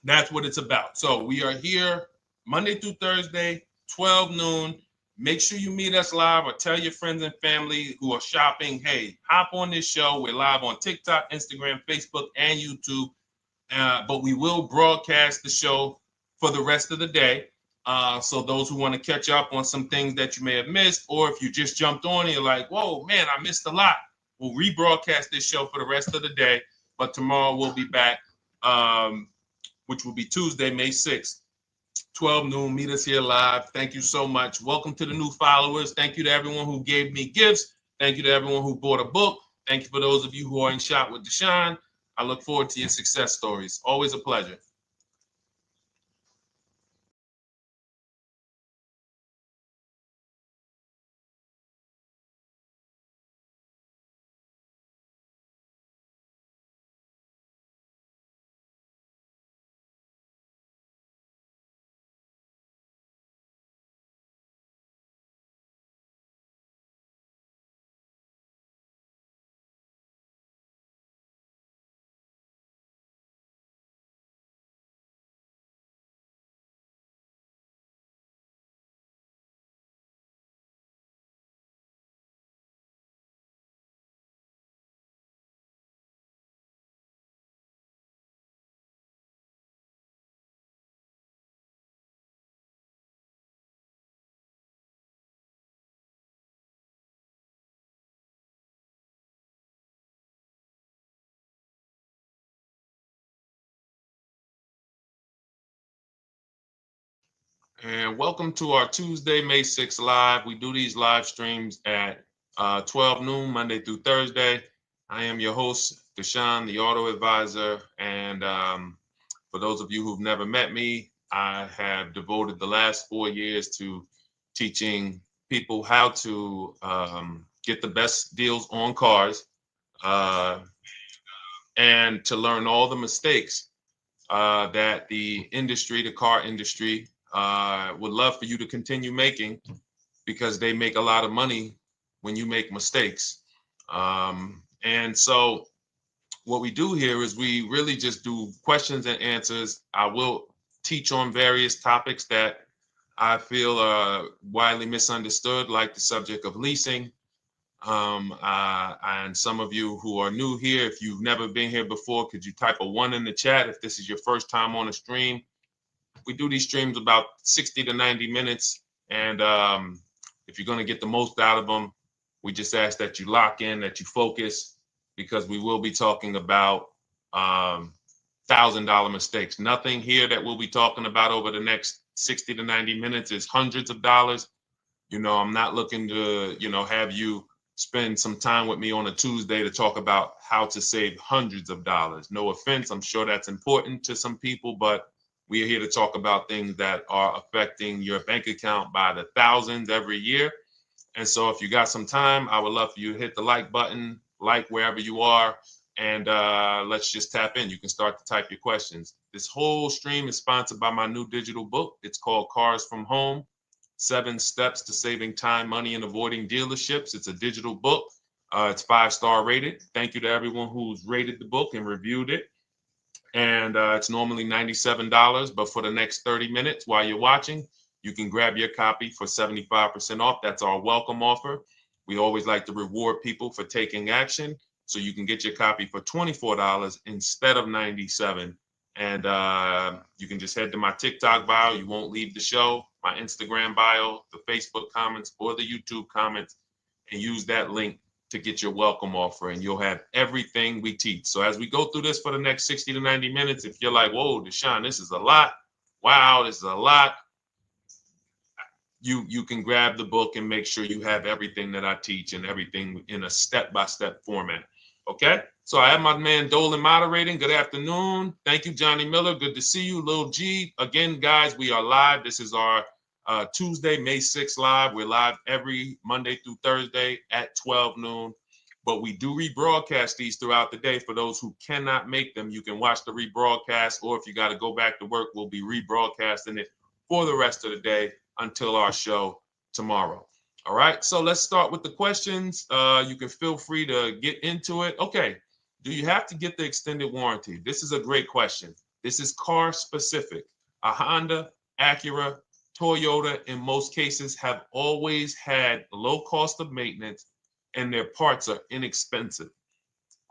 that's what it's about. So we are here Monday through Thursday, 12 noon. Make sure you meet us live or tell your friends and family who are shopping, hey, hop on this show. We're live on TikTok, Instagram, Facebook, and YouTube. But we will broadcast the show for the rest of the day. So those who want to catch up on some things that you may have missed, or if you just jumped on and you're like, whoa, man, I missed a lot. We'll rebroadcast this show for the rest of the day. But tomorrow we'll be back, which will be Tuesday, May 6th, 12 noon. Meet us here live. Thank you so much. Welcome to the new followers. Thank you to everyone who gave me gifts. Thank you to everyone who bought a book. Thank you for those of you who are in Shop with Deshone. I look forward to your success stories. Always a pleasure. And welcome to our Tuesday, May 6th live. We do these live streams at 12 noon, Monday through Thursday. I am your host, Deshone the Auto Advisor. And for those of you who've never met me, I have devoted the last 4 years to teaching people how to get the best deals on cars and to learn all the mistakes that the industry, the car industry, would love for you to continue making, because they make a lot of money when you make mistakes. And so what we do here is we really just do questions and answers. I will teach on various topics that I feel are widely misunderstood, like the subject of leasing. And some of you who are new here, if you've never been here before, could you type a 1 in the chat if this is your first time on a stream? We do these streams about 60 to 90 minutes. And if you're going to get the most out of them, we just ask that you lock in, that you focus, because we will be talking about $1,000 mistakes. Nothing here that we'll be talking about over the next 60 to 90 minutes is hundreds of dollars. You know, I'm not looking to, have you spend some time with me on a Tuesday to talk about how to save hundreds of dollars. No offense, I'm sure that's important to some people, but we are here to talk about things that are affecting your bank account by the thousands every year. And so if you got some time, I would love for you to hit the like button, like wherever you are, and let's just tap in. You can start to type your questions. This whole stream is sponsored by my new digital book. It's called Cars from Home, 7 Steps to Saving Time, Money, and Avoiding Dealerships. It's a digital book. It's 5-star rated. Thank you to everyone who's rated the book and reviewed it. And it's normally $97, but for the next 30 minutes while you're watching, you can grab your copy for 75% off. That's our welcome offer. We always like to reward people for taking action. So you can get your copy for $24 instead of $97. And you can just head to my TikTok bio. You won't leave the show, my Instagram bio, the Facebook comments, or the YouTube comments, and use that link to get your welcome offer, and you'll have everything we teach. So as we go through this for the next 60 to 90 minutes, if you're like, whoa, Deshone, this is a lot. Wow, this is a lot. You can grab the book and make sure you have everything that I teach and everything in a step-by-step format. Okay? So I have my man Dolan moderating. Good afternoon. Thank you, Johnny Miller. Good to see you, Lil G. Again, guys, we are live. This is our Tuesday, May 6th live. We're live every Monday through Thursday at 12 noon. But we do rebroadcast these throughout the day. For those who cannot make them, you can watch the rebroadcast, or if you got to go back to work, we'll be rebroadcasting it for the rest of the day until our show tomorrow. All right, so let's start with the questions. You can feel free to get into it. Okay, do you have to get the extended warranty? This is a great question. This is car specific. A Honda, Acura, Toyota, in most cases, have always had low cost of maintenance and their parts are inexpensive.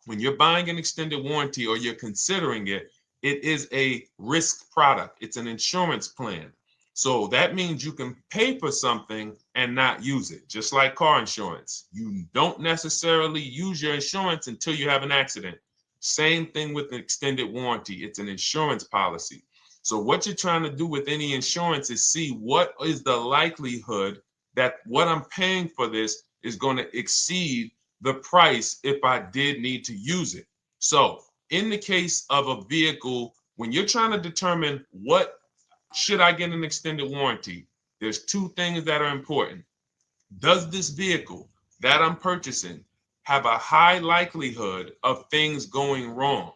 When you're buying an extended warranty or you're considering it, it is a risk product. It's an insurance plan. So that means you can pay for something and not use it, just like car insurance. You don't necessarily use your insurance until you have an accident. Same thing with an extended warranty. It's an insurance policy. So what you're trying to do with any insurance is see what is the likelihood that what I'm paying for this is going to exceed the price if I did need to use it. So in the case of a vehicle, when you're trying to determine what should I get an extended warranty, there's 2 things that are important. Does this vehicle that I'm purchasing have a high likelihood of things going wrong?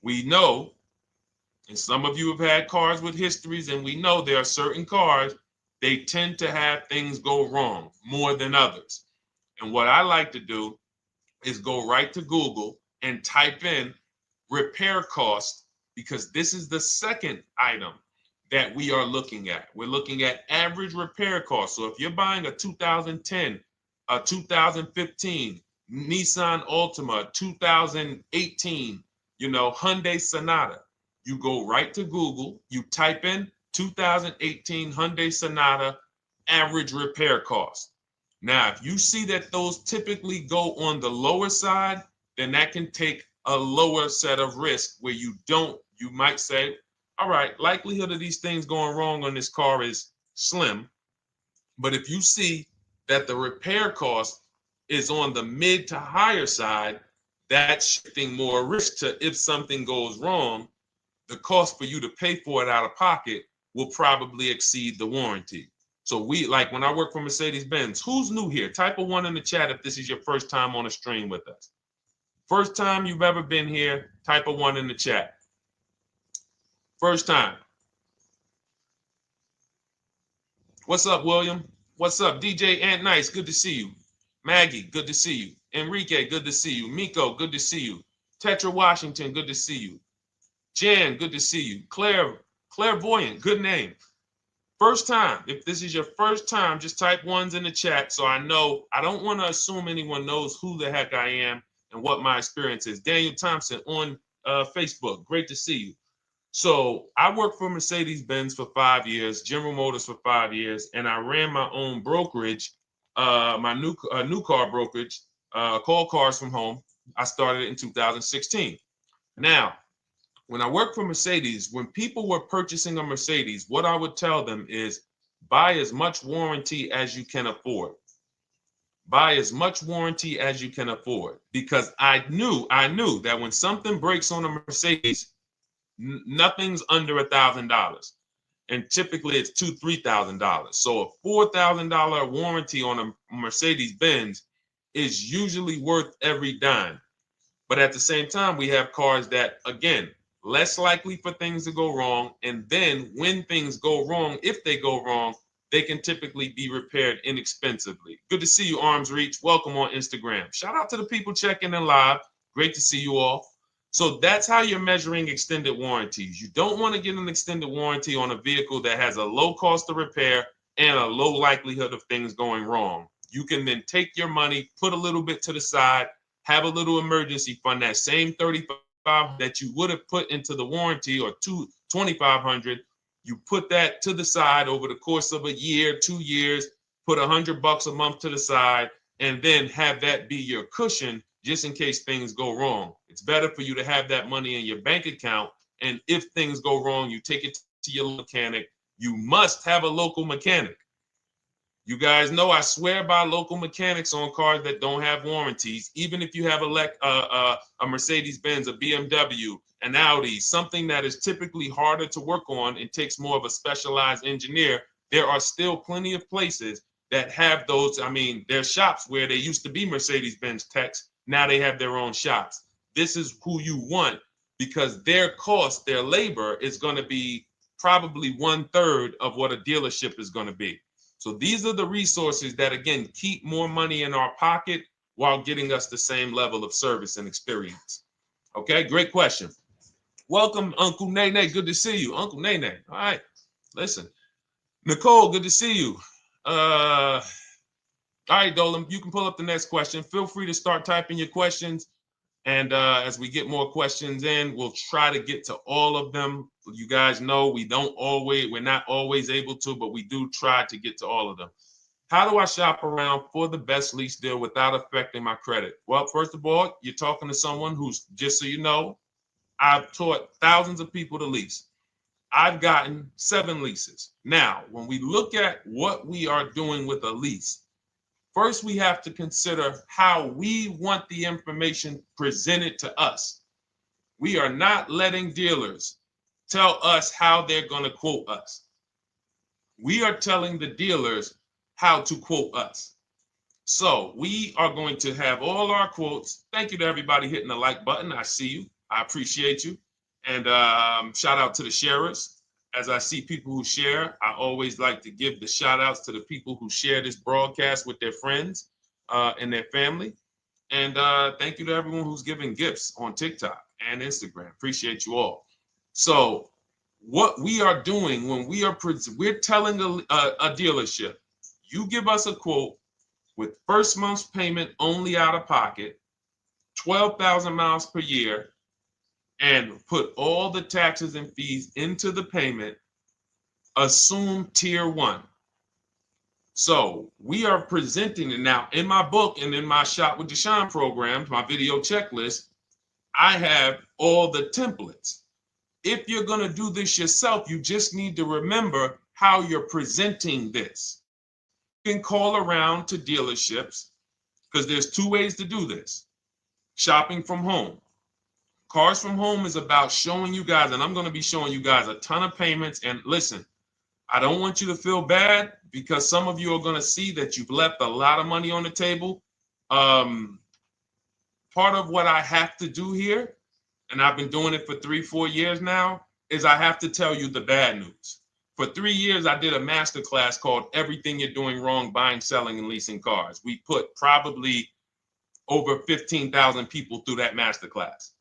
We know, and some of you have had cars with histories, and we know there are certain cars, they tend to have things go wrong more than others. And what I like to do is go right to Google and type in repair cost, because this is the second item that we are looking at. We're looking at average repair cost. So if you're buying a 2010, a 2015 Nissan Altima, 2018, Hyundai Sonata, you go right to Google, you type in 2018 Hyundai Sonata average repair cost. Now, if you see that those typically go on the lower side, then that can take a lower set of risk where you might say, all right, likelihood of these things going wrong on this car is slim. But if you see that the repair cost is on the mid to higher side, that's shifting more risk to if something goes wrong, the cost for you to pay for it out of pocket will probably exceed the warranty. So when I work for Mercedes-Benz, who's new here? Type a 1 in the chat if this is your first time on a stream with us. First time you've ever been here, type a 1 in the chat. First time. What's up, William? What's up, DJ Ant Nice? Good to see you. Maggie, good to see you. Enrique, good to see you. Miko, good to see you. Tetra Washington, good to see you. Jan, good to see you. Claire Clairvoyant, good name. First time, if this is your first time, just type ones in the chat so I know. I don't want to assume anyone knows who the heck I am and what my experience is. Daniel Thompson on Facebook, great to see you. So I worked for Mercedes-Benz for 5 years, General Motors for 5 years, and I ran my own brokerage, my new car brokerage, called Cars from Home. I started it in 2016. Now, when I worked for Mercedes, when people were purchasing a Mercedes, what I would tell them is buy as much warranty as you can afford. Buy as much warranty as you can afford, because I knew that when something breaks on a Mercedes, nothing's under $1,000, and typically it's $2,000-$3,000. So a $4,000 warranty on a Mercedes Benz is usually worth every dime. But at the same time, we have cars that, again, less likely for things to go wrong, and then when things go wrong, if they go wrong, they can typically be repaired inexpensively. Good to see you, Arms Reach. Welcome on Instagram. Shout out to the people checking in live. Great to see you all. So that's how you're measuring extended warranties. You don't want to get an extended warranty on a vehicle that has a low cost of repair and a low likelihood of things going wrong. You can then take your money, put a little bit to the side, have a little emergency fund, that same $3,500 that you would have put into the warranty, or $2,500, you put that to the side over the course of a year, 2 years, put $100 a month to the side, and then have that be your cushion just in case things go wrong. It's better for you to have that money in your bank account, and if things go wrong, you take it to your mechanic. You must have a local mechanic. You guys know I swear by local mechanics on cars that don't have warranties. Even if you have a Mercedes-Benz, a BMW, an Audi, something that is typically harder to work on and takes more of a specialized engineer, there are still plenty of places that have those. I mean, there's shops where they used to be Mercedes-Benz techs. Now they have their own shops. This is who you want, because their cost, their labor is going to be probably 1/3 of what a dealership is going to be. So these are the resources that, again, keep more money in our pocket while getting us the same level of service and experience. Okay, great question. Welcome, Uncle Nene. Good to see you. Uncle Nene. All right, listen. Nicole, good to see you. All right, Dolan, you can pull up the next question. Feel free to start typing your questions. And as we get more questions in, we'll try to get to all of them. You guys know we're not always able to, but we do try to get to all of them. How do I shop around for the best lease deal without affecting my credit? Well, first of all, you're talking to someone who's, just so you know, I've taught thousands of people to lease. I've gotten 7 leases. Now, when we look at what we are doing with a lease, first, we have to consider how we want the information presented to us. We are not letting dealers tell us how they're going to quote us. We are telling the dealers how to quote us. So we are going to have all our quotes. Thank you to everybody hitting the like button. I see you. I appreciate you. And shout out to the sharers. As I see people who share, I always like to give the shout outs to the people who share this broadcast with their friends and their family. And thank you to everyone who's giving gifts on TikTok and Instagram. Appreciate you all. So what we are doing when we're telling a dealership, you give us a quote with first month's payment only out of pocket, 12,000 miles per year, and put all the taxes and fees into the payment, assume tier 1. So we are presenting it now in my book and in my Shop with Deshone programs, my video checklist. I have all the templates. If you're going to do this yourself, you just need to remember how you're presenting this. You can call around to dealerships, because there's 2 ways to do this. Shopping from home. Cars from Home is about showing you guys, and I'm going to be showing you guys a ton of payments. And listen, I don't want you to feel bad, because some of you are going to see that you've left a lot of money on the table. Part of what I have to do here, and I've been doing it for 3-4 years now, is I have to tell you the bad news. For 3 years, I did a masterclass called Everything You're Doing Wrong Buying, Selling, and Leasing Cars. We put probably over 15,000 people through that masterclass.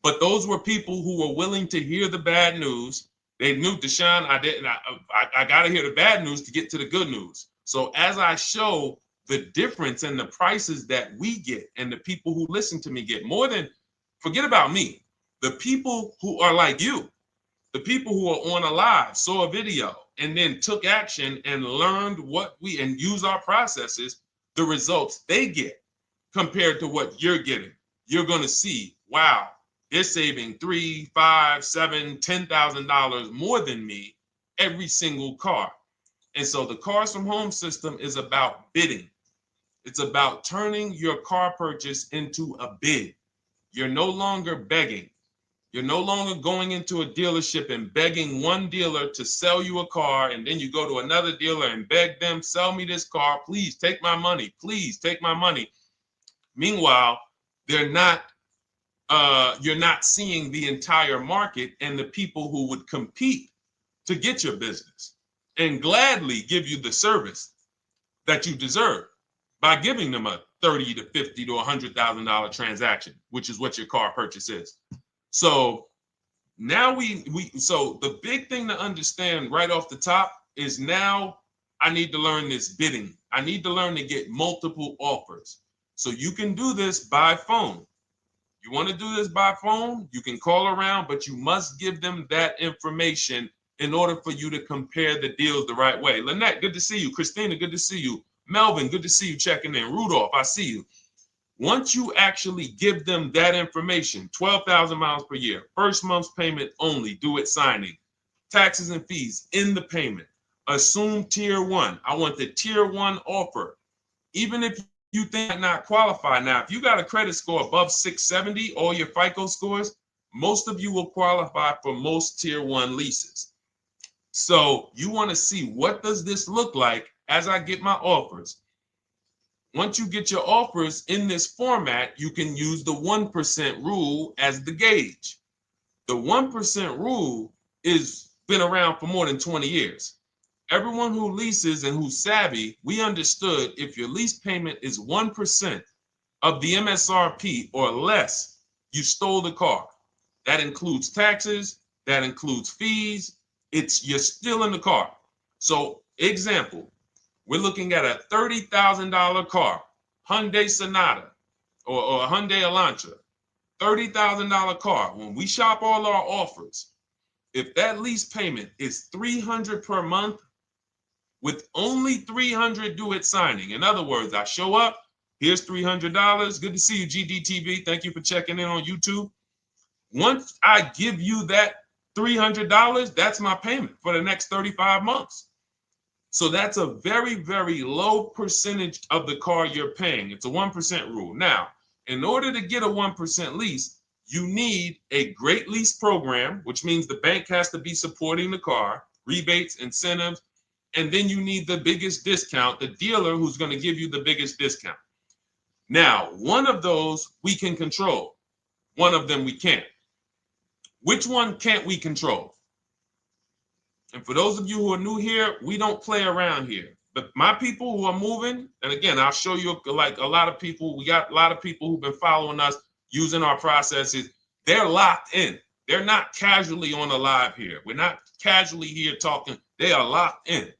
But those were people who were willing to hear the bad news They knew, Deshone, I got to hear the bad news to get to the good news. So as I show the difference in the prices that we get and the people who listen to me get, more than, forget about me, the people who are like you, the people who are on a live, saw a video, and then took action and learned and use our processes, the results they get compared to what you're getting. You're going to see, wow, they're saving $3, $5, $7, $10,000 more than me every single car. And so the Cars from Home system is about bidding. It's about turning your car purchase into a bid. You're no longer begging. You're no longer going into a dealership and begging one dealer to sell you a car, and then you go to another dealer and beg them, sell me this car, please take my money, please take my money. Meanwhile, you're not seeing the entire market and the people who would compete to get your business and gladly give you the service that you deserve by giving them a $30 to $50 to $100,000 transaction, which is what your car purchase is. So now so the big thing to understand right off the top is, now I need to learn this bidding. I need to learn to get multiple offers. So you can do this by phone. You want to do this by phone, you can call around, but you must give them that information in order for you to compare the deals the right way. Lynette, good to see you. Christina, good to see you. Melvin, good to see you checking in. Rudolph, I see you. Once you actually give them that information, 12,000 miles per year, first month's payment only, due at signing, taxes and fees in the payment, assume tier one. I want the tier one offer. Even if you think I not qualify. Now, if you got a credit score above 670, all your FICO scores, most of you will qualify for most tier one leases. So you want to see, what does this look like as I get my offers? Once you get your offers in this format, you can use the 1% rule as the gauge. The 1% rule is been around for more than 20 years. Everyone who leases and who's savvy, we understood if your lease payment is 1% of the MSRP or less, you stole the car. That includes taxes, that includes fees. You're still in the car. So example, we're looking at a $30,000 car, Hyundai Sonata or a Hyundai Elantra, $30,000 car. When we shop all our offers, if that lease payment is $300 per month, with only $300 due at signing. In other words, I show up, here's $300. Good to see you, GDTV. Thank you for checking in on YouTube. Once I give you that $300, that's my payment for the next 35 months. So that's a very, very low percentage of the car you're paying. It's a 1% rule. Now, in order to get a 1% lease, you need a great lease program, which means the bank has to be supporting the car, rebates, incentives, and then you need the biggest discount, the dealer who's going to give you the biggest discount. Now, one of those we can control. One of them we can't. Which one can't we control? And for those of you who are new here, we don't play around here. But my people who are moving, and again, I'll show you, like a lot of people, we got a lot of people who've been following us, using our processes. They're locked in. They're not casually on a live here. We're not casually here talking. They are locked in.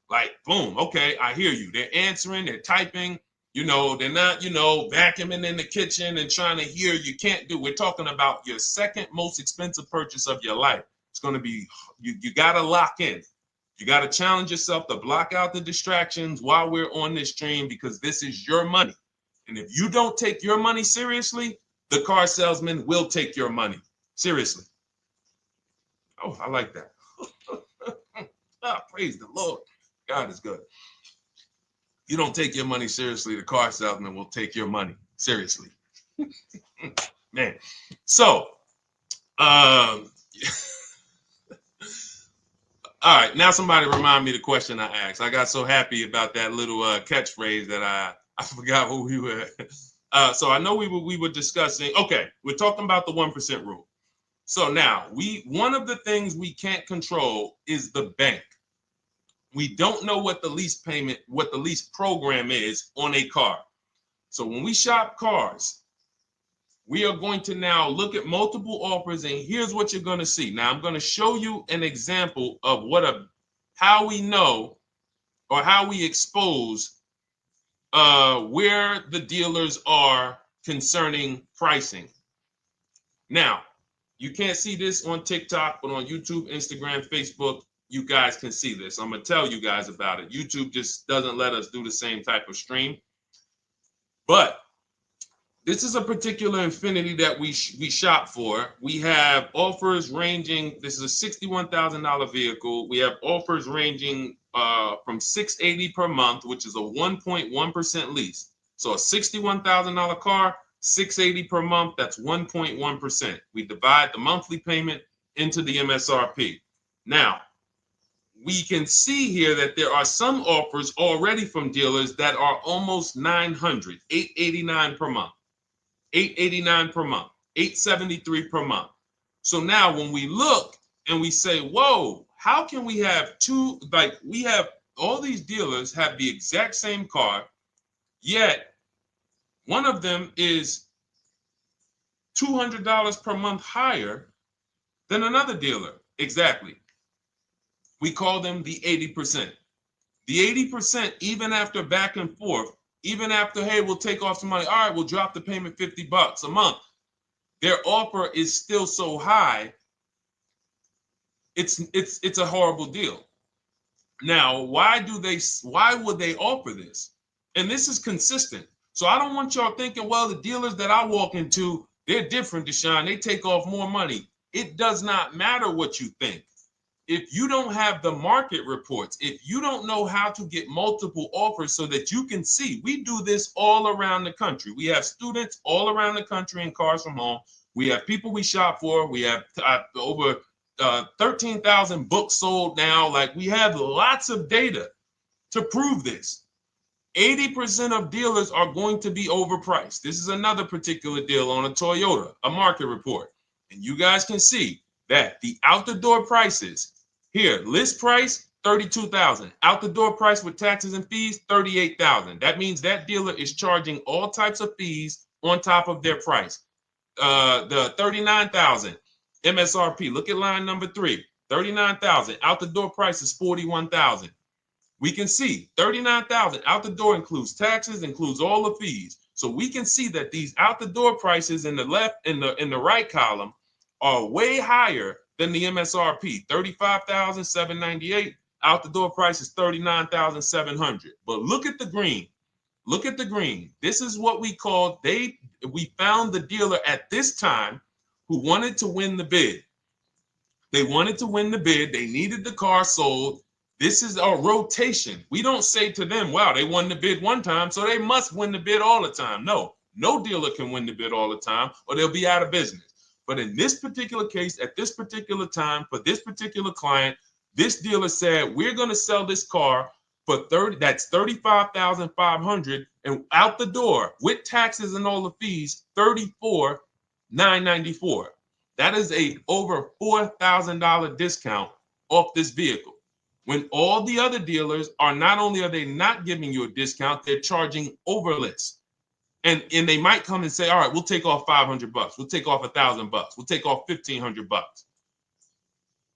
Like, boom, okay, I hear you. They're answering, they're typing, they're not, vacuuming in the kitchen and trying to hear. You can't do. We're talking about your second most expensive purchase of your life. It's going to be, you got to lock in. You got to challenge yourself to block out the distractions while we're on this stream, because this is your money. And if you don't take your money seriously, the car salesman will take your money seriously. Oh, I like that. Praise the Lord. God is good. You don't take your money seriously, the car salesman will take your money seriously. Man. So, all right, now somebody remind me the question I asked. I got so happy about that little catchphrase that I forgot who we were. So I know we were discussing, okay, we're talking about the 1% rule. So now, one of the things we can't control is the bank. We don't know what the lease payment, what the lease program is on a car. So when we shop cars, we are going to now look at multiple offers, and here's what you're going to see. Now, I'm going to show you an example of how we know or how we expose where the dealers are concerning pricing. Now, you can't see this on TikTok, but on YouTube, Instagram, Facebook, you guys can see this. I'm going to tell you guys about it. YouTube just doesn't let us do the same type of stream. But this is a particular Infiniti that we shop for. We have offers ranging, this is a $61,000 vehicle. We have offers ranging from $680 per month, which is a 1.1% lease. So a $61,000 car, $680 per month, that's 1.1%. We divide the monthly payment into the MSRP. Now, we can see here that there are some offers already from dealers that are almost $900, $889 per month. $889 per month, $873 per month. So now when we look and we say, whoa, how can we have two, like we have all these dealers have the exact same car, yet one of them is $200 per month higher than another dealer. Exactly. We call them the 80%. The 80%, even after back and forth, even after, hey, we'll take off some money. All right, we'll drop the payment $50 a month. Their offer is still so high. It's a horrible deal. Now, why would they offer this? And this is consistent. So I don't want y'all thinking, well, the dealers that I walk into, they're different, Deshone. They take off more money. It does not matter what you think. If you don't have the market reports, if you don't know how to get multiple offers so that you can see, we do this all around the country. We have students all around the country in Cars from Home. We have people we shop for. We have over 13,000 books sold now. Like, we have lots of data to prove this. 80% of dealers are going to be overpriced. This is another particular deal on a Toyota, a market report. And you guys can see that the out-the-door prices here, list price, $32,000. Out the door price with taxes and fees, $38,000. That means that dealer is charging all types of fees on top of their price. The $39,000 MSRP. Look at line number 3. $39,000. Out the door price is $41,000. We can see $39,000 out the door includes taxes, includes all the fees. So we can see that these out the door prices in the left, in the right column, are way higher than the MSRP, $35,798. Out the door price is $39,700. But look at the green. Look at the green. This is what we call, we found the dealer at this time who wanted to win the bid. They wanted to win the bid. They needed the car sold. This is a rotation. We don't say to them, wow, they won the bid one time, so they must win the bid all the time. No dealer can win the bid all the time, or they'll be out of business. But in this particular case, at this particular time, for this particular client, this dealer said, we're going to sell this car for that's $35,500, and out the door with taxes and all the fees, $34,994. That is a over $4,000 discount off this vehicle. When all the other dealers are, not only are they not giving you a discount, they're charging over list. And they might come and say, all right, we'll take off $500. We'll take off $1,000. We'll take off $1,500.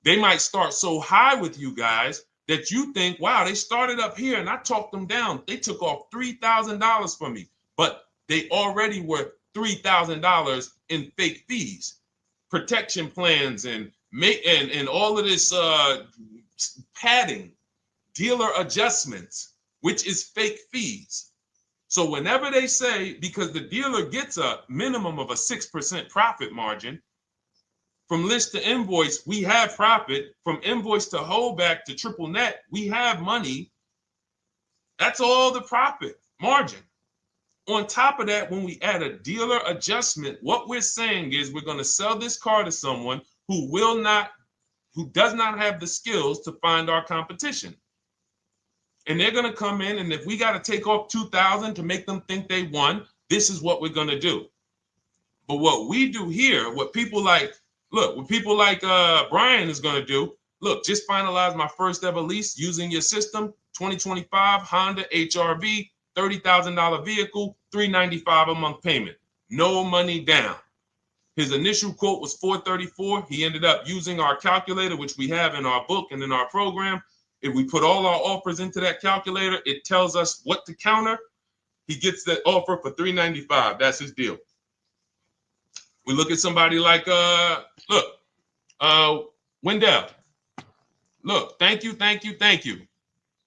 They might start so high with you guys that you think, wow, they started up here and I talked them down. They took off $3,000 from me, but they already were $3,000 in fake fees, protection plans, and all of this padding, dealer adjustments, which is fake fees. So whenever they say, because the dealer gets a minimum of a 6% profit margin, from list to invoice, we have profit. From invoice to holdback to triple net, we have money. That's all the profit margin. On top of that, when we add a dealer adjustment, what we're saying is we're going to sell this car to someone who does not have the skills to find our competition. And they're going to come in, and if we got to take off $2,000 to make them think they won, this is what we're going to do. But what we do here, what people like Brian is going to do, look, just finalize my first ever lease using your system, 2025 Honda HRV, $30,000 vehicle, $395 a month payment. no money down. His initial quote was $434. He ended up using our calculator, which we have in our book and in our program. If we put all our offers into that calculator, it tells us what to counter. He gets that offer for $395. That's his deal. We look at somebody like Wendell. Look, thank you.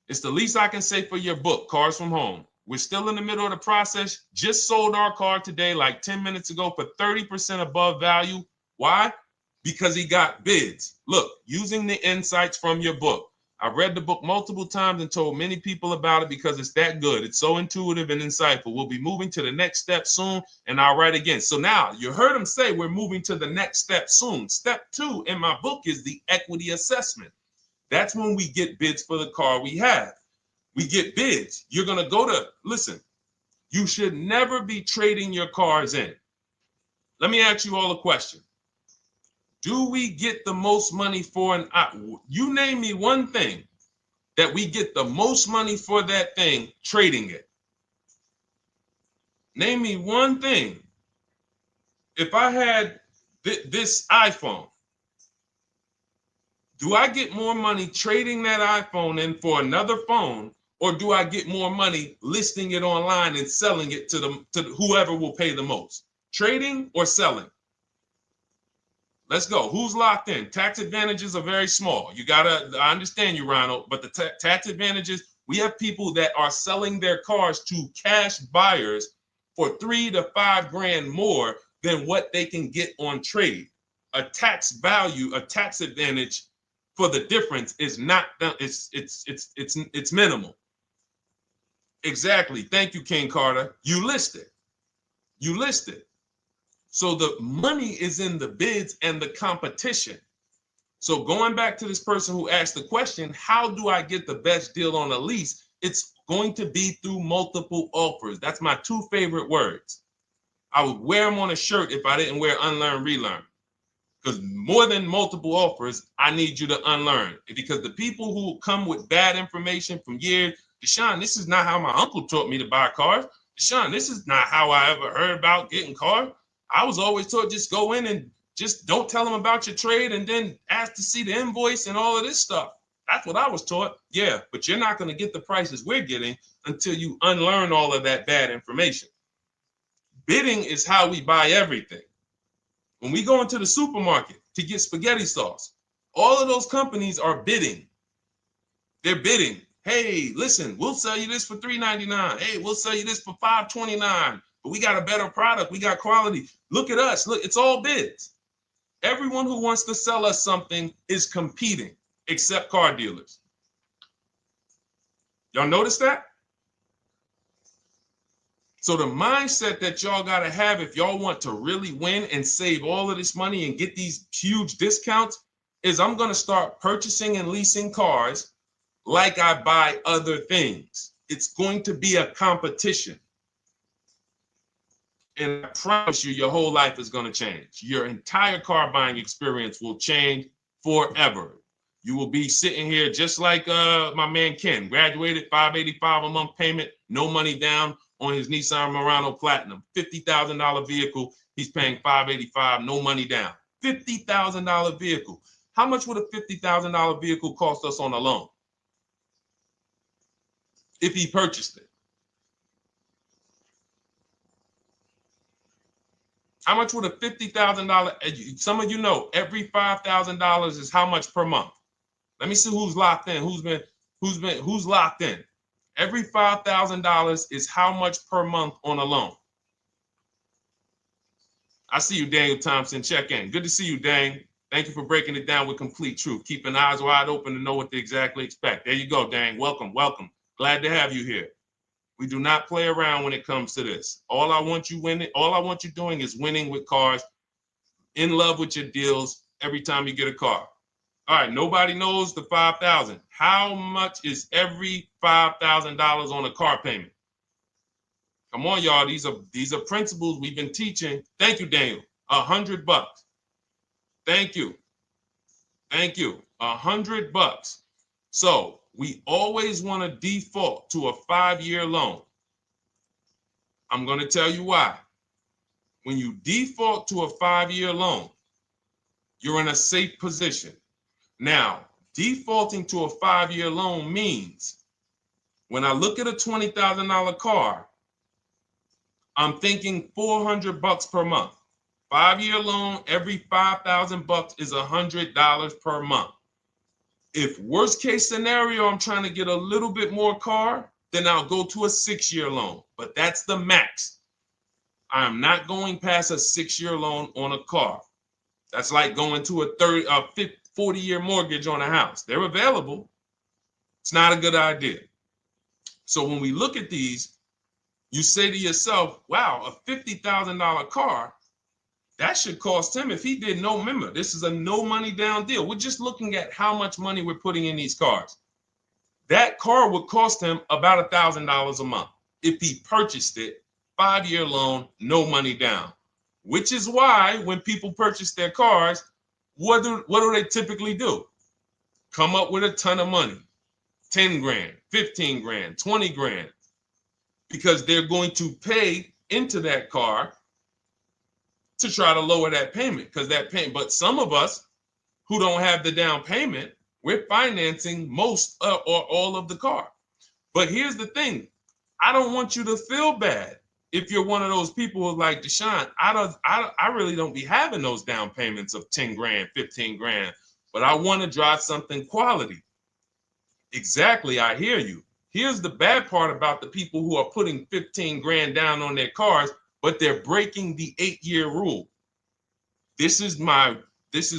It's the least I can say for your book, Cars from Home. We're still in the middle of the process. Just sold our car today, like 10 minutes ago, for 30% above value. Why? Because he got bids. Look, using the insights from your book. I've read the book multiple times and told many people about it because it's that good. It's so intuitive and insightful. We'll be moving to the next step soon, and I'll write again. So now you heard him say we're moving to the next step soon. Step 2 in my book is the equity assessment. That's when we get bids for the car we have. We get bids. You're going to go to, listen, you should never be trading your cars in. Let me ask you all a question. Do we get the most money for you name me one thing that we get the most money for that thing trading it. Name me one thing. If I had this iPhone, do I get more money trading that iPhone in for another phone, or do I get more money listing it online and selling it to whoever will pay the most? Trading or selling? Let's go. Who's locked in? Tax advantages are very small. I understand you, Ronald, but the tax advantages, we have people that are selling their cars to cash buyers for $3 to $5 grand more than what they can get on trade. A tax value, a tax advantage for the difference is not, it's minimal. Exactly. Thank you, King Carter. You listed. So the money is in the bids and the competition. So going back to this person who asked the question, how do I get the best deal on a lease? It's going to be through multiple offers. That's my 2 favorite words. I would wear them on a shirt if I didn't wear unlearn, relearn. Because more than multiple offers, I need you to unlearn. Because the people who come with bad information from years, Deshone, this is not how my uncle taught me to buy cars. Deshone, this is not how I ever heard about getting cars. I was always taught just go in and just don't tell them about your trade and then ask to see the invoice and all of this stuff. That's what I was taught. Yeah, but you're not going to get the prices we're getting until you unlearn all of that bad information. Bidding is how we buy everything. When we go into the supermarket to get spaghetti sauce, all of those companies are bidding. They're bidding. Hey, listen, we'll sell you this for $3.99. Hey, we'll sell you this for $5.29. But we got a better product. We got quality. Look at us. Look, it's all bids. Everyone who wants to sell us something is competing, except car dealers. Y'all notice that? So the mindset that y'all got to have if y'all want to really win and save all of this money and get these huge discounts is I'm going to start purchasing and leasing cars like I buy other things. It's going to be a competition. And I promise you, your whole life is going to change. Your entire car buying experience will change forever. You will be sitting here just like my man Ken, graduated, $585 a month payment, no money down on his Nissan Murano Platinum, $50,000 vehicle. He's paying $585, no money down. $50,000 vehicle. How much would a $50,000 vehicle cost us on a loan if he purchased it? How much would a $50,000? Some of you know every $5,000 is how much per month. Let me see who's locked in. Who's locked in? Every $5,000 is how much per month on a loan. I see you, Daniel Thompson. Check in. Good to see you, Dane. Thank you for breaking it down with complete truth. Keeping eyes wide open to know what to exactly expect. There you go, Dane. Welcome. Glad to have you here. We do not play around when it comes to this. All I want you doing is winning with cars, in love with your deals every time you get a car. All right, nobody knows the 5,000. How much is every $5,000 on a car payment? Come on, y'all. These are principles we've been teaching. Thank you, Daniel. $100. Thank you. $100. So we always want to default to a 5-year loan. I'm going to tell you why. when you default to a 5-year loan, you're in a safe position. Now, defaulting to a 5-year loan means when I look at a $20,000 car, I'm thinking $400 per month. 5-year loan, every $5,000 is $100 per month. If worst case scenario, I'm trying to get a little bit more car, then I'll go to a 6-year loan, but that's the max. I'm not going past a 6-year loan on a car. That's like going to a 40-year mortgage on a house. They're available. It's not a good idea. So when we look at these, you say to yourself, wow, a $50,000 car, that should cost him, if he did no, remember, this is a no money down deal. We're just looking at how much money we're putting in these cars. That car would cost him about $1,000 a month if he purchased it, 5-year loan, no money down. Which is why when people purchase their cars, what do they typically do? Come up with a ton of money, 10 grand, 15 grand, 20 grand, because they're going to pay into that car to try to lower that payment, because that payment. But some of us who don't have the down payment, we're financing most or all of the car. But here's the thing. I don't want you to feel bad if you're one of those people who's like, Deshone, I really don't be having those down payments of 10 grand, 15 grand, but I want to drive something quality. Exactly, I hear you. Here's the bad part about the people who are putting 15 grand down on their cars, but they're breaking the 8-year rule. This is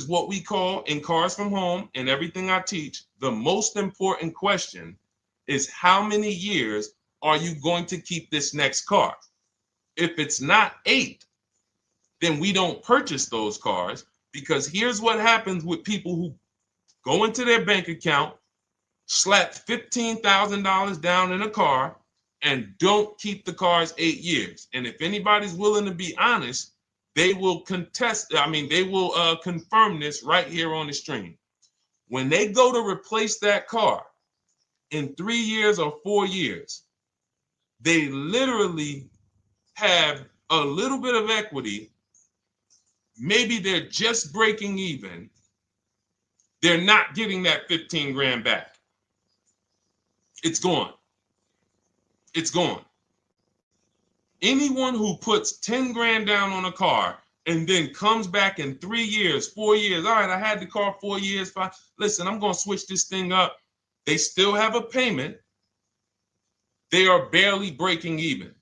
what we call in Cars from Home and everything I teach, the most important question is how many years are you going to keep this next car? If it's not 8, then we don't purchase those cars, because here's what happens with people who go into their bank account, slap $15,000 down in a car, and don't keep the cars 8 years. And if anybody's willing to be honest, they will confirm this right here on the stream. When they go to replace that car in 3 years or 4 years, they literally have a little bit of equity. Maybe they're just breaking even. They're not getting that 15 grand back. It's gone. It's gone. Anyone who puts 10 grand down on a car and then comes back in 3 years, 4 years, all right, I had the car 4 years, 5, listen, I'm going to switch this thing up. They still have a payment. They are barely breaking even.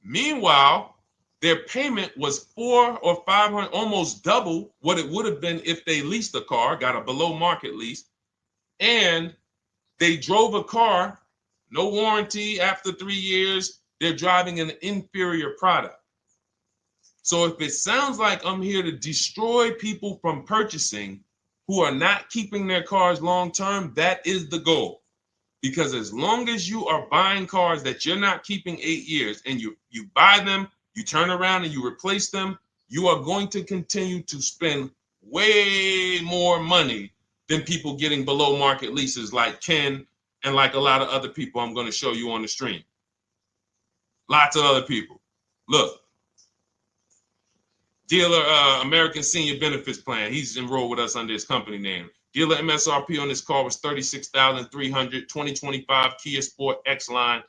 Meanwhile, their payment was 400 or 500, almost double what it would have been if they leased a car, got a below market lease, and they drove a car, no warranty after 3 years, they're driving an inferior product. So if it sounds like I'm here to destroy people from purchasing who are not keeping their cars long-term, that is the goal. Because as long as you are buying cars that you're not keeping 8 years and you buy them, you turn around and you replace them, you are going to continue to spend way more money than people getting below market leases like Ken and like a lot of other people I'm going to show you on the stream. Lots of other people. Look, dealer American Senior Benefits Plan. He's enrolled with us under his company name. Dealer MSRP on this car was $36,300. 2025 Kia Sport X line.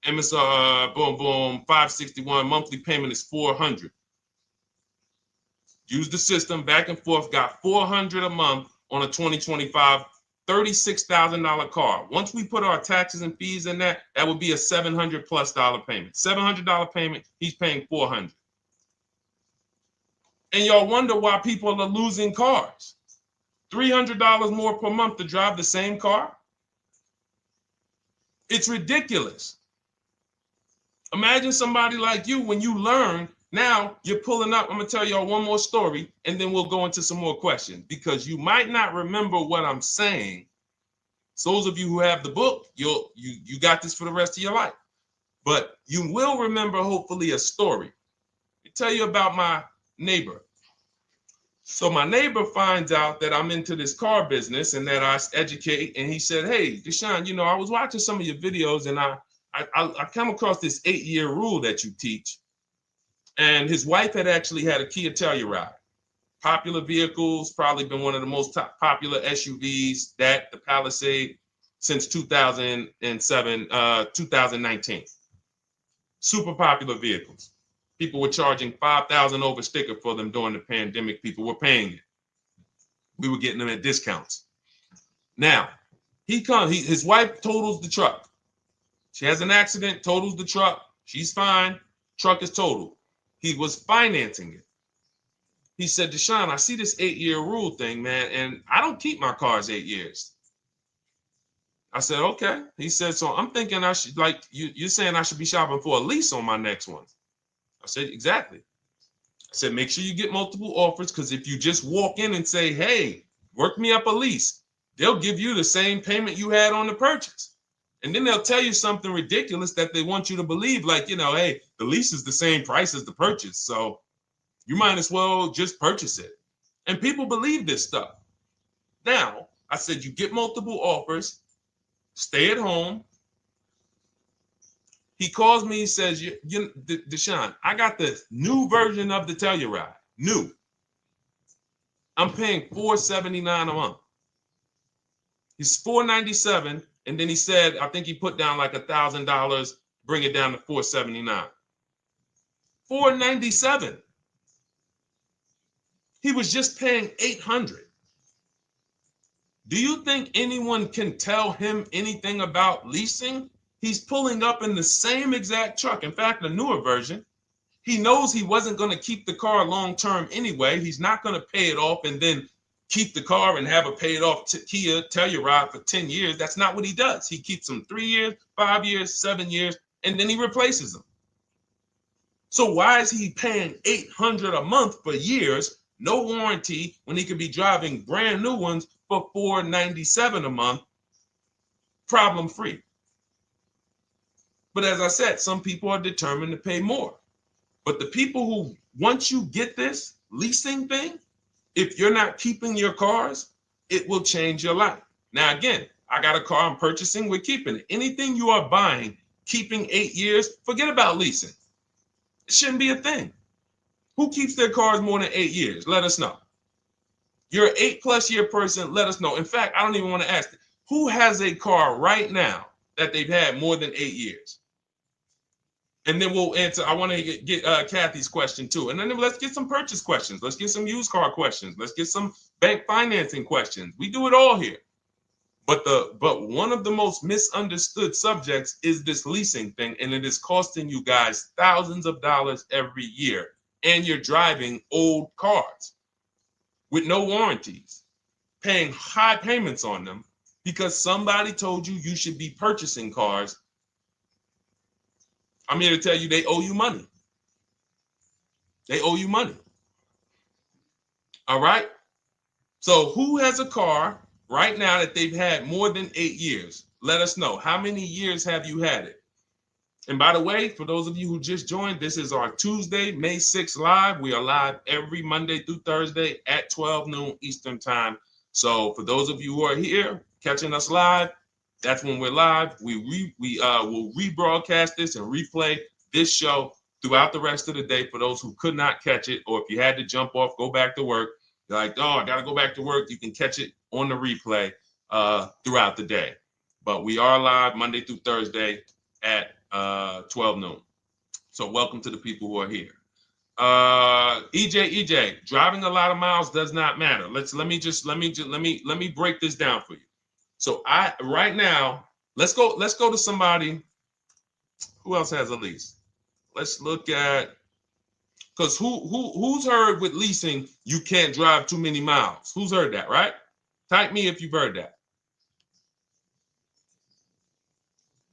MSR, boom, boom, 561. Monthly payment is $400. Use the system back and forth. Got $400 a month on a 2025 $36,000 car. Once we put our taxes and fees in that would be a $700+ payment. $700 payment. He's paying $400. And y'all wonder why people are losing cars. $300 more per month to drive the same car? It's ridiculous. Imagine somebody like you, when you learn, now you're pulling up. I'm going to tell y'all one more story, and then we'll go into some more questions, because you might not remember what I'm saying. So those of you who have the book, you got this for the rest of your life. But you will remember, hopefully, a story. I'll tell you about my neighbor. So my neighbor finds out that I'm into this car business and that I educate. And he said, hey, Deshone, I was watching some of your videos and I come across this 8-year rule that you teach. And his wife had actually had a Kia Telluride. Popular vehicles, probably been one of the most popular SUVs, that the Palisade, since 2007, 2019. Super popular vehicles. People were charging $5,000 over sticker for them during the pandemic. People were paying it. We were getting them at discounts. Now, his wife totals the truck. She has an accident, totals the truck. She's fine. Truck is totaled. He was financing it. He said, Deshone, I see this 8-year rule thing, man, and I don't keep my cars 8 years. I said, okay. He said, so I'm thinking I should, like, you're saying I should be shopping for a lease on my next one. I said, exactly. I said, make sure you get multiple offers, because if you just walk in and say, hey, work me up a lease, they'll give you the same payment you had on the purchase. And then they'll tell you something ridiculous that they want you to believe, like, hey, the lease is the same price as the purchase, so you might as well just purchase it. And people believe this stuff. Now, I said, you get multiple offers, stay at home. He calls me, he says, Deshone, I got the new version of the Telluride, new. I'm paying $479 a month. He's $497, and then he said, I think he put down like $1,000, bring it down to $479. $497. He was just paying $800. Do you think anyone can tell him anything about leasing? He's pulling up in the same exact truck. In fact, the newer version. He knows he wasn't going to keep the car long term anyway. He's not going to pay it off and then keep the car and have a paid off Kia Telluride for 10 years. That's not what he does. He keeps them 3 years, 5 years, 7 years, and then he replaces them. So why is he paying $800 a month for years, no warranty, when he could be driving brand new ones for $497 a month, problem free? But as I said, some people are determined to pay more. But the people who, once you get this leasing thing, if you're not keeping your cars, it will change your life. Now, again, I got a car I'm purchasing, we're keeping it. Anything you are buying, keeping 8 years, forget about leasing. It shouldn't be a thing. Who keeps their cars more than 8 years? Let us know. You're an 8+ year person, let us know. In fact, I don't even want to ask, who has a car right now that they've had more than 8 years? And then we'll answer. I want to get Kathy's question too. And then let's get some purchase questions. Let's get some used car questions. Let's get some bank financing questions. We do it all here. But one of the most misunderstood subjects is this leasing thing, and it is costing you guys thousands of dollars every year. And you're driving old cars with no warranties, paying high payments on them because somebody told you you should be purchasing cars. I'm here to tell you they owe you money. They owe you money. All right? So who has a car right now that they've had more than 8 years? Let us know. How many years have you had it? And by the way, for those of you who just joined, this is our Tuesday, May 6th live. We are live every Monday through Thursday at 12 noon Eastern time. So for those of you who are here catching us live, that's when we're live. We will rebroadcast this and replay this show throughout the rest of the day for those who could not catch it, or if you had to jump off, go back to work. You're like, oh, I got to go back to work. You can catch it on the replay throughout the day. But we are live Monday through Thursday at 12 noon. So welcome to the people who are here. EJ, driving a lot of miles does not matter. Let me break this down for you. So right now, let's go to somebody who else has a lease. Let's look at, because who's heard with leasing you can't drive too many miles? Who's heard that, right? Type me if you've heard that.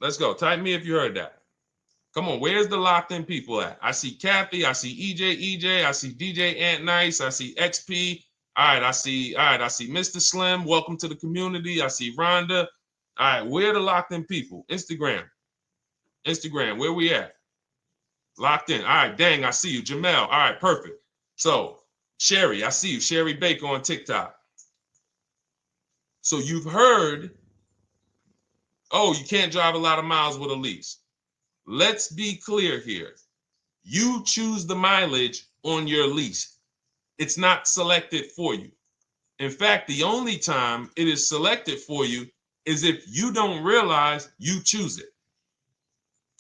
Let's go. Type me if you heard that. Come on, where's the locked in people at? I see Kathy, I see EJ, I see DJ Ant Nice, I see XP. All right, I see Mr. Slim. Welcome to the community. I see Rhonda. All right, where are the locked in people? Instagram, where we at? Locked in. All right, dang, I see you. Jamel. All right, perfect. So, Sherry, I see you. Sherry Baker on TikTok. So you've heard, oh, you can't drive a lot of miles with a lease. Let's be clear here. You choose the mileage on your lease. It's not selected for you. In fact, the only time it is selected for you is if you don't realize you choose it.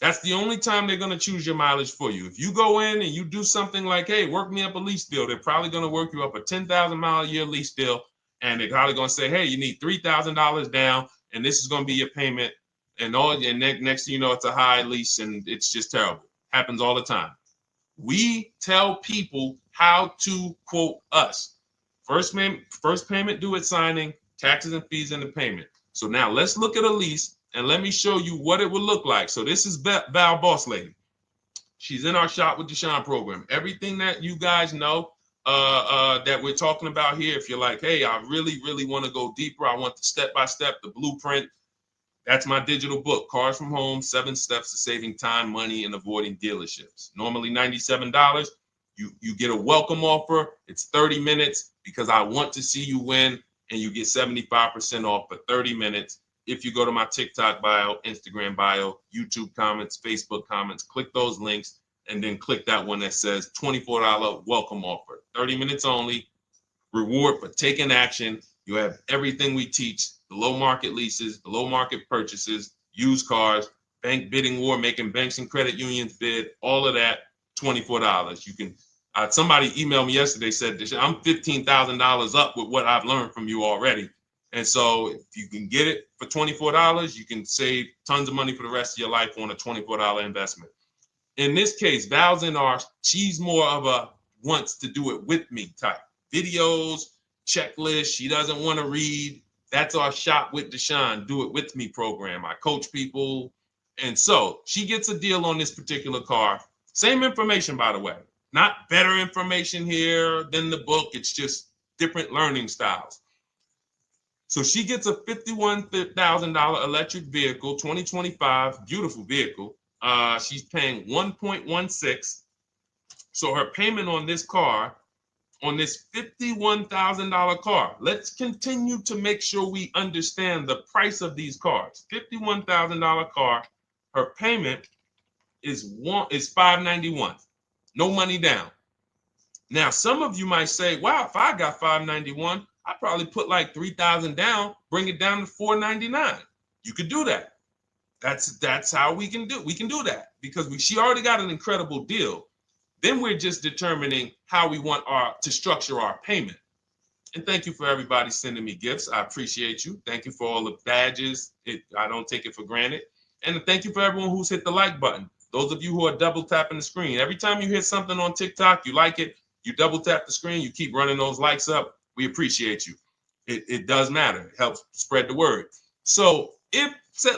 That's the only time they're going to choose your mileage for you. If you go in and you do something like, hey, work me up a lease deal, they're probably going to work you up a 10,000 mile a year lease deal. And they're probably going to say, hey, you need $3,000 down, and this is going to be your payment. And next thing you know, it's a high lease, and it's just terrible. Happens all the time. We tell people how to quote us. First payment due at signing, taxes and fees in the payment. So now let's look at a lease, and let me show you what it would look like. So this is Val Boss Lady. She's in our Shop with Deshone program. Everything that you guys know that we're talking about here, if you're like, hey, I really, really want to go deeper, I want the step-by-step, the blueprint, that's my digital book, Cars from Home, 7 Steps to Saving Time, Money, and Avoiding Dealerships. Normally $97. You get a welcome offer. It's 30 minutes because I want to see you win, and you get 75% off for 30 minutes. If you go to my TikTok bio, Instagram bio, YouTube comments, Facebook comments, click those links, and then click that one that says $24 welcome offer. 30 minutes only, reward for taking action. You have everything we teach, the low market leases, the low market purchases, used cars, bank bidding war, making banks and credit unions bid, all of that, $24. You can, somebody emailed me yesterday, said, I'm $15,000 up with what I've learned from you already. And so if you can get it for $24, you can save tons of money for the rest of your life on a $24 investment. In this case, Val's in our, she's more of a wants to do it with me type. Videos, checklist, she doesn't want to read. That's our Shop with Deshone, do it with me program. I coach people. And so she gets a deal on this particular car. Same information, by the way. Not better information here than the book. It's just different learning styles. So she gets a $51,000 electric vehicle, 2025, beautiful vehicle. She's paying 1.16. So her payment on this car, on this $51,000 car, let's continue to make sure we understand the price of these cars. $51,000 car, her payment is $591. No money down. Now, some of you might say, wow, if I got $591, I'd probably put like $3,000 down, bring it down to $499. You could do that. That's how we can do. We can do that because she already got an incredible deal. Then we're just determining how we want to structure our payment. And thank you for everybody sending me gifts. I appreciate you. Thank you for all the badges. I don't take it for granted. And thank you for everyone who's hit the like button. Those of you who are double tapping the screen. Every time you hit something on TikTok, you like it, you double tap the screen, you keep running those likes up. We appreciate you. It does matter. It helps spread the word. So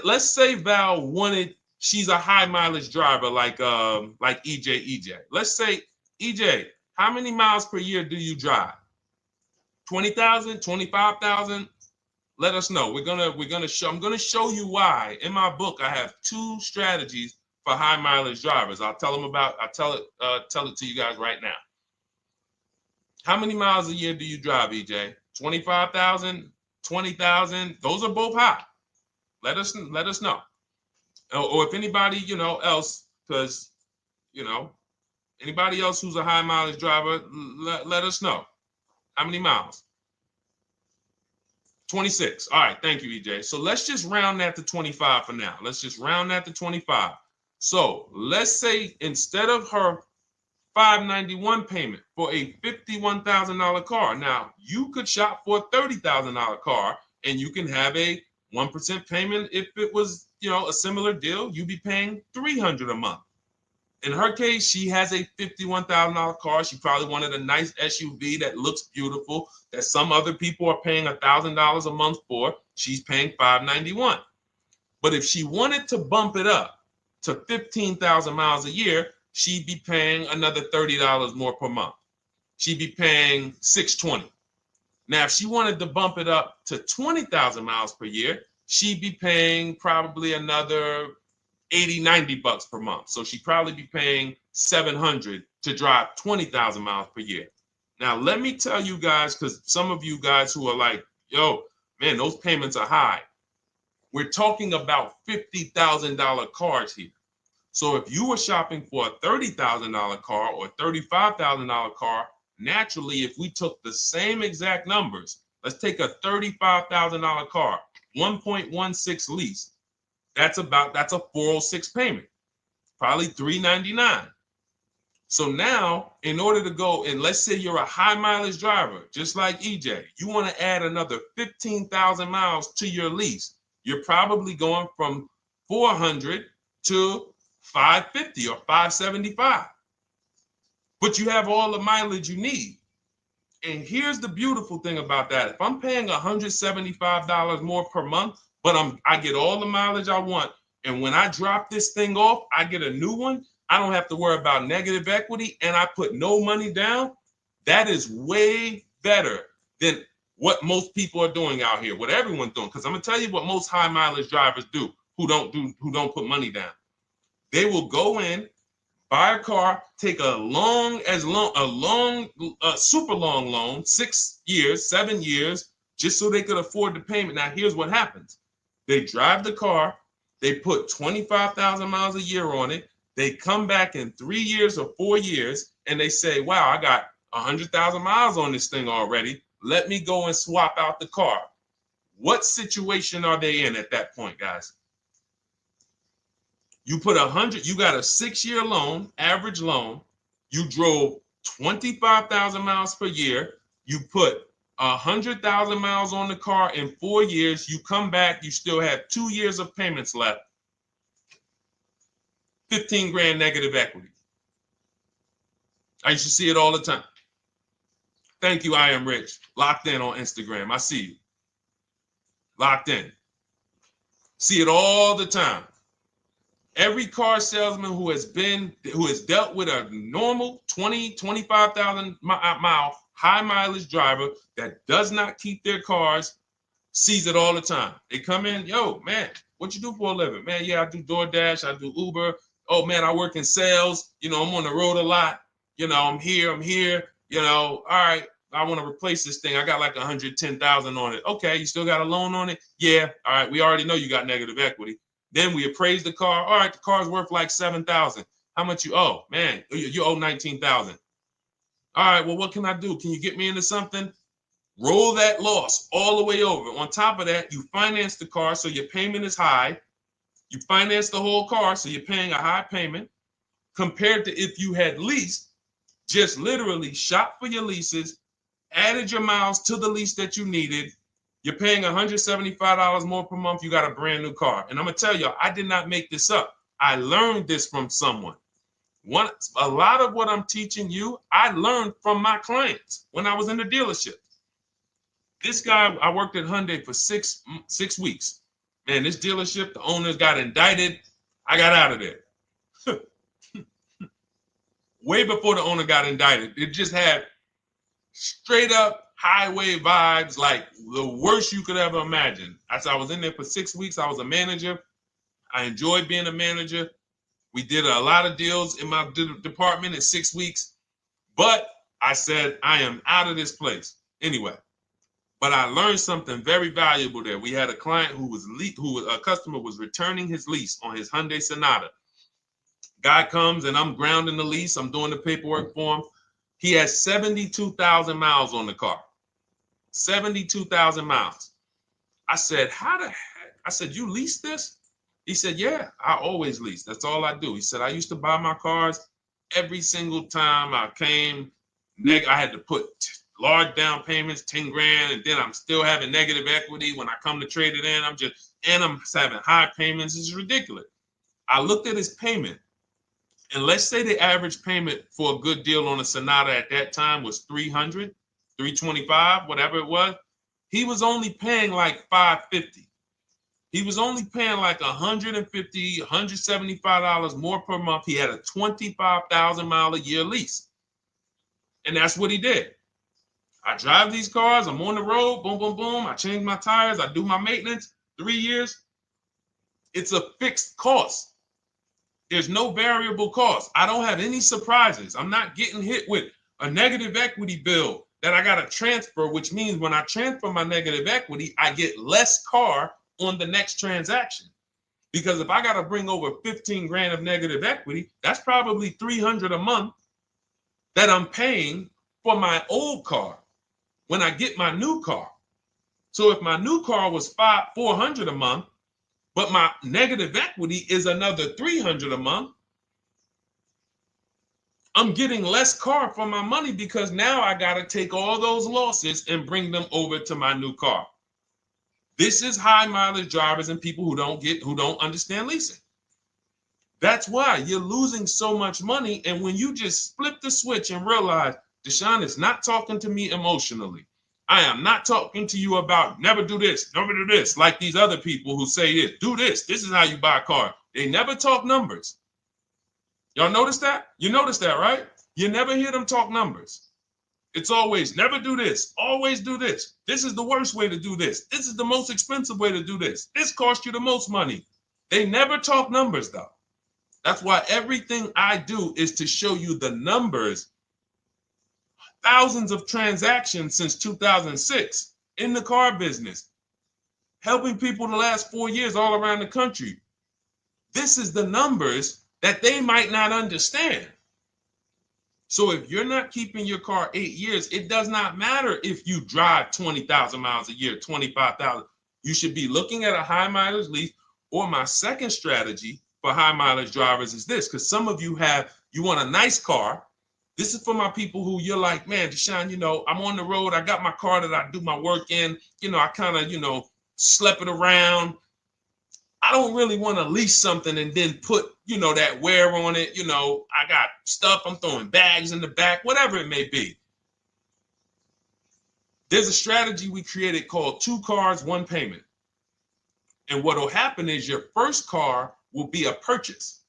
let's say Val wanted, she's a high mileage driver like EJ. Let's say, EJ, how many miles per year do you drive? 20,000, 25,000? Let us know. I'm gonna show you why. In my book, I have 2 strategies for high mileage drivers. I'll tell it to you guys right now. How many miles a year do you drive, EJ? 25,000, 20,000? Those are both high. Let us know. Or if anybody, else, because, anybody else who's a high mileage driver, let us know. How many miles? 26. All right. Thank you, EJ. So let's just round that to 25 for now. Let's just round that to 25. So let's say instead of her $591 payment for a $51,000 car, now you could shop for a $30,000 car and you can have a 1% payment. If it was, a similar deal, you'd be paying $300 a month. In her case, she has a $51,000 car. She probably wanted a nice SUV that looks beautiful, that some other people are paying $1,000 a month for. She's paying $591. But if she wanted to bump it up to 15,000 miles a year, she'd be paying another $30 more per month. She'd be paying $620. Now, if she wanted to bump it up to 20,000 miles per year, she'd be paying probably another $80-90 per month. So she'd probably be paying $700 to drive 20,000 miles per year. Now, let me tell you guys, because some of you guys who are like, yo, man, those payments are high. We're talking about $50,000 cars here. So if you were shopping for a $30,000 car or $35,000 car, naturally, if we took the same exact numbers, let's take a $35,000 car, 1.16 lease. That's a 406 payment, probably $399. So now, in order to go, and let's say you're a high mileage driver, just like EJ, you want to add another 15,000 miles to your lease. You're probably going from 400 to 550 or 575. But you have all the mileage you need. And here's the beautiful thing about that. If I'm paying $175 more per month, but I get all the mileage I want, and when I drop this thing off, I get a new one, I don't have to worry about negative equity, and I put no money down. That is way better than what most people are doing out here, what everyone's doing. Because I'm gonna tell you what most high mileage drivers do who don't put money down. They will go in, buy a car, take a super long loan, 6 years, 7 years, just so they could afford the payment. Now, here's what happens. They drive the car, they put 25,000 miles a year on it. They come back in 3 years or 4 years, and they say, wow, I got 100,000 miles on this thing already. Let me go and swap out the car. What situation are they in at that point, guys? You put 100, you got a 6-year loan, average loan. You drove 25,000 miles per year. You put 100,000 miles on the car in 4 years. You come back, you still have 2 years of payments left. 15 grand negative equity. I used to see it all the time. Thank you, I am rich. Locked in on Instagram. I see you. Locked in. See it all the time. Every car salesman who has dealt with a normal 25,000 mile high mileage driver that does not keep their cars sees it all the time. They come in, yo, man, what you do for a living? Man, yeah, I do DoorDash, I do Uber. Oh man, I work in sales. You know, I'm on the road a lot. You know, I'm here. You know, all right, I want to replace this thing. I got like 110,000 on it. Okay, you still got a loan on it? Yeah. All right, we already know you got negative equity. Then we appraise the car. All right, the car's worth like 7,000. How much you owe? Man, you owe 19,000. All right, well, what can I do? Can you get me into something? Roll that loss all the way over. On top of that, you finance the car, so your payment is high. You finance the whole car, so you're paying a high payment compared to if you had leased, just literally shop for your leases, added your miles to the lease that you needed. You're paying $175 more per month. You got a brand new car. And I'm going to tell you, I did not make this up. I learned this from someone. A lot of what I'm teaching you, I learned from my clients when I was in the dealership. This guy, I worked at Hyundai for six weeks. Man, this dealership, the owners got indicted. I got out of there. Way before the owner got indicted. It just had straight up highway vibes, like the worst you could ever imagine. As I was in there for 6 weeks, I was a manager. I enjoyed being a manager. We did a lot of deals in my department in 6 weeks. But I said, I am out of this place. Anyway. But I learned something very valuable there. We had a client a customer was returning his lease on his Hyundai Sonata. Guy comes and I'm grounding the lease. I'm doing the paperwork for him. He has 72,000 miles on the car. 72,000 miles. I said, how the heck? I said, you lease this? He said, yeah, I always lease. That's all I do. He said, I used to buy my cars every single time I came. I had to put large down payments, 10 grand, and then I'm still having negative equity when I come to trade it in. I'm having high payments. It's ridiculous. I looked at his payment, and let's say the average payment for a good deal on a Sonata at that time was $300, $325, whatever it was. He was only paying like $550. He was only paying like $150, $175 more per month. He had a 25,000 mile a year lease. And that's what he did. I drive these cars. I'm on the road. Boom, boom, boom. I change my tires. I do my maintenance. 3 years. It's a fixed cost. There's no variable cost. I don't have any surprises. I'm not getting hit with a negative equity bill that I got to transfer, which means when I transfer my negative equity, I get less car on the next transaction. Because if I got to bring over 15 grand of negative equity, that's probably 300 a month that I'm paying for my old car when I get my new car. So if my new car was 400 a month, but my negative equity is another 300 a month, I'm getting less car for my money because now I got to take all those losses and bring them over to my new car. This is high mileage drivers and people who don't understand leasing. That's why you're losing so much money. And when you just flip the switch and realize Deshone is not talking to me emotionally, I am not talking to you about never do this, never do this, like these other people who say this, do this. This is how you buy a car. They never talk numbers. Y'all notice that? You notice that, right? You never hear them talk numbers. It's always never do this, always do this. This is the worst way to do this. This is the most expensive way to do this. This costs you the most money. They never talk numbers, though. That's why everything I do is to show you the numbers. Thousands of transactions since 2006 in the car business, helping people the last 4 years all around the country. This is the numbers that they might not understand. So if you're not keeping your car 8 years, it does not matter if you drive 20,000 miles a year, 25,000. You should be looking at a high mileage lease. Or my second strategy for high mileage drivers is this, because some of you want a nice car. This is for my people who you're like, man, Deshone, I'm on the road. I got my car that I do my work in. I kind of, slep it around. I don't really want to lease something and then put, that wear on it. I got stuff. I'm throwing bags in the back, whatever it may be. There's a strategy we created called 2 cars, 1 payment. And what will happen is your first car will be a purchase.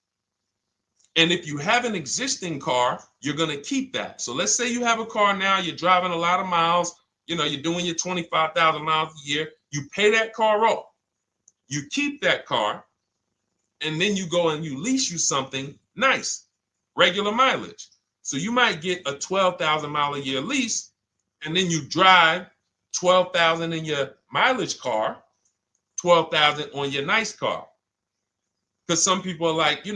And if you have an existing car, you're going to keep that. So let's say you have a car now, you're driving a lot of miles, you're doing your 25,000 miles a year. You pay that car off. You keep that car, and then you go and you lease you something nice, regular mileage. So you might get a 12,000 mile a year lease, and then you drive 12,000 in your mileage car, 12,000 on your nice car. Because some people are like,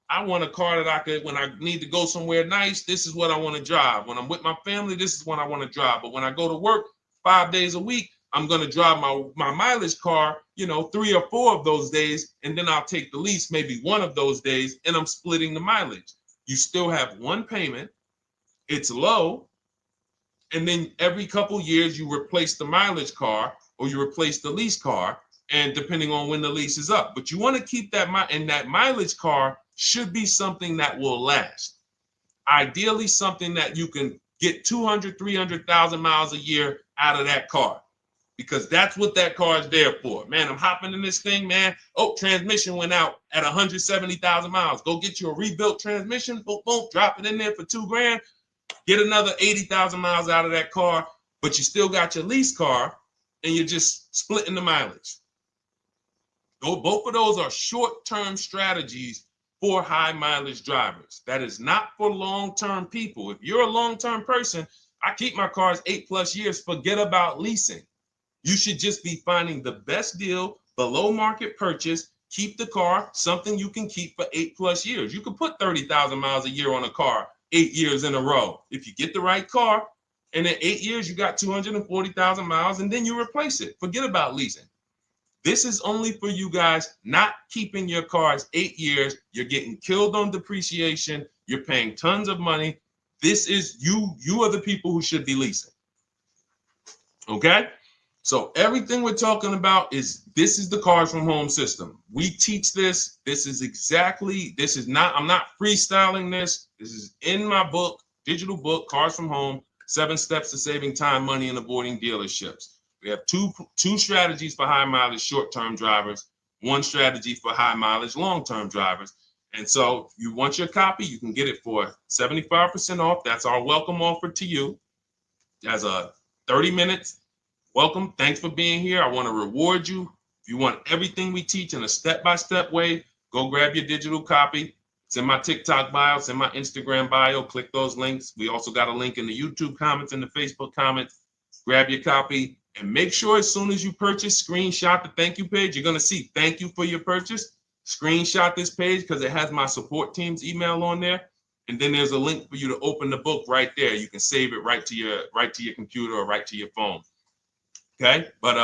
I want a car that I could, when I need to go somewhere nice, this is what I want to drive. When I'm with my family, this is what I want to drive. But when I go to work 5 days a week, I'm going to drive my mileage car, 3 or 4 of those days, and then I'll take the lease maybe 1 of those days, and I'm splitting the mileage. You still have 1 payment. It's low. And then every couple years, you replace the mileage car or you replace the lease car, and depending on when the lease is up. But you want to keep that, and that mileage car should be something that will last. Ideally, something that you can get 200, 300,000 miles a year out of that car. Because that's what that car is there for. Man, I'm hopping in this thing, man. Oh, transmission went out at 170,000 miles. Go get you a rebuilt transmission. Boom, boom, drop it in there for $2 grand. Get another 80,000 miles out of that car, but you still got your lease car, and you're just splitting the mileage. Both of those are short-term strategies for high mileage drivers. That is not for long-term people. If you're a long-term person, I keep my cars 8+ years. Forget about leasing. You should just be finding the best deal, below market purchase, keep the car, something you can keep for 8+ years. You can put 30,000 miles a year on a car 8 years in a row. If you get the right car, and in 8 years, you got 240,000 miles, and then you replace it. Forget about leasing. This is only for you guys not keeping your cars 8 years. You're getting killed on depreciation. You're paying tons of money. This is you are the people who should be leasing. Okay? So everything we're talking about this is the Cars from Home system. We teach this. I'm not freestyling this. This is in my book, digital book, Cars from Home, 7 Steps to Saving Time, Money, and Avoiding Dealerships. We have two strategies for high mileage short-term drivers, 1 strategy for high mileage long-term drivers. And so if you want your copy, you can get it for 75% off. That's our welcome offer to you. As a 30 minutes. Welcome. Thanks for being here. I want to reward you. If you want everything we teach in a step-by-step way, go grab your digital copy. It's in my TikTok bio. It's in my Instagram bio. Click those links. We also got a link in the YouTube comments and the Facebook comments. Grab your copy and make sure as soon as you purchase, screenshot the thank you page. You're going to see thank you for your purchase. screenshot this page because it has my support team's email on there. And then there's a link for you to open the book right there. You can save it right to your computer or right to your phone. Okay, but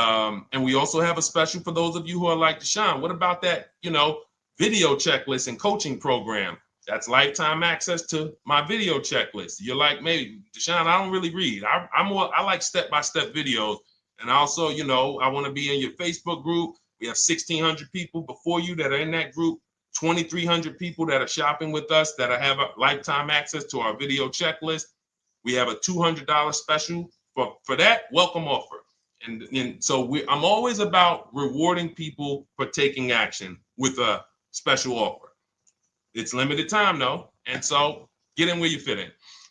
and we also have a special for those of you who are like Deshone. What about that, video checklist and coaching program? That's lifetime access to my video checklist. You're like, maybe Deshone, I don't really read. I like step-by-step videos. And also, I want to be in your Facebook group. We have 1,600 people before you that are in that group. 2,300 people that are shopping with us that have a lifetime access to our video checklist. We have a $200 special for that welcome offer. And so I'm always about rewarding people for taking action with a special offer. It's limited time though. And so get in where you fit in.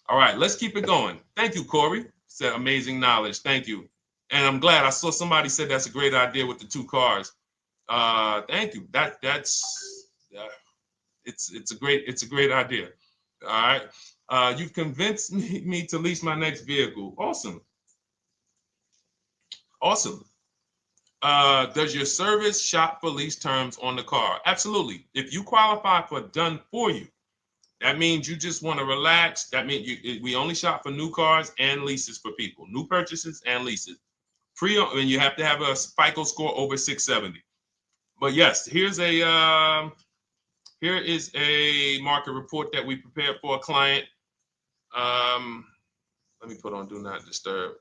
All right, let's keep it going. Thank you, Corey. Said amazing knowledge. Thank you. And I'm glad I saw somebody said that's a great idea with the 2 cars. Thank you. It's a great idea. All right. You've convinced me to lease my next vehicle. Awesome. Awesome. Does your service shop for lease terms on the car? Absolutely. If you qualify for done for you, that means you just want to relax. That means we only shop for new cars and leases for people, new purchases and leases. And you have to have a FICO score over 670. But yes, here is a market report that we prepared for a client. Let me put on Do Not Disturb.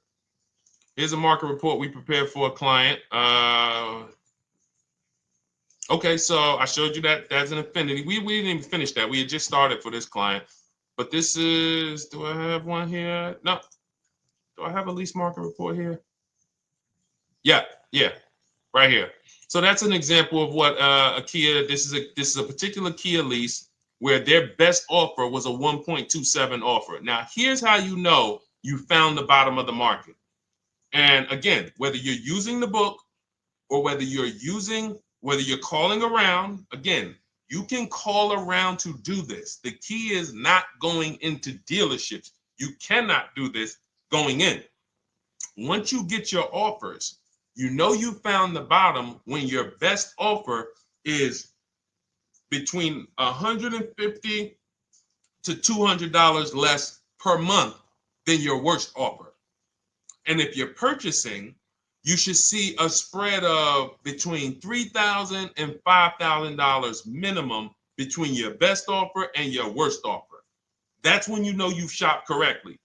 Here's a market report we prepared for a client. Okay, so I showed you that that's an affinity. We didn't even finish that. We had just started for this client. But this is, do I have one here? No. Do I have a lease market report here? Yeah, right here. So that's an example of what a Kia, this is a particular Kia lease where their best offer was a 1.27 offer. Now, here's how you know you found the bottom of the market. And again, whether you're using the book or whether you're calling around, again, you can call around to do this. The key is not going into dealerships. You cannot do this going in. Once you get your offers, you know you found the bottom when your best offer is between $150 to $200 less per month than your worst offer. And if you're purchasing, you should see a spread of between $3,000 and $5,000 minimum between your best offer and your worst offer. That's when you know you've shopped correctly.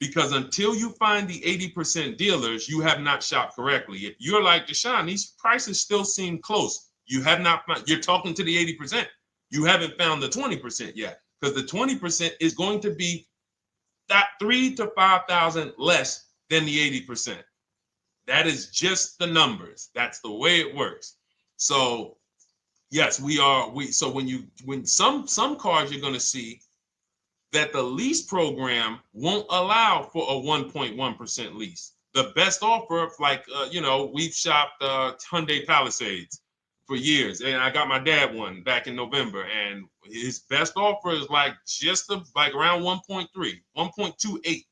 Because until you find the 80% dealers, you have not shopped correctly. If you're like Deshone, these prices still seem close. You have not found, you're talking to the 80%. You haven't found the 20% yet. Because the 20% is going to be that $3,000 to $5,000 less than the 80%. That is just the numbers. That's the way it works. So yes, so when some cars you're going to see that the lease program won't allow for a 1.1% lease. The best offer, like, we've shopped Hyundai Palisades for years. And I got my dad one back in November. And his best offer is like around 1.3, 1.28.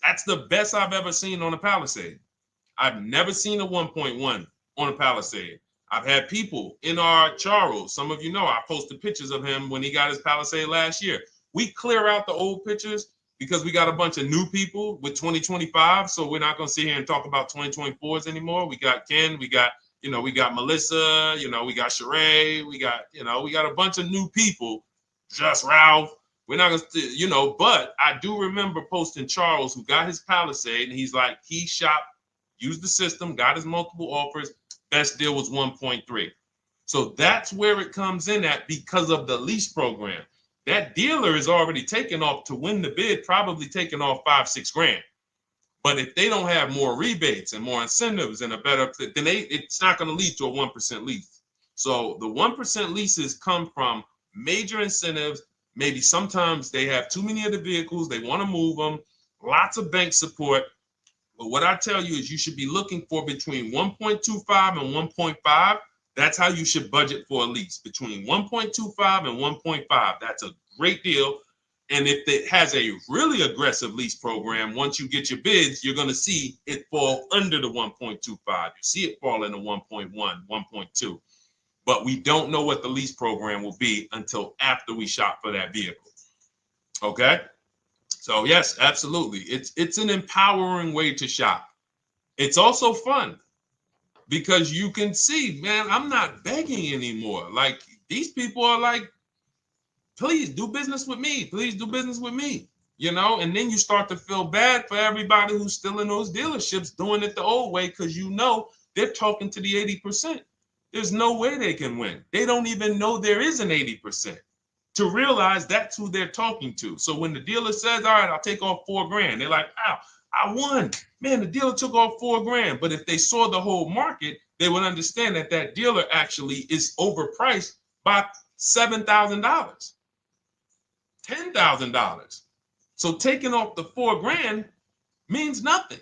That's the best I've ever seen on a Palisade. I've never seen a 1.1 on a Palisade. I've had people in our Charles. Some of you know I posted pictures of him when he got his Palisade last year. We clear out the old pictures because we got a bunch of new people with 2025. So we're not going to sit here and talk about 2024s anymore. We got Ken, we got Melissa, we got Sheree, we got a bunch of new people, just Ralph. We're not going to, but I do remember posting Charles who got his Palisade and he's like, he shopped, used the system, got his multiple offers. Best deal was 1.3. So that's where it comes in at because of the lease program. That dealer is already taken off to win the bid, probably taking off $5-6 grand. But if they don't have more rebates and more incentives and a better, then it's not going to lead to a 1% lease. So the 1% leases come from major incentives. Maybe sometimes they have too many of the vehicles. They want to move them. Lots of bank support. But what I tell you is you should be looking for between 1.25 and 1.5. That's how you should budget for a lease, between 1.25 and 1.5. That's a great deal. And if it has a really aggressive lease program, once you get your bids, you're going to see it fall under the 1.25. You see it fall into 1.1, 1.2. but we don't know what the lease program will be until after we shop for that vehicle. Okay? So yes, absolutely. It's an empowering way to shop. It's also fun because you can see, man, I'm not begging anymore. Like these people are like, please do business with me. Please do business with me. And then you start to feel bad for everybody who's still in those dealerships doing it the old way because they're talking to the 80%. There's no way they can win. They don't even know there is an 80% to realize that's who they're talking to. So when the dealer says, all right, I'll take off $4,000, they're like, wow, I won. Man, the dealer took off $4,000. But if they saw the whole market, they would understand that that dealer actually is overpriced by $7,000, $10,000. So taking off the $4,000 means nothing.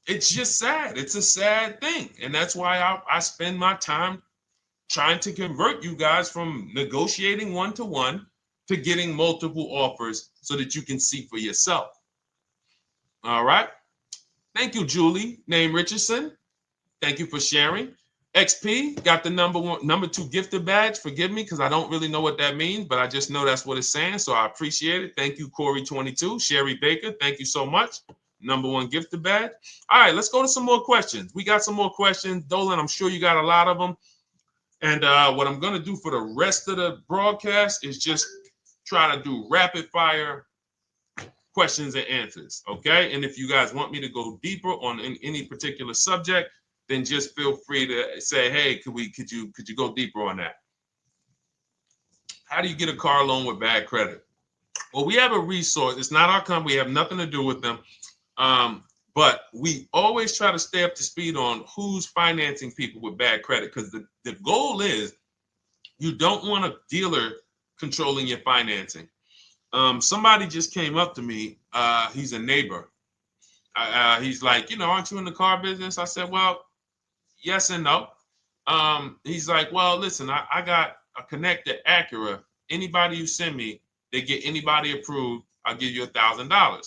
It's just sad. It's a sad thing. And that's why I spend my time trying to convert you guys from negotiating one-to-one to getting multiple offers so that you can see for yourself. All right. Thank you, Julie, name Richardson. Thank you for sharing. XP got the number 2 gifted badge. Forgive me because I don't really know what that means, but I just know that's what it's saying. So I appreciate it. Thank you, Corey22. Sherry Baker, thank you so much. Number 1 gifted badge. All right, let's go to some more questions. We got some more questions. Dolan, I'm sure you got a lot of them. And what I'm going to do for the rest of the broadcast is just try to do rapid fire questions and answers. Okay. And if you guys want me to go deeper on any particular subject, then just feel free to say, hey, could you go deeper on that? How do you get a car loan with bad credit? Well, we have a resource. It's not our company. We have nothing to do with them. But we always try to stay up to speed on who's financing people with bad credit, because the goal is you don't want a dealer controlling your financing. Somebody just came up to me. He's a neighbor. He's like, aren't you in the car business? I said, well, yes and no. He's like, well, listen, I got a connect to Acura. Anybody you send me, they get anybody approved, I'll give you $1,000. I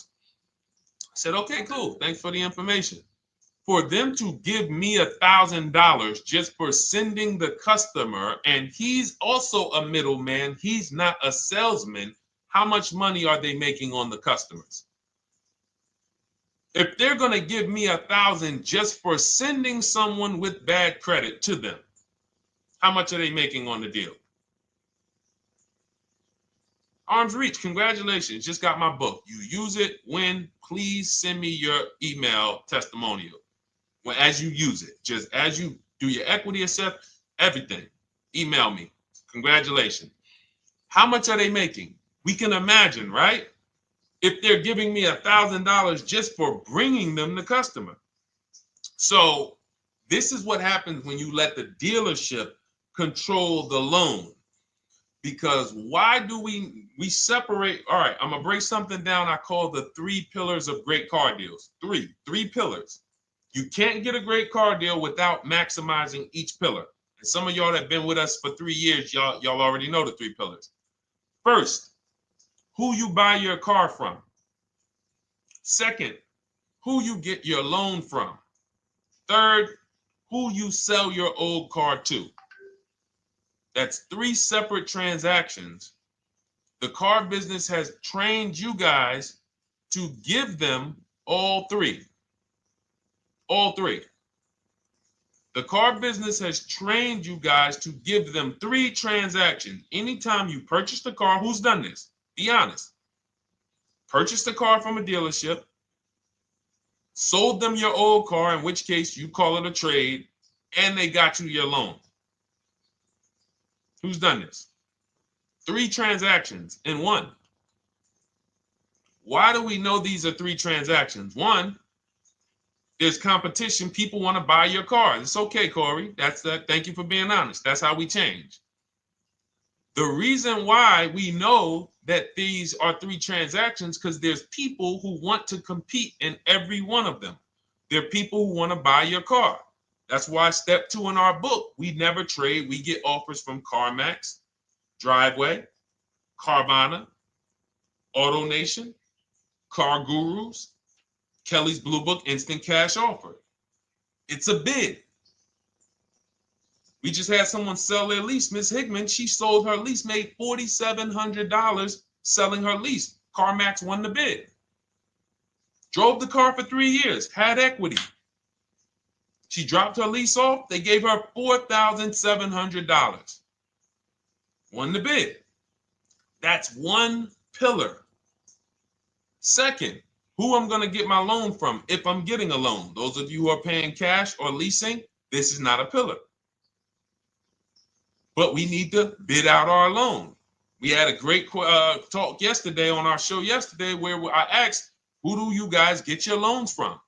said, okay, cool. Thanks for the information. For them to give me $1,000 just for sending the customer, and he's also a middleman, he's not a salesman, how much money are they making on the customers? If they're going to give me $1,000 just for sending someone with bad credit to them, how much are they making on the deal? Arms Reach, congratulations. Just got my book. You use it when, please send me your email testimonial. Well, as you use it, just as you do your equity assess, everything, email me. Congratulations. How much are they making? We can imagine, right? If they're giving me $1,000 just for bringing them the customer. So this is what happens when you let the dealership control the loan. Because why do we separate? All right, I'm going to break something down I call the 3 pillars of great car deals. Three pillars. You can't get a great car deal without maximizing each pillar. And some of y'all that have been with us for 3 years, y'all already know the 3 pillars. First, who you buy your car from. Second, who you get your loan from. Third, who you sell your old car to. That's 3 separate transactions. The car business has trained you guys to give them all 3. All 3. The car business has trained you guys to give them 3 transactions. Anytime you purchase the car, who's done this? Be honest. Purchased the car from a dealership, sold them your old car, in which case you call it a trade, and they got you your loan. Who's done this? 3 transactions in one. Why do we know these are 3 transactions? One, there's competition. People want to buy your car. It's okay, Corey. That's that. Thank you for being honest. That's how we change. The reason why we know that these are 3 transactions because there's people who want to compete in every one of them. There are people who want to buy your car. That's why step 2 in our book, we never trade. We get offers from CarMax, Driveway, Carvana, AutoNation, Car Gurus, Kelly's Blue Book Instant Cash Offer. It's a bid. We just had someone sell their lease. Miss Hickman, she sold her lease, made $4,700 selling her lease. CarMax won the bid. Drove the car for 3 years, had equity. She dropped her lease off. They gave her $4,700. Won the bid. That's one pillar. Second, who I'm going to get my loan from if I'm getting a loan. Those of you who are paying cash or leasing, this is not a pillar. But we need to bid out our loan. We had a great talk yesterday on our show yesterday where I asked, who do you guys get your loans from?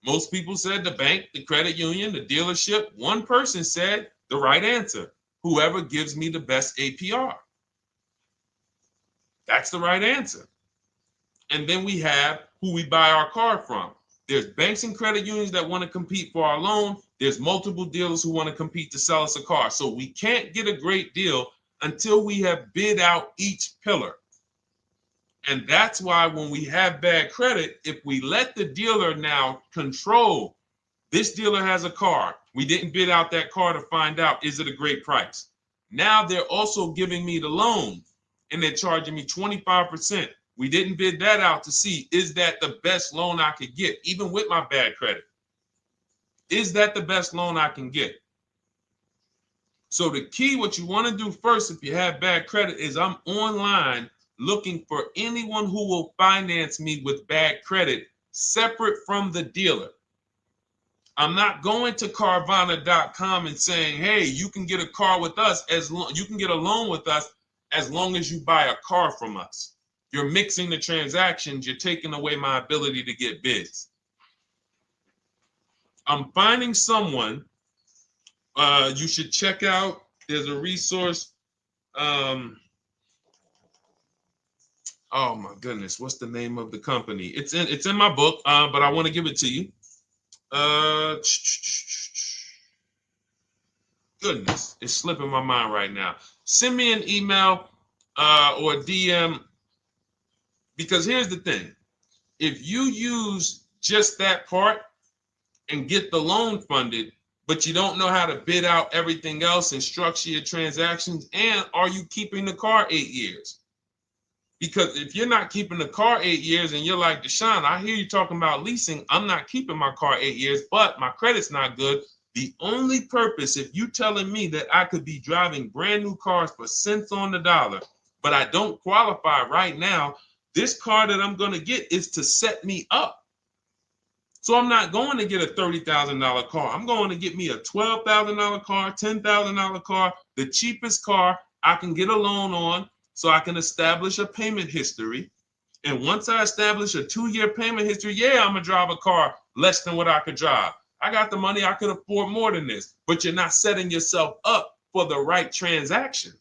Most people said the bank, the credit union, the dealership. One person said the right answer, whoever gives me the best APR. That's the right answer. And then we have who we buy our car from. There's banks and credit unions that want to compete for our loan. There's multiple dealers who want to compete to sell us a car. So we can't get a great deal until we have bid out each pillar. And that's why when we have bad credit, if we let the dealer now control, this dealer has a car. We didn't bid out that car to find out, is it a great price? Now they're also giving me the loan and they're charging me 25%. We didn't bid that out to see, is that the best loan I could get, even with my bad credit? Is that the best loan I can get? So the key, what you want to do first, if you have bad credit, is I'm online looking for anyone who will finance me with bad credit separate from the dealer. I'm not going to Carvana.com and saying, hey, you can get a car with us you can get a loan with us as long as you buy a car from us. You're mixing the transactions. You're taking away my ability to get bids. I'm finding someone you should check out. There's a resource. Oh my goodness, what's the name of the company? It's in my book, but I want to give it to you. Goodness, it's slipping my mind right now. Send me an email or a DM, because here's the thing. If you use just that part and get the loan funded, but you don't know how to bid out everything else and structure your transactions, and are you keeping the car 8 years? Because if you're not keeping the car 8 years and you're like, Deshone, I hear you talking about leasing. I'm not keeping my car 8 years, but my credit's not good. The only purpose, if you telling me that I could be driving brand new cars for cents on the dollar, but I don't qualify right now, this car that I'm going to get is to set me up. So I'm not going to get a $30,000 car. I'm going to get me a $12,000 car, $10,000 car, the cheapest car I can get a loan on, so I can establish a payment history. And once I establish a 2-year payment history, yeah, I'm going to drive a car less than what I could drive. I got the money. I could afford more than this. But you're not setting yourself up for the right transaction.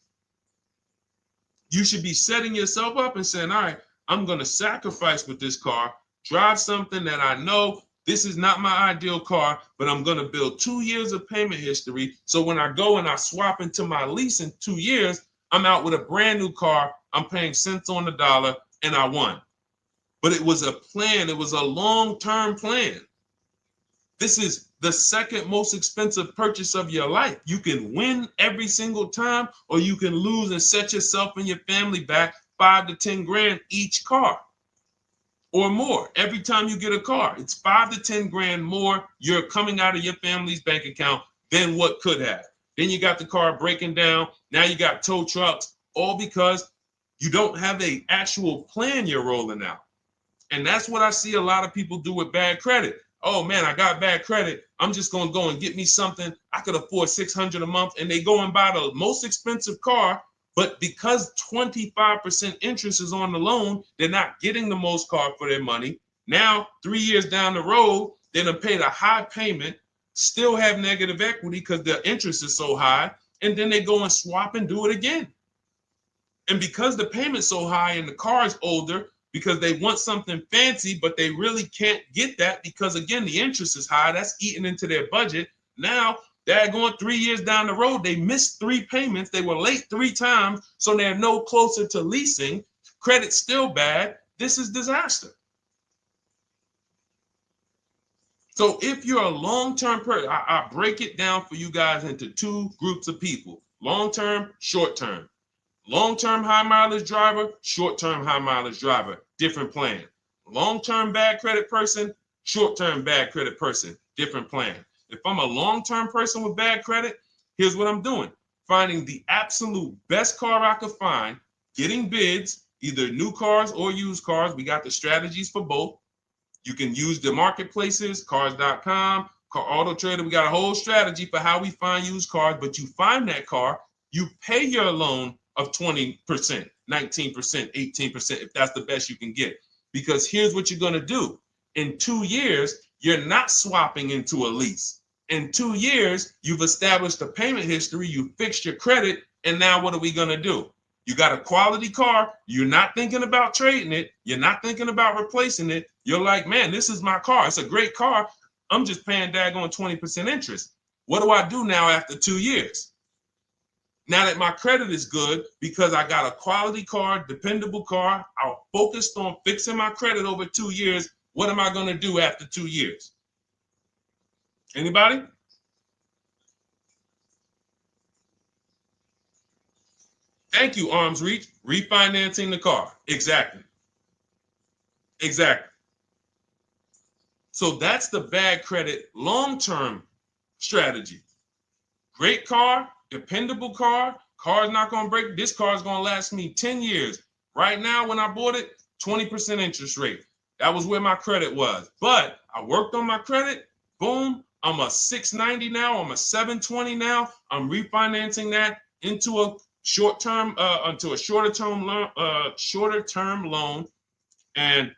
You should be setting yourself up and saying, all right, I'm going to sacrifice with this car, drive something that I know this is not my ideal car, but I'm going to build 2 years of payment history. So when I go and I swap into my lease in 2 years, I'm out with a brand new car. I'm paying cents on the dollar, and I won. But it was a plan. It was a long-term plan. This is the second most expensive purchase of your life. You can win every single time, or you can lose and set yourself and your family back 5 to 10 grand each car or more. Every time you get a car, it's 5 to 10 grand more you're coming out of your family's bank account than what could have. Then you got the car breaking down. Now you got tow trucks, all because you don't have an actual plan you're rolling out. And that's what I see a lot of people do with bad credit. Oh man, I got bad credit. I'm just going to go and get me something. I could afford $600 a month. And they go and buy the most expensive car. But because 25% interest is on the loan, they're not getting the most car for their money. Now, 3 years down the road, they're going to pay the high payment, still have negative equity because the interest is so high. And then they go and swap and do it again. And because the payment's so high and the car is older, because they want something fancy, but they really can't get that because, again, the interest is high. That's eating into their budget. Now they're going 3 years down the road. They missed 3 payments. They were late 3 times, so they're no closer to leasing. Credit's still bad. This is disaster. So if you're a long-term person, I break it down for you guys into two groups of people: long-term, short-term. Long-term high mileage driver, short-term high mileage driver, different plan. Long-term bad credit person, short-term bad credit person, different plan. If I'm a long-term person with bad credit, here's what I'm doing: finding the absolute best car I could find, getting bids, either new cars or used cars. We got the strategies for both. You can use the marketplaces, cars.com, Car Auto Trader. We got a whole strategy for how we find used cars, but you find that car, you pay your loan of 20%, 19%, 18%, if that's the best you can get. Because here's what you're going to do. In 2 years, you're not swapping into a lease. In 2 years, you've established a payment history, you fixed your credit, and now what are we going to do? You got a quality car. You're not thinking about trading it. You're not thinking about replacing it. You're like, man, this is my car. It's a great car. I'm just paying daggone 20% interest. What do I do now after 2 years? Now that my credit is good because I got a quality car, dependable car, I'm focused on fixing my credit over 2 years. What am I going to do after 2 years? Anybody? Thank you, Arms Reach. Refinancing the car. Exactly. Exactly. So that's the bad credit long-term strategy. Great car, dependable car, car's not going to break. This car is going to last me 10 years. Right now, when I bought it, 20% interest rate. That was where my credit was. But I worked on my credit. Boom. I'm a 690 now. I'm a 720 now. I'm refinancing that into a short-term, into a shorter-term loan, and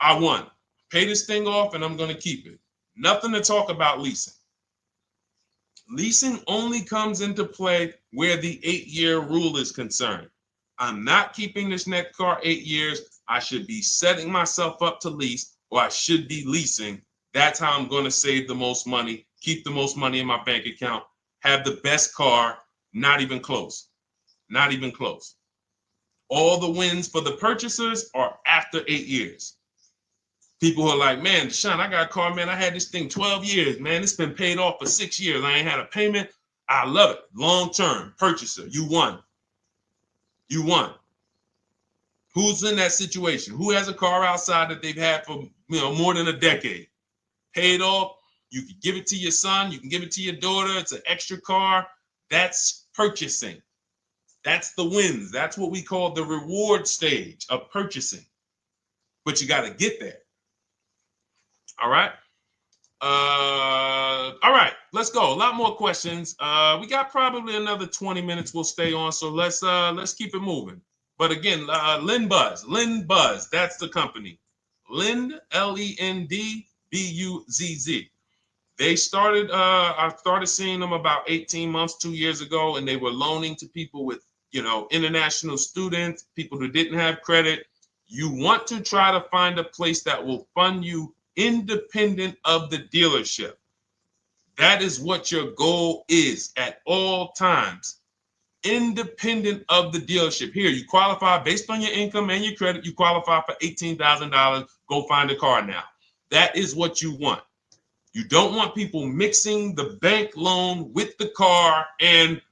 I won. Pay this thing off, and I'm going to keep it. Nothing to talk about leasing. Leasing only comes into play where the 8-year rule is concerned. I'm not keeping this next car 8 years. I should be setting myself up to lease, or I should be leasing. That's how I'm going to save the most money, keep the most money in my bank account, have the best car. Not even close. Not even close. All the wins for the purchasers are after 8 years. People who are like, man, Deshone, I got a car, man. I had this thing 12 years, man. It's been paid off for 6 years. I ain't had a payment. I love it. Long-term purchaser. You won. You won. Who's in that situation? Who has a car outside that they've had for more than a decade? Paid off. You can give it to your son. You can give it to your daughter. It's an extra car. That's purchasing. That's the wins. That's what we call the reward stage of purchasing. But you got to get there. All right. All right, let's go. A lot more questions. We got probably another 20 minutes we'll stay on, so let's keep it moving. But again, Lend Buzz, that's the company. Lend, Lendbuzz. They started, I started seeing them about 18 months, 2 years ago, and they were loaning to people with, international students, people who didn't have credit. You want to try to find a place that will fund you independent of the dealership. That is what your goal is at all times. Independent of the dealership. Here, you qualify based on your income and your credit. You qualify for $18,000. Go find a car now. That is what you want. You don't want people mixing the bank loan with the car and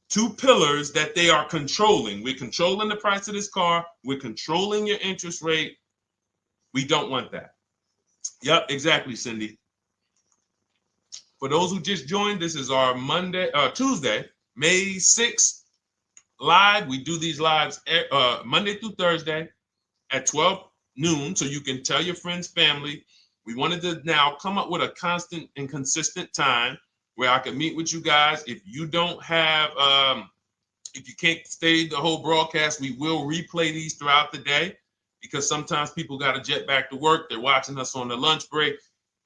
two pillars that they are controlling. We're controlling the price of this car. We're controlling your interest rate. We don't want that. Yep, exactly, Cindy. For those who just joined, this is our Tuesday, May 6th live. We do these lives Monday through Thursday at 12 noon, so you can tell your friends, family. We wanted to now come up with a constant and consistent time where I can meet with you guys. If you don't have, if you can't stay the whole broadcast, we will replay these throughout the day because sometimes people got to jet back to work. They're watching us on the lunch break.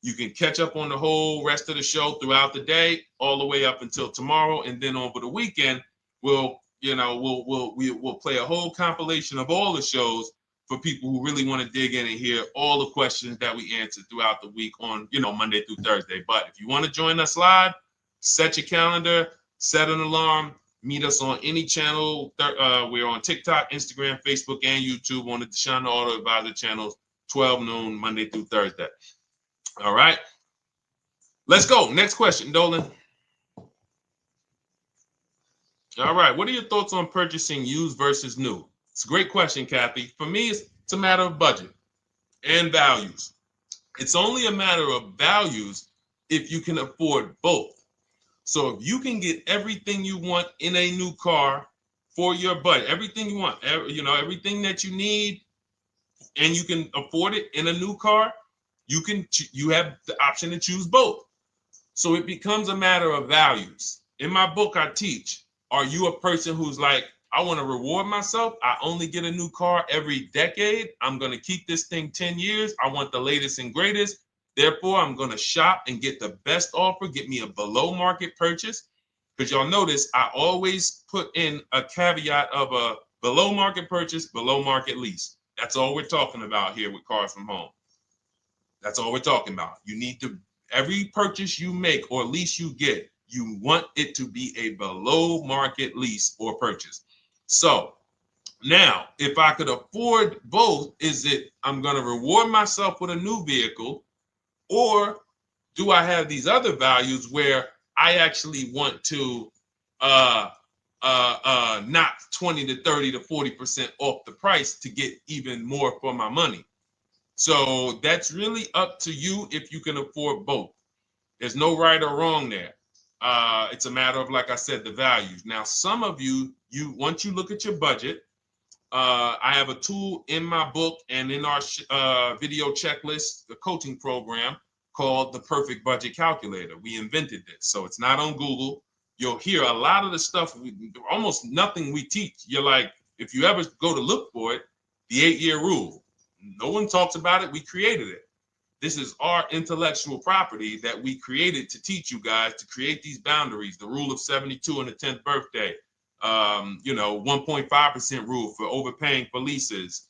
You can catch up on the whole rest of the show throughout the day, all the way up until tomorrow, and then over the weekend, we'll play a whole compilation of all the shows for people who really want to dig in and hear all the questions that we answered throughout the week on, Monday through Thursday. But if you want to join us live, set your calendar, set an alarm, meet us on any channel. We're on TikTok, Instagram, Facebook, and YouTube on the Deshone the Auto Advisor channels, 12 noon, Monday through Thursday. All right. Let's go. Next question, Dolan. All right. What are your thoughts on purchasing used versus new? It's a great question, Kathy. For me, it's a matter of budget and values. It's only a matter of values if you can afford both. So if you can get everything you want in a new car for your budget, everything you want, everything that you need, and you can afford it in a new car, you have the option to choose both. So it becomes a matter of values. In my book, I teach, are you a person who's like, I want to reward myself. I only get a new car every decade. I'm going to keep this thing 10 years. I want the latest and greatest. Therefore, I'm going to shop and get the best offer, get me a below market purchase. Because y'all notice I always put in a caveat of a below market purchase, below market lease. That's all we're talking about here with Cars from Home. That's all we're talking about. You need to, every purchase you make or lease you get, you want it to be a below market lease or purchase. So now, if I could afford both, is it I'm going to reward myself with a new vehicle, or do I have these other values where I actually want to knock 20 to 30 to 40% off the price to get even more for my money? So that's really up to you if you can afford both. There's no right or wrong there. It's a matter of, like I said, the values. Now, some of you once you look at your budget, I have a tool in my book and in our video checklist, the coaching program called the Perfect Budget Calculator. We invented this. So it's not on Google. You'll hear a lot of the stuff, almost nothing we teach. You're like, if you ever go to look for it, the 8-year rule. No one talks about it. We created it. This is our intellectual property that we created to teach you guys to create these boundaries, the rule of 72 and the 10th birthday, 1.5% rule for overpaying for leases.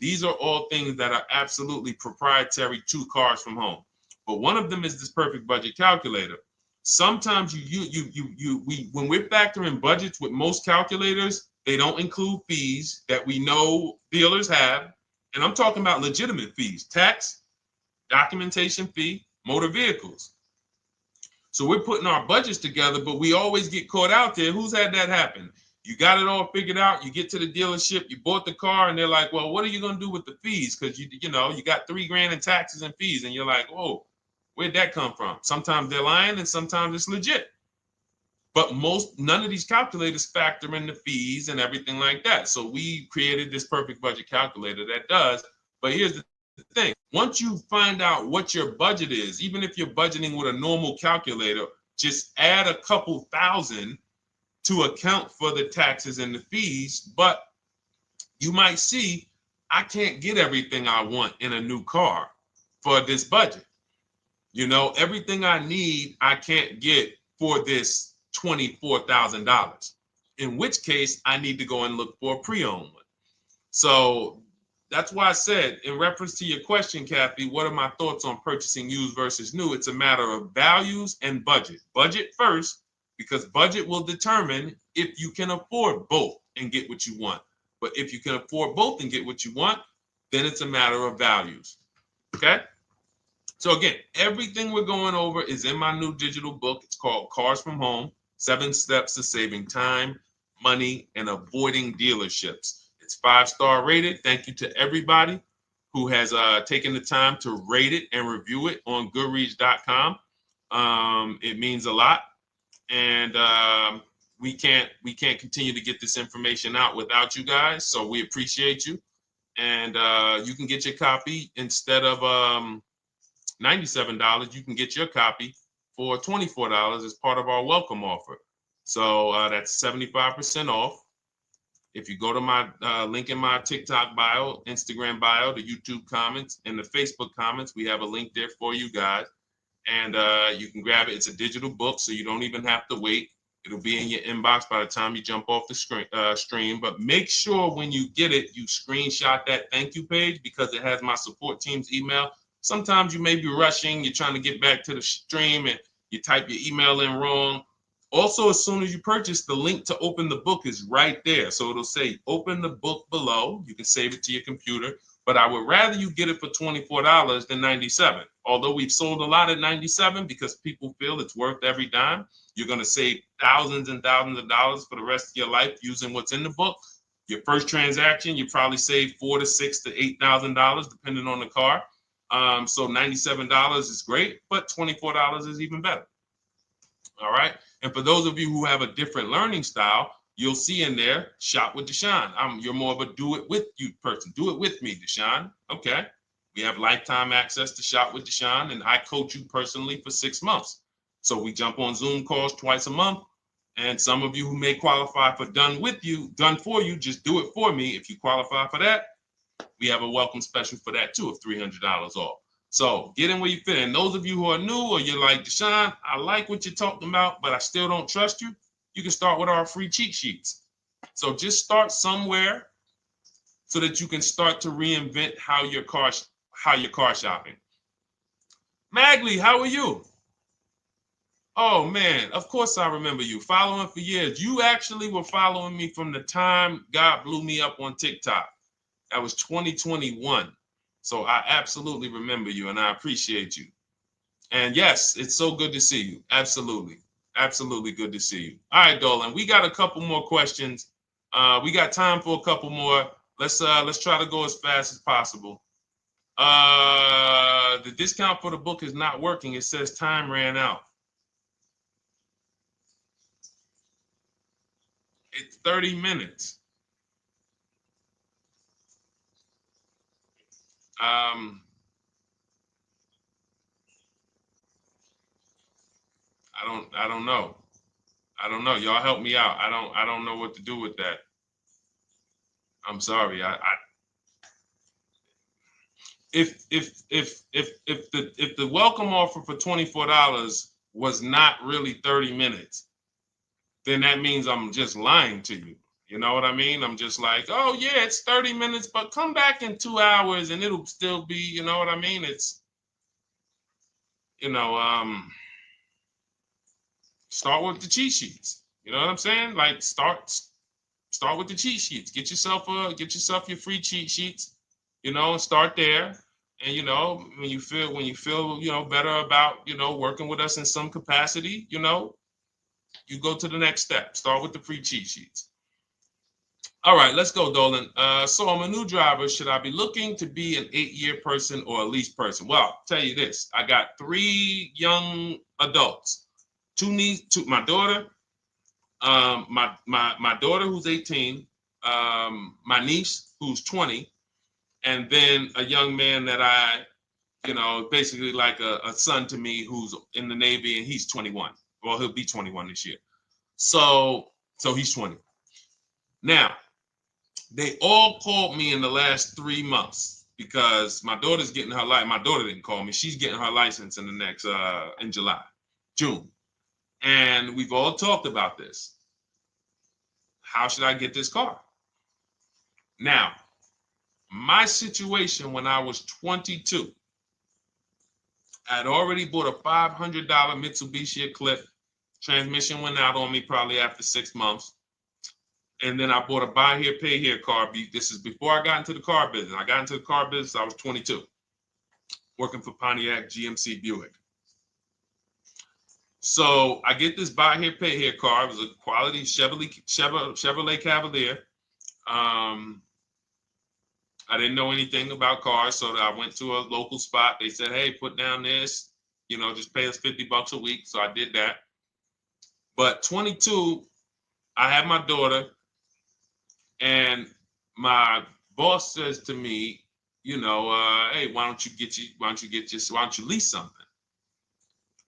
These are all things that are absolutely proprietary to Cars from Home. But one of them is this Perfect Budget Calculator. Sometimes when we're factoring budgets with most calculators, they don't include fees that we know dealers have. And I'm talking about legitimate fees, tax, documentation fee, motor vehicles. So we're putting our budgets together, but we always get caught out there. Who's had that happen? You got it all figured out. You get to the dealership, you bought the car, and they're like, well, what are you going to do with the fees? Because you got $3,000 in taxes and fees. And you're like, whoa, where'd that come from? Sometimes they're lying and sometimes it's legit. But none of these calculators factor in the fees and everything like that. So we created this Perfect Budget Calculator that does. But here's the thing. Once you find out what your budget is, even if you're budgeting with a normal calculator, just add a couple thousand to account for the taxes and the fees. But you might see, I can't get everything I want in a new car for this budget. Everything I need, I can't get for this $24,000, in which case I need to go and look for a pre-owned one. So that's why I said, in reference to your question, Kathy, what are my thoughts on purchasing used versus new? It's a matter of values and budget. Budget first, because budget will determine if you can afford both and get what you want. But if you can afford both and get what you want, then it's a matter of values. Okay? So again, everything we're going over is in my new digital book. It's called Cars from Home, 7 Steps to Saving Time, Money, and Avoiding Dealerships. It's 5-star rated. Thank you to everybody who has taken the time to rate it and review it on Goodreads.com. It means a lot. And we can't continue to get this information out without you guys. So we appreciate you. And you can get your copy instead of $97, you can get your copy for $24 as part of our welcome offer. So that's 75% off. If you go to my link in my TikTok bio, Instagram bio, the YouTube comments, and the Facebook comments, we have a link there for you guys. And you can grab it. It's a digital book, so you don't even have to wait. It'll be in your inbox by the time you jump off the stream. But make sure when you get it, you screenshot that thank you page, because it has my support team's email. Sometimes you may be rushing, you're trying to get back to the stream and you type your email in wrong. Also, as soon as you purchase, the link to open the book is right there. So it'll say open the book below. You can save it to your computer. but I would rather you get it for $24 than $97. Although we've sold a lot at $97 because people feel it's worth every dime. You're going to save thousands and thousands of dollars for the rest of your life using what's in the book. Your first transaction, you probably save $4,000 to $6,000 to $8,000 depending on the car. So $97 is great, but $24 is even better. All right. And for those of you who have a different learning style, you'll see in there, shop with Deshone. You're more of a do it with you person. Do it with me, Deshone. Okay. We have lifetime access to shop with Deshone, and I coach you personally for 6 months. So we jump on Zoom calls twice a month. And some of you who may qualify for done for you, just do it for me. If you qualify for that, we have a welcome special for that too of $300 off. So get in where you fit. And those of you who are new or you're like, Deshone, I like what you're talking about, but I still don't trust you. You can start with our free cheat sheets. So just start somewhere so that you can start to reinvent how you're car shopping. Magley, how are you? Oh man, of course I remember you. Following for years. You actually were following me from the time God blew me up on TikTok. That was 2021. So I absolutely remember you and I appreciate you. And yes, it's so good to see you. Absolutely. Absolutely good to see you. All right, Dolan, we got a couple more questions. We got time for a couple more. Let's try to go as fast as possible. The discount for the book is not working. It says time ran out. It's 30 minutes. I don't know. I don't know. Y'all help me out. I don't know what to do with that. I'm sorry. If the welcome offer for $24 was not really 30 minutes, then that means I'm just lying to you. You know what I mean? I'm just like, oh yeah, it's 30 minutes, but come back in 2 hours and it'll still be, you know what I mean? It's, start with the cheat sheets. You know what I'm saying? Like start with the cheat sheets. Get yourself your free cheat sheets, and start there. And when you feel better about working with us in some capacity, you go to the next step. Start with the free cheat sheets. All right, let's go, Dolan. So I'm a new driver. Should I be looking to be an 8-year person or a lease person? Well, I'll tell you this. I got 3 young adults. 2 my daughter, my daughter who's 18, my niece who's 20, and then a young man that I, basically like a son to me who's in the Navy and he's 21. Well, he'll be 21 this year. So he's 20. Now, they all called me in the last 3 months because my daughter's getting her license. My daughter didn't call me. She's getting her license in the next, in June. And we've all talked about this. How should I get this car? Now, my situation when I was 22, I'd already bought a $500 Mitsubishi Eclipse. Transmission went out on me probably after 6 months. And then I bought a buy here, pay here car. This is before I got into the car business. I got into the car business, I was 22, working for Pontiac GMC Buick. So I get this buy here, pay here car. It was a quality Chevrolet Cavalier. I didn't know anything about cars, so I went to a local spot. They said, hey, put down this, just pay us $50 a week. So I did that. But 22, I had my daughter, and my boss says to me, hey, why don't you lease something?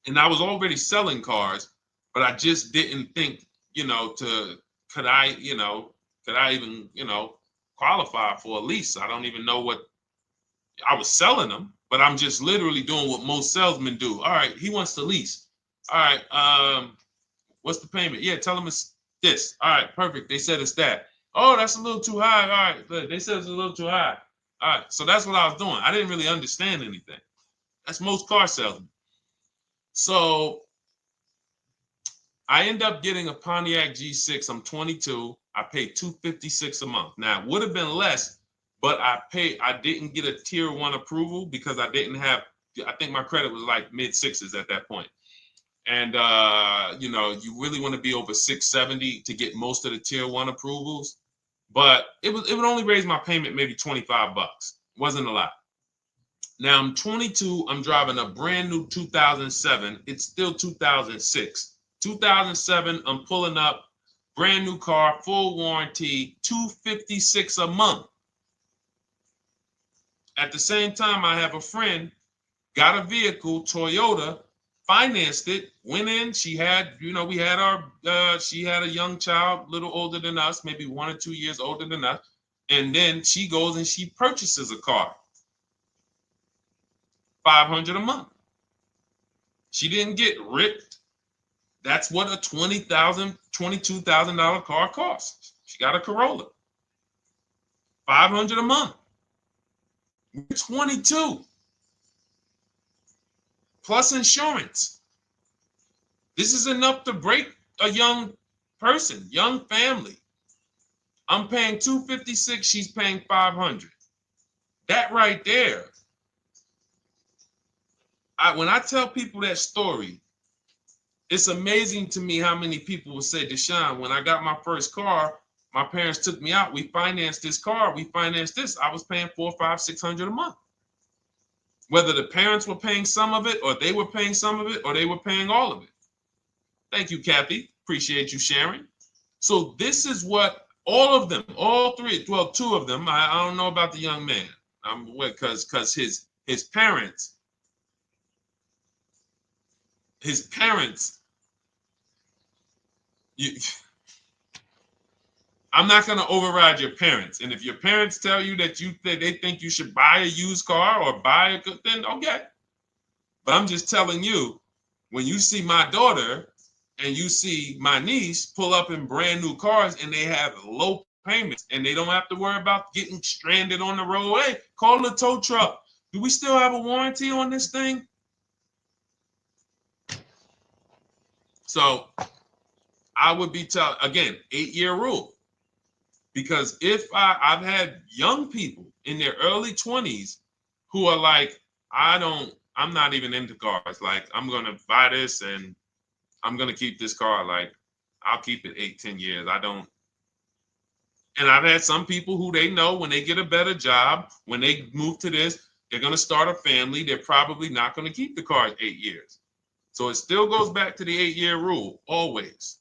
And I was already selling cars, but I just didn't think, could I even, qualify for a lease? I don't even know what I was selling them, but I'm just literally doing what most salesmen do. All right, he wants to lease. All right, what's the payment? Yeah, tell him it's this. All right, perfect. They said it's that. Oh, that's a little too high. All right, they said it's a little too high. All right, so that's what I was doing. I didn't really understand anything. That's most car salesmen. So I end up getting a Pontiac G6. I'm 22. I paid $256 a month. Now, it would have been less, but I didn't get a tier 1 approval because I didn't have, I think my credit was like mid sixes at that point. And you know, you really want to be over 670 to get most of the tier 1 approvals. But it would only raise my payment maybe 25 bucks. Wasn't a lot. Now I'm 22. I'm driving a brand new 2007. It's still 2006. 2007. I'm pulling up, brand new car, full warranty, $256 a month. At the same time, I have a friend, got a vehicle, Toyota, financed it, went in. She had, you know, we had our, she had a young child, a little older than us, maybe 1 or 2 years older than us. And then she goes and she purchases a car. $500 a month. She didn't get ripped. That's what a $20,000, $22,000 car costs. She got a Corolla. $500 a month. We're 22. Plus insurance. This is enough to break a young person, young family. I'm paying $256. She's paying $500. That right there. When I tell people that story, it's amazing to me how many people will say, Deshone, when I got my first car, my parents took me out. We financed this car. We financed this. I was paying $400, $500, $600 a month. Whether the parents were paying some of it, or they were paying some of it, or they were paying all of it. Thank you, Kathy. Appreciate you sharing. So this is what all of them, all three, well, 2 of them. I don't know about the young man. Because his parents. I'm not going to override your parents. And if your parents tell you that they think you should buy a used car or buy a good, then okay. But I'm just telling you, when you see my daughter and you see my niece pull up in brand new cars and they have low payments and they don't have to worry about getting stranded on the road, hey, call the tow truck. Do we still have a warranty on this thing? So I would be telling, again, 8-year rule. Because if I've had young people in their early 20s who are like, I'm not even into cars. Like, I'm going to buy this and I'm going to keep this car. Like, I'll keep it 8, 10 years. I don't. And I've had some people who they know when they get a better job, when they move to this, they're going to start a family. They're probably not going to keep the car 8 years. So it still goes back to the 8-year rule. Always.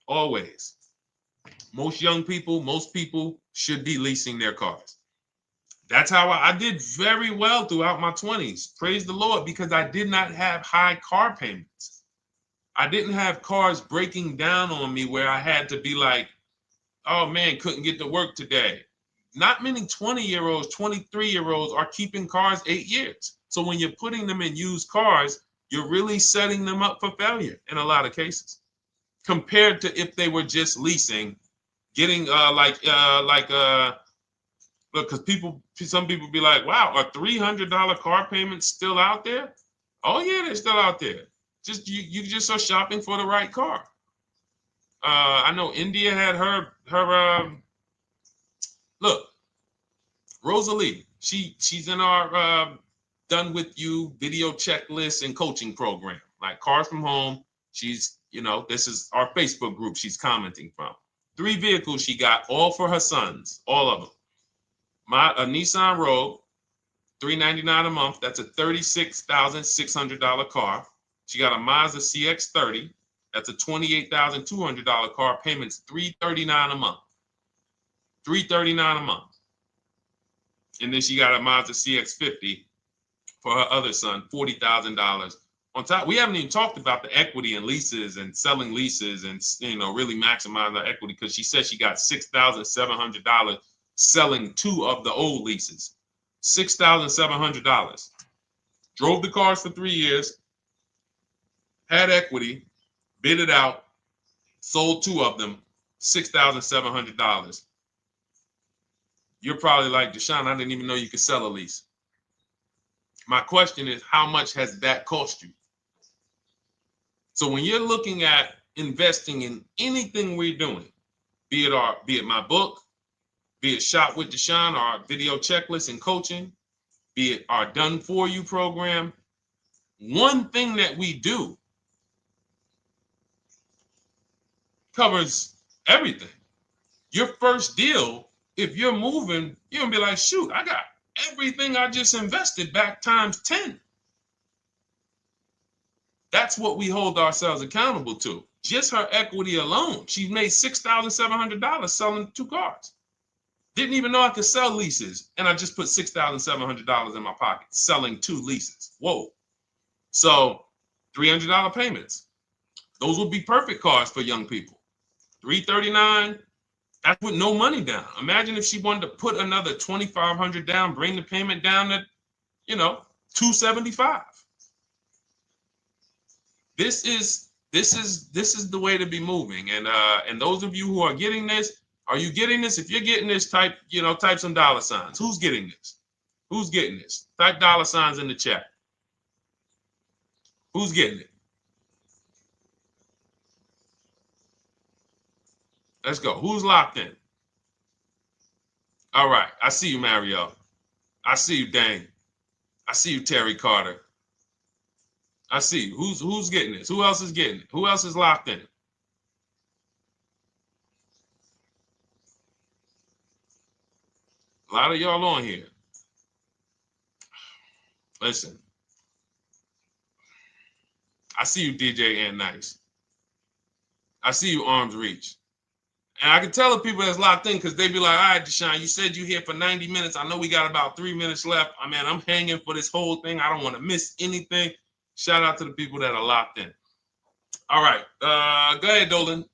Always. Most young people, most people should be leasing their cars. That's how I did very well throughout my 20s. Praise the Lord, because I did not have high car payments. I didn't have cars breaking down on me where I had to be like, oh man, couldn't get to work today. Not many 20-year-olds, 23-year-olds are keeping cars 8 years. So when you're putting them in used cars, you're really setting them up for failure in a lot of cases, compared to if they were just leasing, getting look, because some people be like, wow, are $300 car payments still out there? Oh yeah, they're still out there. Just you just are shopping for the right car. I know India had her look, Rosalie, she's in our Done With You video checklist and coaching program, like Cars from Home. She's, you know, this is our Facebook group she's commenting from. 3 vehicles she got, all for her sons, all of them. A Nissan Rogue, $399 a month. That's a $36,600 car. She got a Mazda CX-30. That's a $28,200 car. Payments $339 a month. $339 a month. And then she got a Mazda CX-50 for her other son, $40,000. On top, we haven't even talked about the equity and leases and selling leases and, you know, really maximizing the equity, because she said she got $6,700 selling 2 of the old leases. $6,700. Drove the cars for 3 years, had equity, bid it out, sold 2 of them, $6,700. You're probably like, Deshone, I didn't even know you could sell a lease. My question is, how much has that cost you? So when you're looking at investing in anything we're doing, be it my book, be it Shop with Deshone, our video checklist and coaching, be it our Done For You program. One thing that we do covers everything. Your first deal, if you're moving, you're gonna be like, shoot, I got everything I just invested back times 10. That's what we hold ourselves accountable to. Just her equity alone, she made $6,700 selling 2 cars. Didn't even know I could sell leases, and I just put $6,700 in my pocket selling 2 leases. Whoa. So $300 payments. Those would be perfect cars for young people. $339, that's with no money down. Imagine if she wanted to put another $2,500 down, bring the payment down to, $275. This is the way to be moving. And those of you who are getting this, are you getting this? If you're getting this, type some dollar signs. Who's getting this? Who's getting this? Type dollar signs in the chat. Who's getting it? Let's go. Who's locked in? All right. I see you, Mario. I see you, Dane. I see you, Terry Carter. I see you. Who's getting this? Who else is getting it? Who else is locked in? A lot of y'all on here. Listen. I see you, DJ and Nice. I see you, Arms Reach. And I can tell the people that's locked in because they be like, all right, Deshone, you said you're here for 90 minutes. I know we got about 3 minutes left. I mean, I'm hanging for this whole thing. I don't want to miss anything. Shout out to the people that are locked in. All right. Go ahead, Dolan.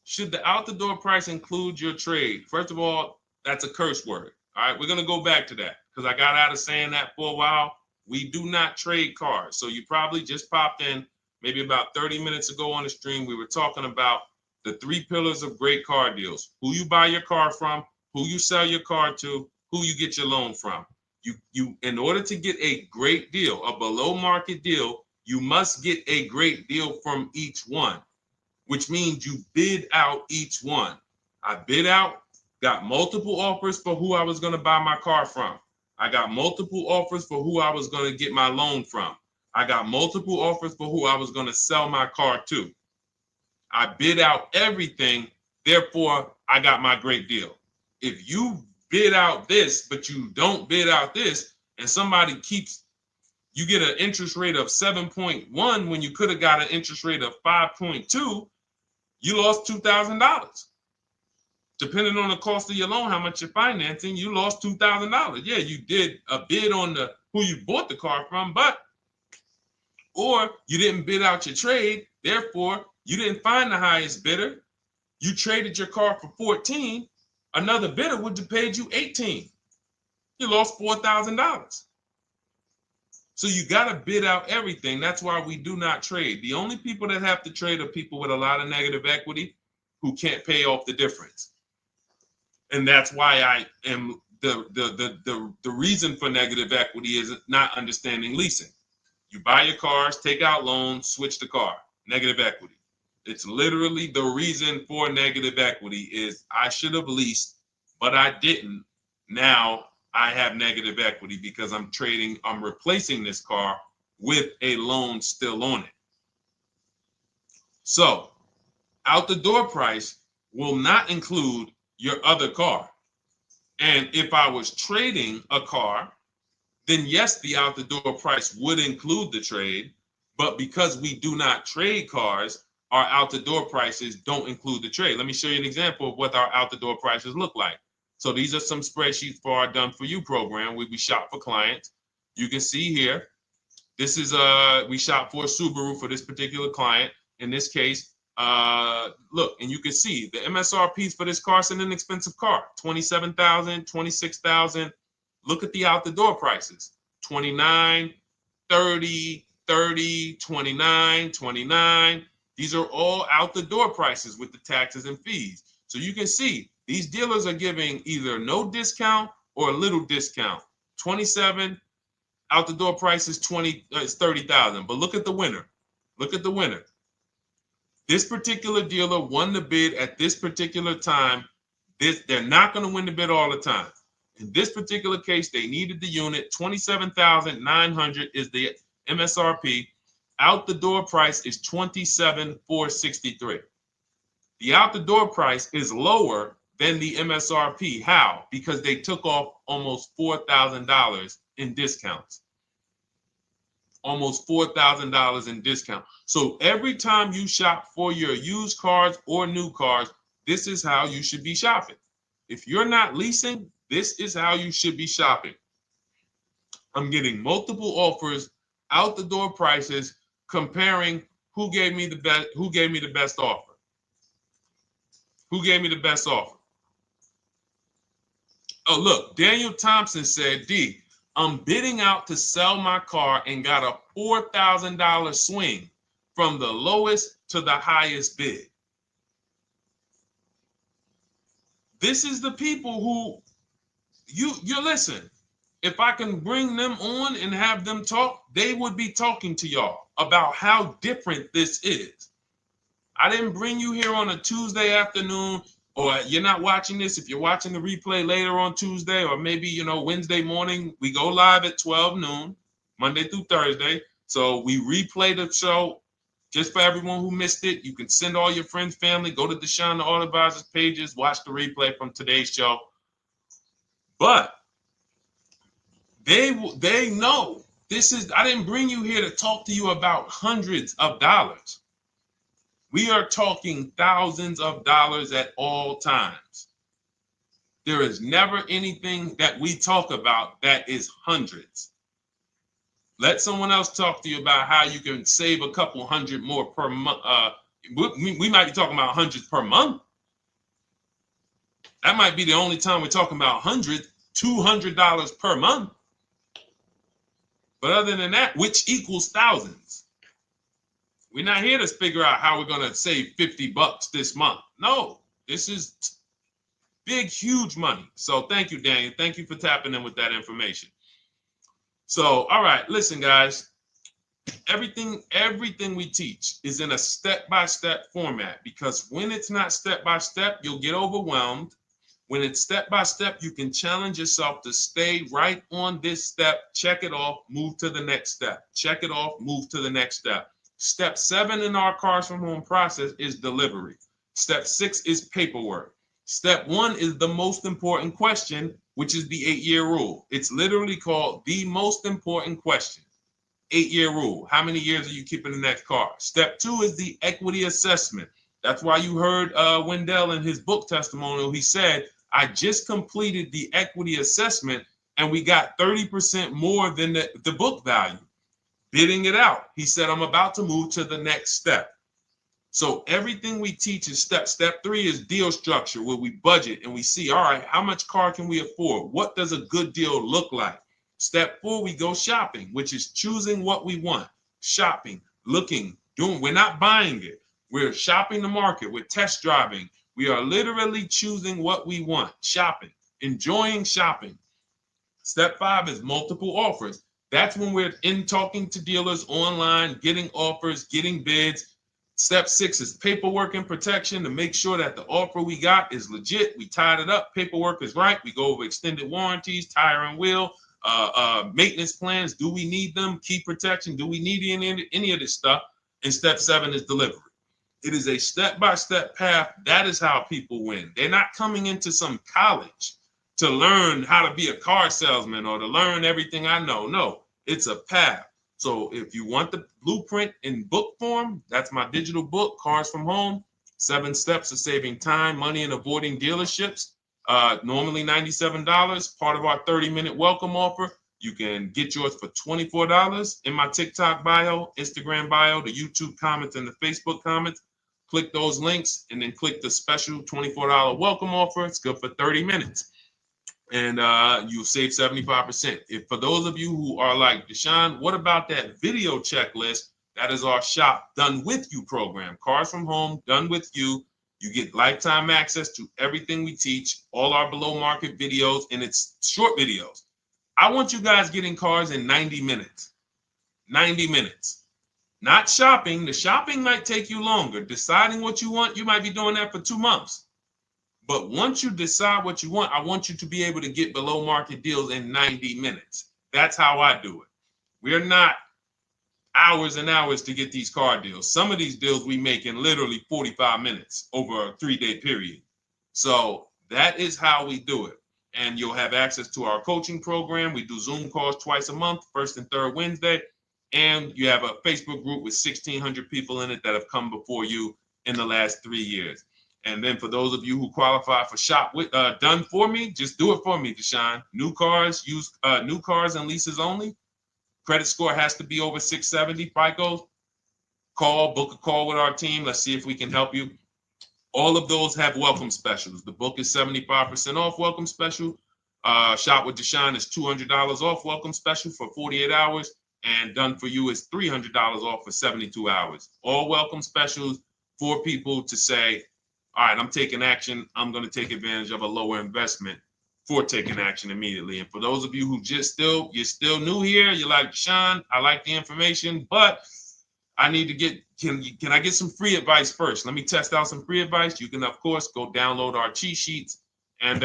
Should the out-the-door price include your trade? First of all, that's a curse word. All right, we're going to go back to that because I got out of saying that for a while. We do not trade cars. So you probably just popped in maybe about 30 minutes ago on the stream. We were talking about the 3 pillars of great car deals: who you buy your car from, who you sell your car to, who you get your loan from. You in order to get a great deal, a below market deal, you must get a great deal from each one, which means you bid out each one. I bid out, got multiple offers for who I was going to buy my car from. I got multiple offers for who I was going to get my loan from. I got multiple offers for who I was going to sell my car to. I bid out everything, therefore I got my great deal. If you bid out this, but you don't bid out this, and somebody you get an interest rate of 7.1 when you could have got an interest rate of 5.2, you lost $2,000. Depending on the cost of your loan, how much you're financing, you lost $2,000. Yeah, you did a bid on who you bought the car from, or you didn't bid out your trade, therefore you didn't find the highest bidder. You traded your car for 14. Another bidder would have paid you 18. You lost $4,000. So you got to bid out everything. That's why we do not trade. The only people that have to trade are people with a lot of negative equity who can't pay off the difference. And that's why I am the reason for negative equity is not understanding leasing. You buy your cars, take out loans, switch the car. Negative equity. It's literally the reason for negative equity is I should have leased, but I didn't. Now I have negative equity because I'm replacing this car with a loan still on it. So out the door price will not include your other car. And if I was trading a car, then yes, the out the door price would include the trade. But because we do not trade cars, our out the door prices don't include the trade. Let me show you an example of what our out the door prices look like. So these are some spreadsheets for our Done For You program where we shop for clients. You can see here, this is we shop for a Subaru for this particular client. In this case, look, and you can see the MSRPs for this car is an inexpensive car, $27,000, $26,000. Look at the out the door prices, 29, 30, 30, 29, 29. These are all out the door prices with the taxes and fees. So you can see these dealers are giving either no discount or a little discount. 27 out the door price is 30,000. But look at the winner. Look at the winner. This particular dealer won the bid at this particular time They're not going to win the bid all the time. In this particular case, they needed the unit. $27,900 is the MSRP. Out the door price is $27,463. The out the door price is lower than the MSRP. How? Because they took off almost $4,000 in discounts. Almost $4,000 in discount. So every time you shop for your used cars or new cars, this is how you should be shopping. If you're not leasing, this is how you should be shopping. I'm getting multiple offers, out the door prices, comparing who gave me the best offer. Who gave me the best offer? Oh, look, Daniel Thompson said, D, I'm bidding out to sell my car and got a $4,000 swing from the lowest to the highest bid. This is the people who you listen. If I can bring them on and have them talk, they would be talking to y'all about how different this is. I didn't bring you here on a Tuesday afternoon, or you're not watching this. If you're watching the replay later on Tuesday, or maybe, Wednesday morning, we go live at 12 noon, Monday through Thursday. So we replay the show just for everyone who missed it. You can send all your friends, family, go to Deshone the Auto Advisor's pages, watch the replay from today's show. But they know this is, I didn't bring you here to talk to you about hundreds of dollars. We are talking thousands of dollars at all times. There is never anything that we talk about that is hundreds. Let someone else talk to you about how you can save a couple hundred more per month. We might be talking about hundreds per month. That might be the only time we're talking about hundreds, $200 per month. But other than that, which equals thousands. We're not here to figure out how we're going to save $50 this month. No, this is big, huge money. So thank you, Daniel. Thank you for tapping in with that information. So, all right, listen, guys. Everything we teach is in a step-by-step format, because when it's not step-by-step, you'll get overwhelmed. When it's step-by-step, you can challenge yourself to stay right on this step, check it off, move to the next step. Check it off, move to the next step. Step 7 in our Cars from Home process is delivery. Step 6 is paperwork. Step 1 is the most important question, which is the 8-year rule. It's literally called the most important question. 8-year rule. How many years are you keeping the next car? Step 2 is the equity assessment. That's why you heard Wendell in his book testimonial. He said, I just completed the equity assessment and we got 30% more than the book value. Bidding it out. He said, I'm about to move to the next step. So everything we teach is step. Step 3 is deal structure, where we budget and we see, all right, how much car can we afford? What does a good deal look like? Step 4, we go shopping, which is choosing what we want. Shopping, looking, doing. We're not buying it. We're shopping the market. We're test driving. We are literally choosing what we want. Shopping, enjoying shopping. Step 5 is multiple offers. That's when we're in talking to dealers online, getting offers, getting bids. Step 6 is paperwork and protection to make sure that the offer we got is legit. We tied it up. Paperwork is right. We go over extended warranties, tire and wheel, maintenance plans. Do we need them? Key protection. Do we need any of this stuff? And step 7 is delivery. It is a step-by-step path. That is how people win. They're not coming into some college to learn how to be a car salesman or to learn everything I know. No, it's a path. So if you want the blueprint in book form, that's my digital book, Cars from Home, 7 Steps of Saving Time, Money, and Avoiding Dealerships. Normally $97, part of our 30-minute welcome offer. You can get yours for $24 in my TikTok bio, Instagram bio, the YouTube comments, and the Facebook comments. Click those links and then click the special $24 welcome offer. It's good for 30 minutes. And you'll save 75%. If for those of you who are like, Deshone, what about that video checklist? That is our Shop Done With You program. Cars from Home, done with you. You get lifetime access to everything we teach, all our below market videos, and it's short videos. I want you guys getting cars in 90 minutes. 90 minutes. Not shopping. The shopping might take you longer. Deciding what you want, you might be doing that for 2 months. But once you decide what you want, I want you to be able to get below market deals in 90 minutes. That's how I do it. We're not hours and hours to get these car deals. Some of these deals we make in literally 45 minutes over a 3-day period. So that is how we do it. And you'll have access to our coaching program. We do Zoom calls twice a month, first and third Wednesday. And you have a Facebook group with 1,600 people in it that have come before you in the last 3 years. And then for those of you who qualify for shop with done for me, just do it for me, Deshone. New cars, new cars and leases only. Credit score has to be over 670 FICO. Book a call with our team. Let's see if we can help you. All of those have welcome specials. The book is 75% off welcome special. Shop with Deshone is $200 off welcome special for 48 hours. And done for you is $300 off for 72 hours. All welcome specials for people to say, all right, I'm taking action. I'm going to take advantage of a lower investment for taking action immediately. And for those of you who you're still new here, you're like, Deshone, I like the information, but I need to get, can I get some free advice first? Let me test out some free advice. You can, of course, go download our cheat sheets, and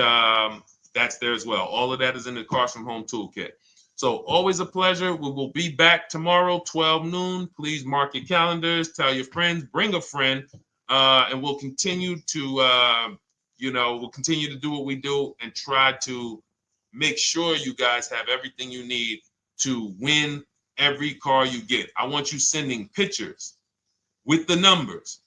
that's there as well. All of that is in the Cars from Home Toolkit. So always a pleasure. We will be back tomorrow, 12 noon. Please mark your calendars, tell your friends, bring a friend, and we'll continue to, we'll continue to do what we do and try to make sure you guys have everything you need to win every car you get. I want you sending pictures with the numbers.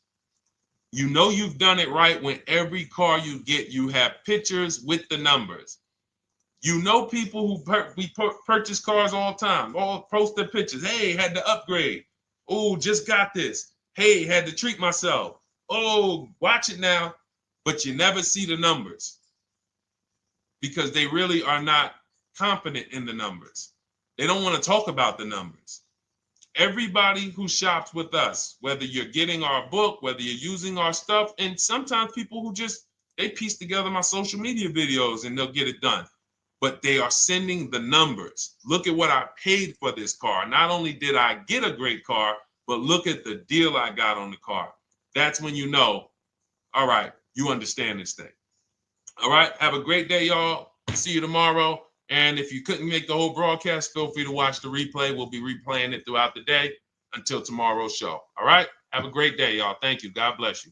You know you've done it right when every car you get, you have pictures with the numbers. You know people who purchase cars all the time, all post their pictures. Hey, had to upgrade. Oh, just got this. Hey, had to treat myself. Oh, watch it now. But you never see the numbers because they really are not confident in the numbers. They don't want to talk about the numbers. Everybody who shops with us, whether you're getting our book, whether you're using our stuff, and sometimes people who they piece together my social media videos and they'll get it done. But they are sending the numbers. Look at what I paid for this car. Not only did I get a great car, but look at the deal I got on the car. That's when you know, all right, you understand this thing. All right, have a great day, y'all. See you tomorrow. And if you couldn't make the whole broadcast, feel free to watch the replay. We'll be replaying it throughout the day until tomorrow's show. All right, have a great day, y'all. Thank you. God bless you.